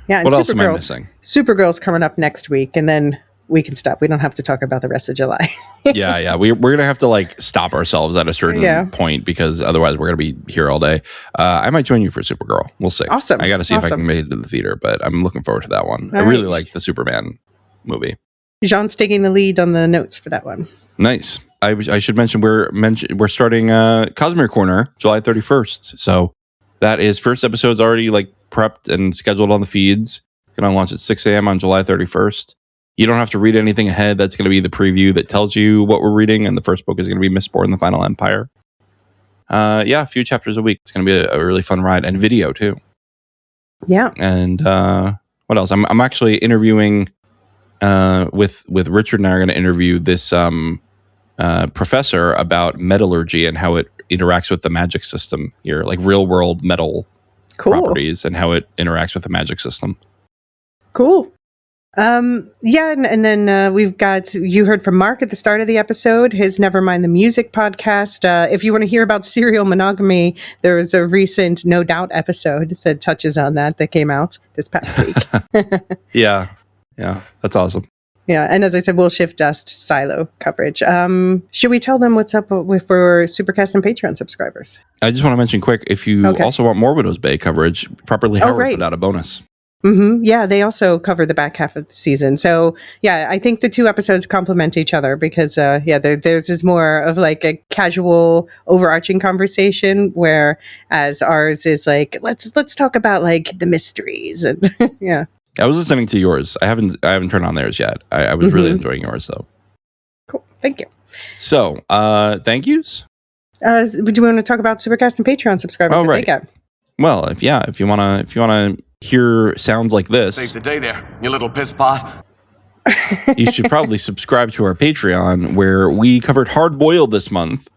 Yeah. And what else am I missing? Supergirl's coming up next week, and then we can stop. We don't have to talk about the rest of July. yeah. We're going to have to stop ourselves at a certain point because otherwise we're going to be here all day. I might join you for Supergirl. We'll see. Awesome. I got to see if I can make it to the theater, but I'm looking forward to that one. I really like the Superman movie. Jean's taking the lead on the notes for that one. Nice. I should mention we're starting Cosmere Corner July 31st. So that is first episode's already prepped and scheduled on the feeds. Going to launch at 6 a.m. on July 31st. You don't have to read anything ahead. That's going to be the preview that tells you what we're reading. And the first book is going to be Mistborn, The Final Empire. A few chapters a week. It's going to be a really fun ride. And video, too. Yeah. And what else? I'm actually interviewing with Richard, and I are going to interview this professor about metallurgy and how it interacts with the magic system here. Real world metal properties and how it interacts with the magic system. Cool. And then we've got, you heard from Mark at the start of the episode, his Nevermind the Music podcast. If you want to hear about serial monogamy, there was a recent No Doubt episode that touches on that came out this past week. Yeah, that's awesome. Yeah, and as I said, we'll shift dust silo coverage. Should we tell them what's up for Supercast and Patreon subscribers? I just want to mention quick, if you also want more Widow's Bay coverage, Properly Howard put out a bonus. Mm-hmm. Yeah, they also cover the back half of the season. So, yeah, I think the two episodes complement each other because, theirs is more of a casual, overarching conversation, whereas ours is let's talk about the mysteries and yeah. I was listening to yours. I haven't turned on theirs yet. I was really enjoying yours though. Cool, thank you. So, thank yous. Do you want to talk about Supercast and Patreon subscribers? Oh, right. Well, if you wanna hear sounds like this, save the day there, you little piss pot. You should probably subscribe to our Patreon, where we covered Hard Boiled this month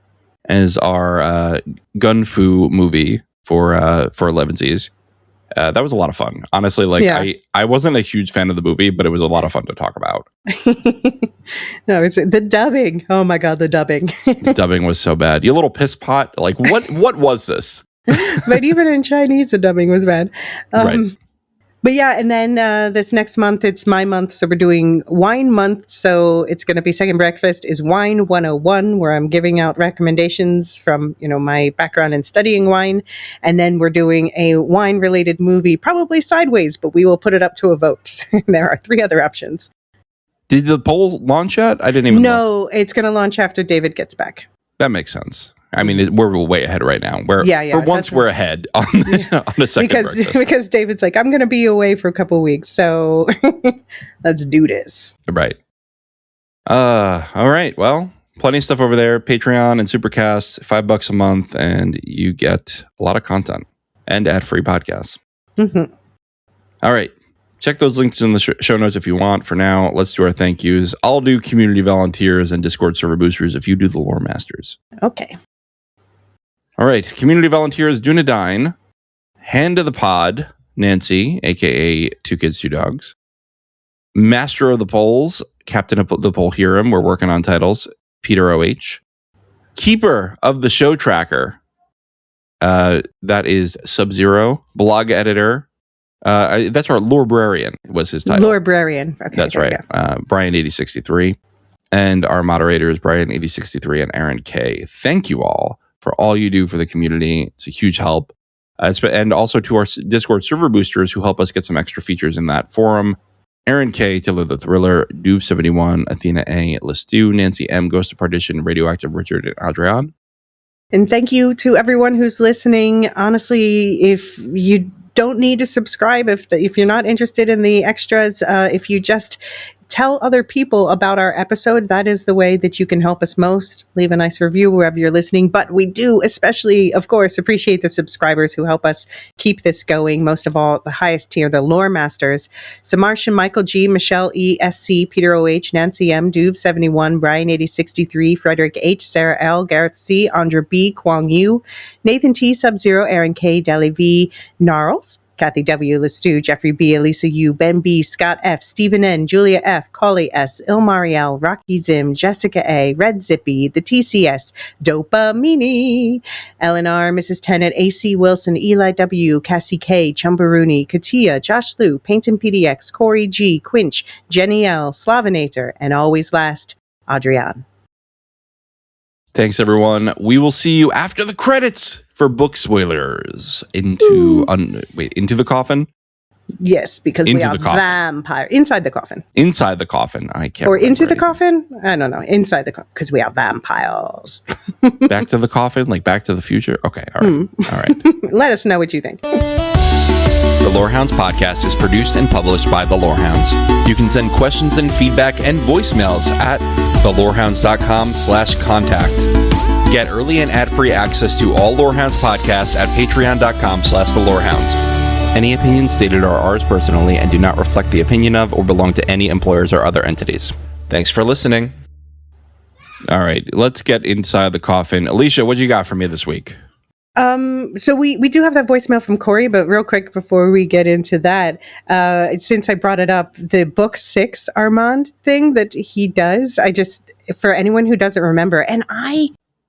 as our gun fu movie for Elevensies. That was a lot of fun. Honestly, I wasn't a huge fan of the movie, but it was a lot of fun to talk about. No, it's the dubbing. Oh my God, the dubbing. The dubbing was so bad. You little piss pot. What was this? But even in Chinese, the dubbing was bad. Right. But yeah, and then this next month, it's my month. So we're doing Wine Month. So it's going to be Second Breakfast is Wine 101, where I'm giving out recommendations from, my background in studying wine. And then we're doing a wine-related movie, probably Sideways, but we will put it up to a vote. There are 3 other options. Did the poll launch yet? I didn't even know. No, it's going to launch after David gets back. That makes sense. I mean, we're way ahead right now. For once, we're ahead on a second breakfast. Because David's I'm going to be away for a couple of weeks, so let's do this. Right. All right. Well, plenty of stuff over there. Patreon and Supercast, $5 a month, and you get a lot of content and ad-free podcasts. Mm-hmm. All right. Check those links in the show notes if you want. For now, let's do our thank yous. I'll do community volunteers and Discord server boosters if you do the lore masters. Okay. All right, community volunteers, Dunedain, Hand of the Pod, Nancy, a.k.a. 2 Kids, 2 Dogs, Master of the Polls, Captain of the Poll Hiram, we're working on titles, Peter O.H., Keeper of the Show Tracker, that is Sub-Zero, blog editor, that's our Lorebrarian was his title. Lorebrarian, okay. That's right, Brian8063, and our moderators, Brian8063 and Aaron K. Thank you all for all you do for the community. It's a huge help. And also to our Discord server boosters who help us get some extra features in that forum. Aaron K, Tiller the Thriller, Doof71, Athena A, Lestu, Nancy M, Ghost of Partition, Radioactive Richard, and Adrian. And thank you to everyone who's listening. Honestly, if you don't need to subscribe, if you're not interested in the extras, if you just tell other people about our episode. That is the way that you can help us most. Leave a nice review wherever you're listening. But we do especially, of course, appreciate the subscribers who help us keep this going. Most of all, the highest tier, the Lore Masters. So Martian, Michael G, Michelle E, SC, Peter OH, Nancy M, Duve 71, Brian 8063, Frederick H, Sarah L, Garrett C, Andra B, Kwang Yu, Nathan T, Sub-Zero, Aaron K, Deli V, Gnarls, Kathy W, Lestu, Jeffrey B, Elisa U, Ben B, Scott F, Stephen N, Julia F, Collie S, Ilmariel, Rocky Zim, Jessica A, Red Zippy, the TCS, Dopamini, Eleanor, Mrs. Tennant, AC Wilson, Eli W, Cassie K, Chumbaruni, Katia, Josh Liu, Paintin PDX, Corey G, Quinch, Jenny L, Slavinator, and always last, Adrienne. Thanks, everyone. We will see you after the credits for book spoilers. Into the Coffin? Yes, because Into we are the Coffin. vampire. Inside the Coffin. Inside the Coffin. I can't Or remember Into the anything. Coffin? I don't know. Inside the Coffin, because we are vampires. Back to the Coffin? Like Back to the Future? Okay, all right. All right. Let us know what you think. The Lorehounds podcast is produced and published by The Lorehounds. You can send questions and feedback and voicemails at thelorehounds.com/contact. Get early and ad-free access to all Lorehounds podcasts at patreon.com/thelorehounds. Any opinions stated are ours personally and do not reflect the opinion of or belong to any employers or other entities. Thanks for listening. All right, let's get inside the coffin. Elysia, what you got for me this week? So we do have that voicemail from Corey, but real quick before we get into that, since I brought it up, the book 6 Armand thing that he does, for anyone who doesn't remember, and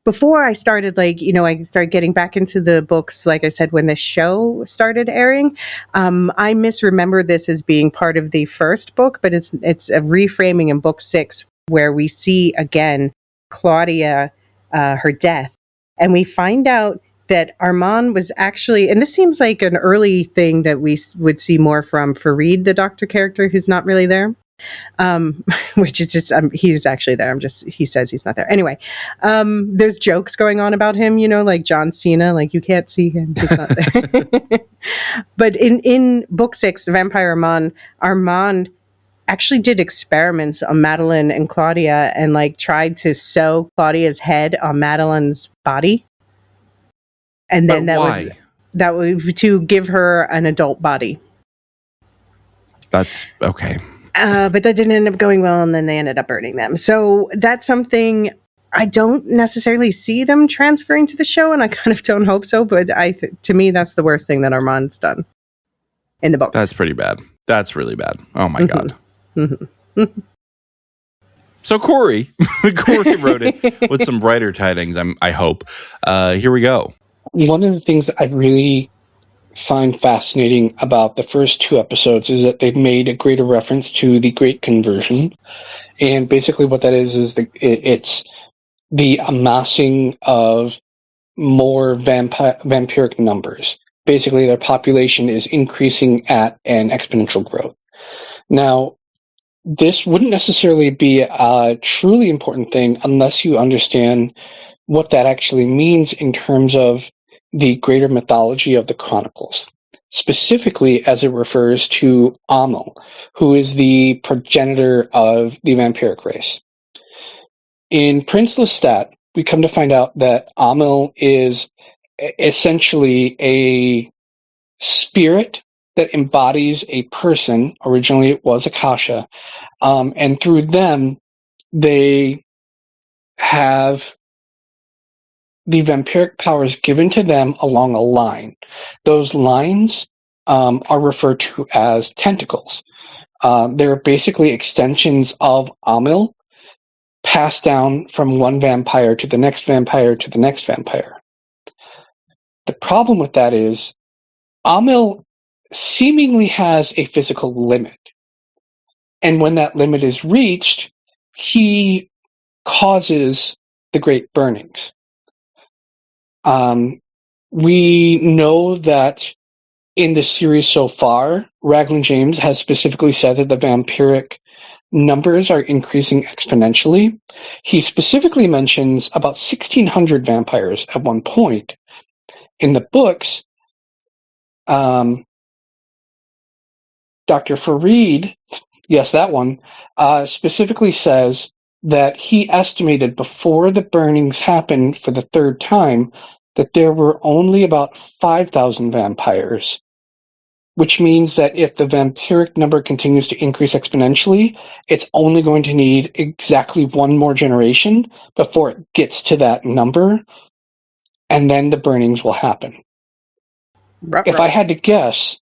before I started, I started getting back into the books, like I said, when the show started airing, I misremember this as being part of the first book, but it's a reframing in book 6 where we see again Claudia, her death, and we find out that Armand was actually, and this seems like an early thing that we would see more from Farid, the doctor character, who's not really there, which is just, he's actually there. He says he's not there. Anyway, there's jokes going on about him, like John Cena, like you can't see him, he's not there. But in book 6, The Vampire Armand actually did experiments on Madeline and Claudia and tried to sew Claudia's head on Madeline's body. And then that was to give her an adult body. That's okay. But that didn't end up going well, and then they ended up burning them. So that's something I don't necessarily see them transferring to the show, and I kind of don't hope so. But to me, that's the worst thing that Armand's done in the books. That's pretty bad. That's really bad. Oh my God. So Corey wrote it with some brighter tidings, I hope. Here we go. One of the things that I really find fascinating about the first 2 episodes is that they've made a greater reference to the Great Conversion. And basically what that is it's the amassing of more vampiric numbers. Basically, their population is increasing at an exponential growth. Now, this wouldn't necessarily be a truly important thing unless you understand what that actually means in terms of the greater mythology of the Chronicles, specifically as it refers to Amel, who is the progenitor of the vampiric race. In Prince Lestat, we come to find out that Amel is essentially a spirit that embodies a person. Originally it was Akasha, and through them they have the vampiric powers given to them along a line. Those lines are referred to as tentacles. They're basically extensions of Amel, passed down from one vampire to the next vampire to the next vampire. The problem with that is Amel seemingly has a physical limit. And when that limit is reached, he causes the great burnings. We know that in the series so far, Raglan James has specifically said that the vampiric numbers are increasing exponentially. He specifically mentions about 1,600 vampires at one point. In the books, Dr. Farid Yes, that one specifically says that he estimated before the burnings happened for the third time that there were only about 5,000 vampires, which means that if the vampiric number continues to increase exponentially, it's only going to need exactly one more generation before it gets to that number, and then the burnings will happen. If I had to guess,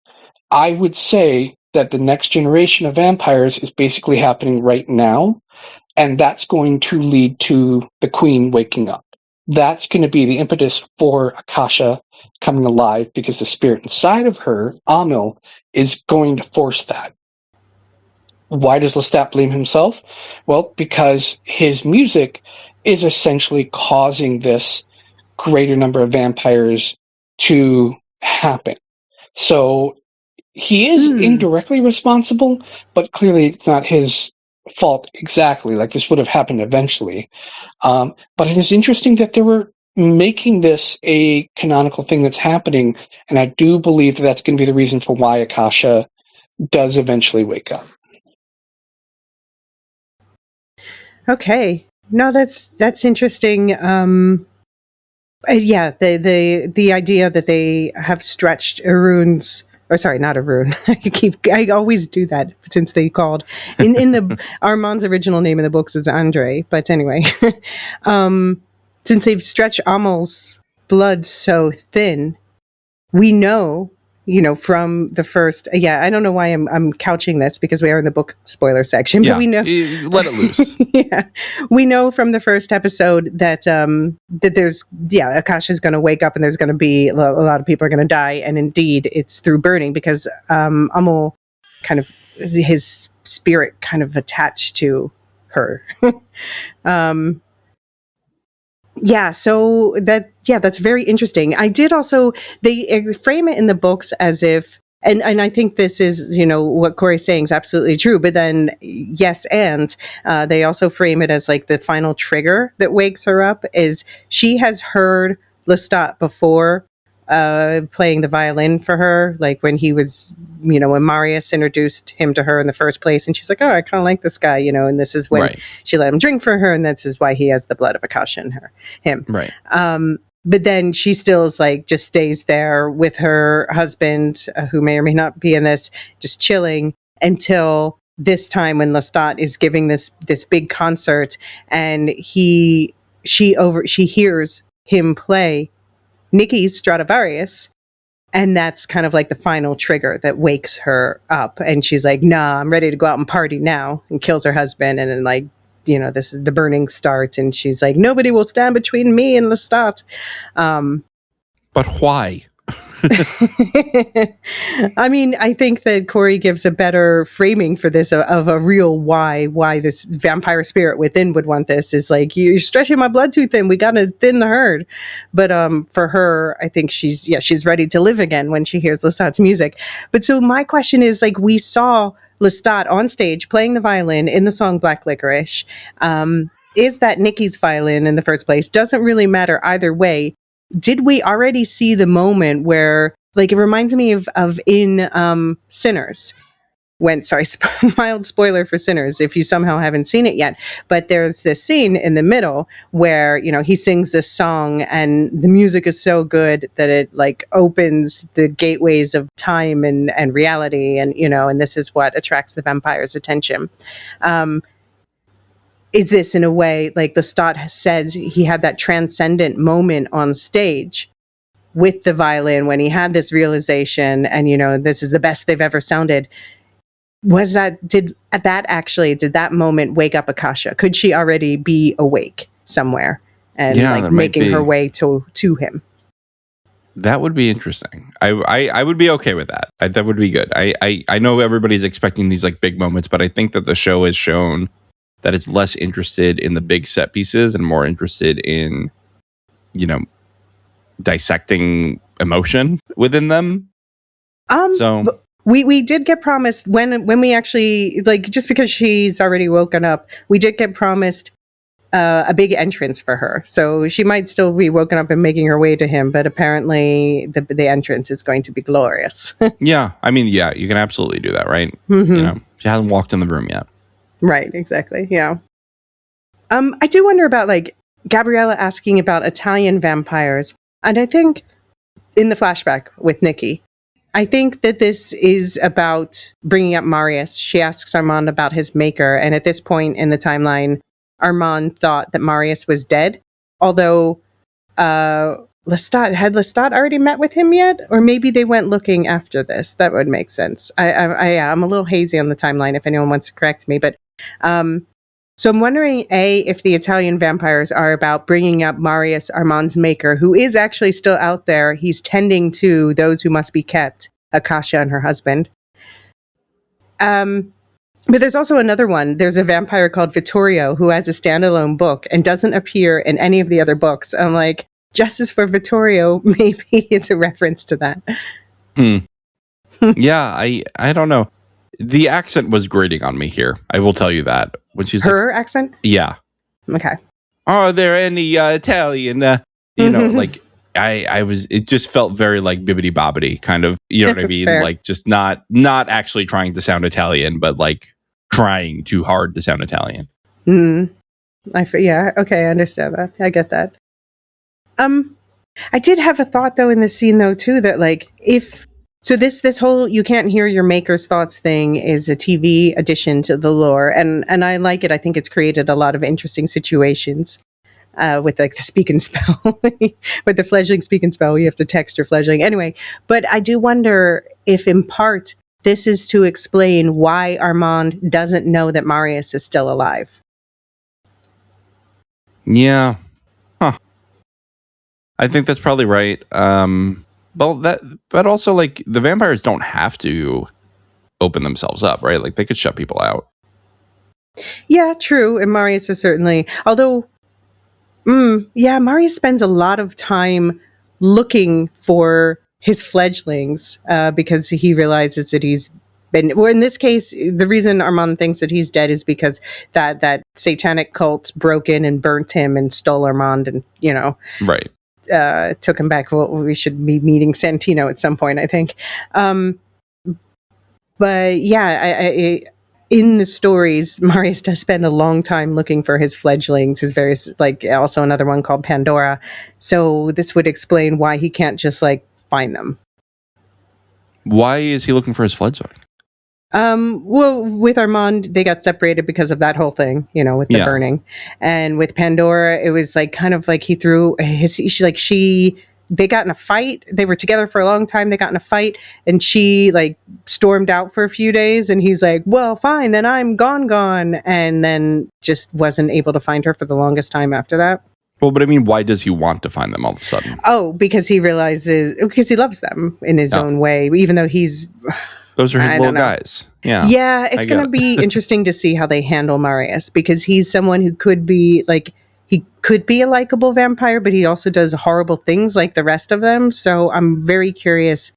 I would say that the next generation of vampires is basically happening right now, and that's going to lead to the queen waking up. That's going to be the impetus for Akasha coming alive, because the spirit inside of her, Amil, is going to force that. Why does Lestat blame himself? Well, because his music is essentially causing this greater number of vampires to happen. So he is indirectly responsible, but clearly it's not his fault exactly. Like, this would have happened eventually. But it is interesting that they were making this a canonical thing that's happening, and I do believe that that's going to be the reason for why Akasha does eventually wake up. Okay. No, that's interesting. Yeah, the idea that they have stretched Arun's, or sorry, not Arun. I always do that since they called in the Armand's original name in the books was Andre, but anyway, since they've stretched Amel's blood so thin, we know, from the first. Yeah, I don't know why I'm couching this because we are in the book spoiler section, but we know. Let it loose. Yeah, we know from the first episode that that there's Akasha's going to wake up and there's going to be a lot of people are going to die, and indeed it's through burning because Amel kind of his spirit kind of attached to her. So that's very interesting. I did also, they frame it in the books as if, and I think this is, what Corey's saying is absolutely true, but then yes, and they also frame it as like the final trigger that wakes her up is she has heard Lestat before playing the violin for her, like when he was, when Marius introduced him to her in the first place, and she's like, oh, I kind of like this guy, and this is when she let him drink for her, and this is why he has the blood of Akasha in him. Right. But then she still is like, just stays there with her husband, who may or may not be in this, just chilling until this time when Lestat is giving this big concert, and she hears him play Nikki's Stradivarius, and that's kind of like the final trigger that wakes her up, and she's like, nah, I'm ready to go out and party now, and kills her husband, and then like, this is the burning start, and she's like, nobody will stand between me and Lestat. But why? I mean, I think that Corey gives a better framing for this of a real why this vampire spirit within would want this is like, you're stretching my blood too thin. We got to thin the herd. But for her, I think she's ready to live again when she hears Lestat's music. But so my question is, like, we saw Lestat on stage playing the violin in the song Black Licorice. Is that Nikki's violin in the first place? Doesn't really matter either way. Did we already see the moment where, like, it reminds me of in Sinners, mild spoiler for Sinners if you somehow haven't seen it yet, but there's this scene in the middle where, he sings this song and the music is so good that it like opens the gateways of time and reality, and and this is what attracts the vampire's attention. Is this in a way like Lestat says he had that transcendent moment on stage with the violin when he had this realization and, this is the best they've ever sounded. Did that moment wake up Akasha? Could she already be awake somewhere and making her way to him? That would be interesting. I would be okay with that. That would be good. I know everybody's expecting these like big moments, but I think that the show has shown that it's less interested in the big set pieces and more interested in, dissecting emotion within them. So we did get promised when we actually, like, just because she's already woken up, we did get promised a big entrance for her. So she might still be woken up and making her way to him, but apparently the entrance is going to be glorious. Yeah. I mean, yeah, you can absolutely do that, right? Mm-hmm. You know, she hasn't walked in the room yet. Right, exactly. Yeah. I do wonder about like Gabriella asking about Italian vampires. And I think in the flashback with Nikki, I think that this is about bringing up Marius. She asks Armand about his maker. And at this point in the timeline, Armand thought that Marius was dead. Although Lestat already met with him yet? Or maybe they went looking after this. That would make sense. I'm a little hazy on the timeline if anyone wants to correct me. But so I'm wondering, A, if the Italian vampires are about bringing up Marius, Armand's maker, who is actually still out there. He's tending to those who must be kept, Akasha and her husband. But there's also another one. There's a vampire called Vittorio who has a standalone book and doesn't appear in any of the other books. I'm like, Justice for Vittorio, maybe it's a reference to that. Yeah, I don't know. The accent was grating on me here. I will tell you that. When she's her accent? Yeah. Okay. Are there any Italian, you know, like it just felt very like bibbity bobbity kind of, you know what I mean? Like just not actually trying to sound Italian, but like trying too hard to sound Italian. Yeah. Okay. I understand that. I get that. I did have a thought though in this scene though too, that like so this whole you can't hear your maker's thoughts thing is a TV addition to the lore, and I like it. I think it's created a lot of interesting situations with like the speak and spell, with the fledgling speak and spell. You have to text your fledgling anyway. But I do wonder if in part this is to explain why Armand doesn't know that Marius is still alive. Yeah. Huh. I think that's probably right. But also like the vampires don't have to open themselves up, right? Like they could shut people out. Yeah, true. And Marius is certainly, although, Marius spends a lot of time looking for his fledglings because he realizes that he's been, well, in this case, the reason Armand thinks that he's dead is because that satanic cult broke in and burnt him and stole Armand and, you know. Right. Took him back. Well, we should be meeting Santino at some point, I think. But yeah, I in the stories, Marius does spend a long time looking for his fledglings, his various, like also another one called Pandora. So this would explain why he can't just like find them. Why is he looking for his fledgling? Well, with Armand, they got separated because of that whole thing, you know, with the burning. And with Pandora, it was like kind of like he threw they got in a fight. They were together for a long time. They got in a fight and she like stormed out for a few days. And he's like, well, fine, then I'm gone. And then just wasn't able to find her for the longest time after that. Well, but I mean, why does he want to find them all of a sudden? Oh, because he realizes, because he loves them in his own way, even though he's... Those are his little guys. Yeah. Yeah, it's going to be interesting to see how they handle Marius because he's someone who could be like, he could be a likable vampire, but he also does horrible things like the rest of them. So I'm very curious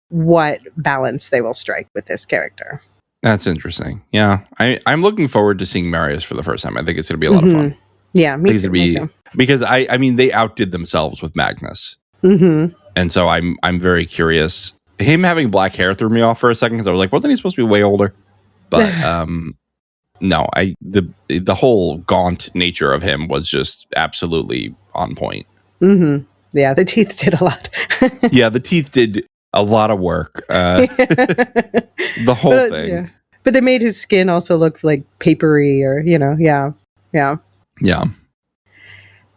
what balance they will strike with this character. That's interesting. Yeah. I'm looking forward to seeing Marius for the first time. I think it's going to be a lot of fun. Yeah, me too. Because I mean, they outdid themselves with Magnus. And so I'm very curious. Him having black hair threw me off for a second because I was like, wasn't he supposed to be way older? But no, the whole gaunt nature of him was just absolutely on point. Yeah, the teeth did a lot. Yeah, the teeth did a lot of work. The whole thing. Yeah. But they made his skin also look like papery or, you know, yeah.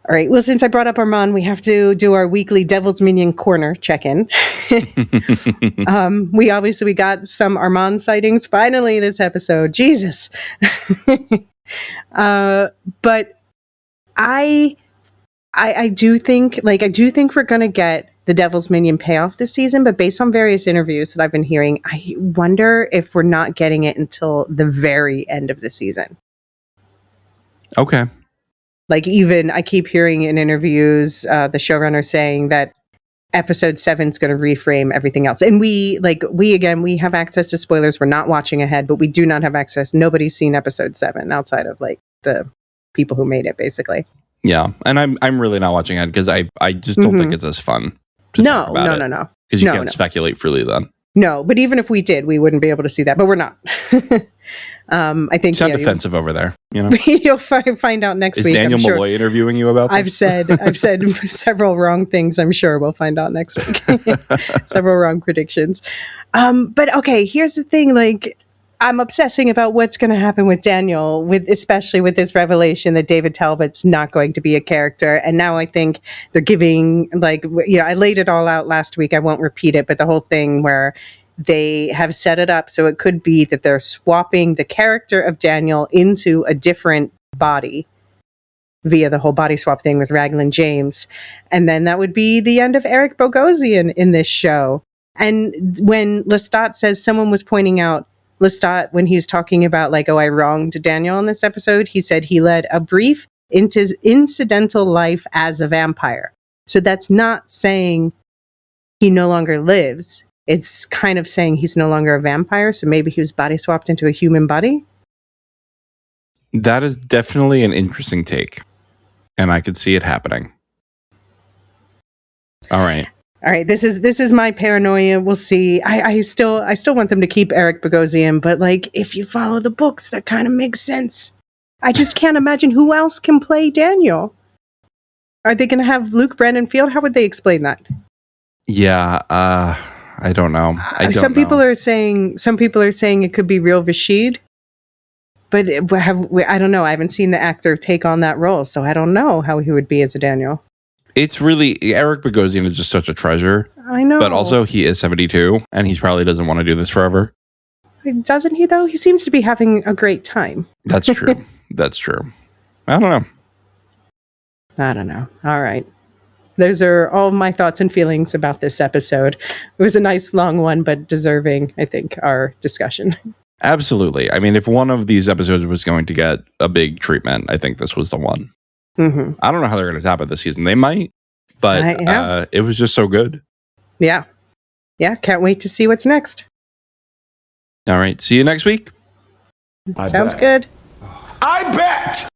All right. Well, since I brought up Armand, we have to do our weekly Devil's Minion Corner check-in. We got some Armand sightings finally this episode. Jesus. But I do think we're going to get the Devil's Minion payoff this season, but based on various interviews that I've been hearing, I wonder if we're not getting it until the very end of the season. Okay. Like even I keep hearing in interviews, the showrunner saying that episode 7 is going to reframe everything else. And we have access to spoilers. We're not watching ahead, but we do not have access. Nobody's seen episode 7 outside of like the people who made it, basically. Yeah, and I'm really not watching it because I just don't think it's as fun. No. Because you can't speculate freely then. No, but even if we did, we wouldn't be able to see that. But we're not. I think sound defensive over there. You'll find out next week. Is Daniel Malloy interviewing you about this? I've said several wrong things. I'm sure we'll find out next week. Several wrong predictions. But okay, here's the thing. Like, I'm obsessing about what's going to happen with Daniel, especially with this revelation that David Talbot's not going to be a character. And now I think they're giving, I laid it all out last week. I won't repeat it, but the whole thing where they have set it up so it could be that they're swapping the character of Daniel into a different body via the whole body swap thing with Raglan James. And then that would be the end of Eric Bogosian in this show. And when Lestat says, someone was pointing out, Lestat, when he was talking about I wronged Daniel in this episode, he said he led a brief incidental life as a vampire. So that's not saying he no longer lives. It's kind of saying he's no longer a vampire. So maybe he was body swapped into a human body. That is definitely an interesting take. And I could see it happening. All right. This is my paranoia. We'll see. I still want them to keep Eric Bogosian, but if you follow the books, that kind of makes sense. I just can't imagine who else can play Daniel. Are they going to have Luke Brandon Field? How would they explain that? Yeah, I don't know. Some people are saying it could be real Rashid, but I don't know. I haven't seen the actor take on that role, so I don't know how he would be as a Daniel. It's really, Eric Bogosian is just such a treasure. I know. But also he is 72 and he probably doesn't want to do this forever. Doesn't he though? He seems to be having a great time. That's true. That's true. I don't know. All right. Those are all my thoughts and feelings about this episode. It was a nice long one, but deserving, I think, our discussion. Absolutely. I mean, if one of these episodes was going to get a big treatment, I think this was the one. Mm-hmm. I don't know how they're going to top it this season. They might, but it was just so good. Yeah. Can't wait to see what's next. All right. See you next week. Sounds good. I bet!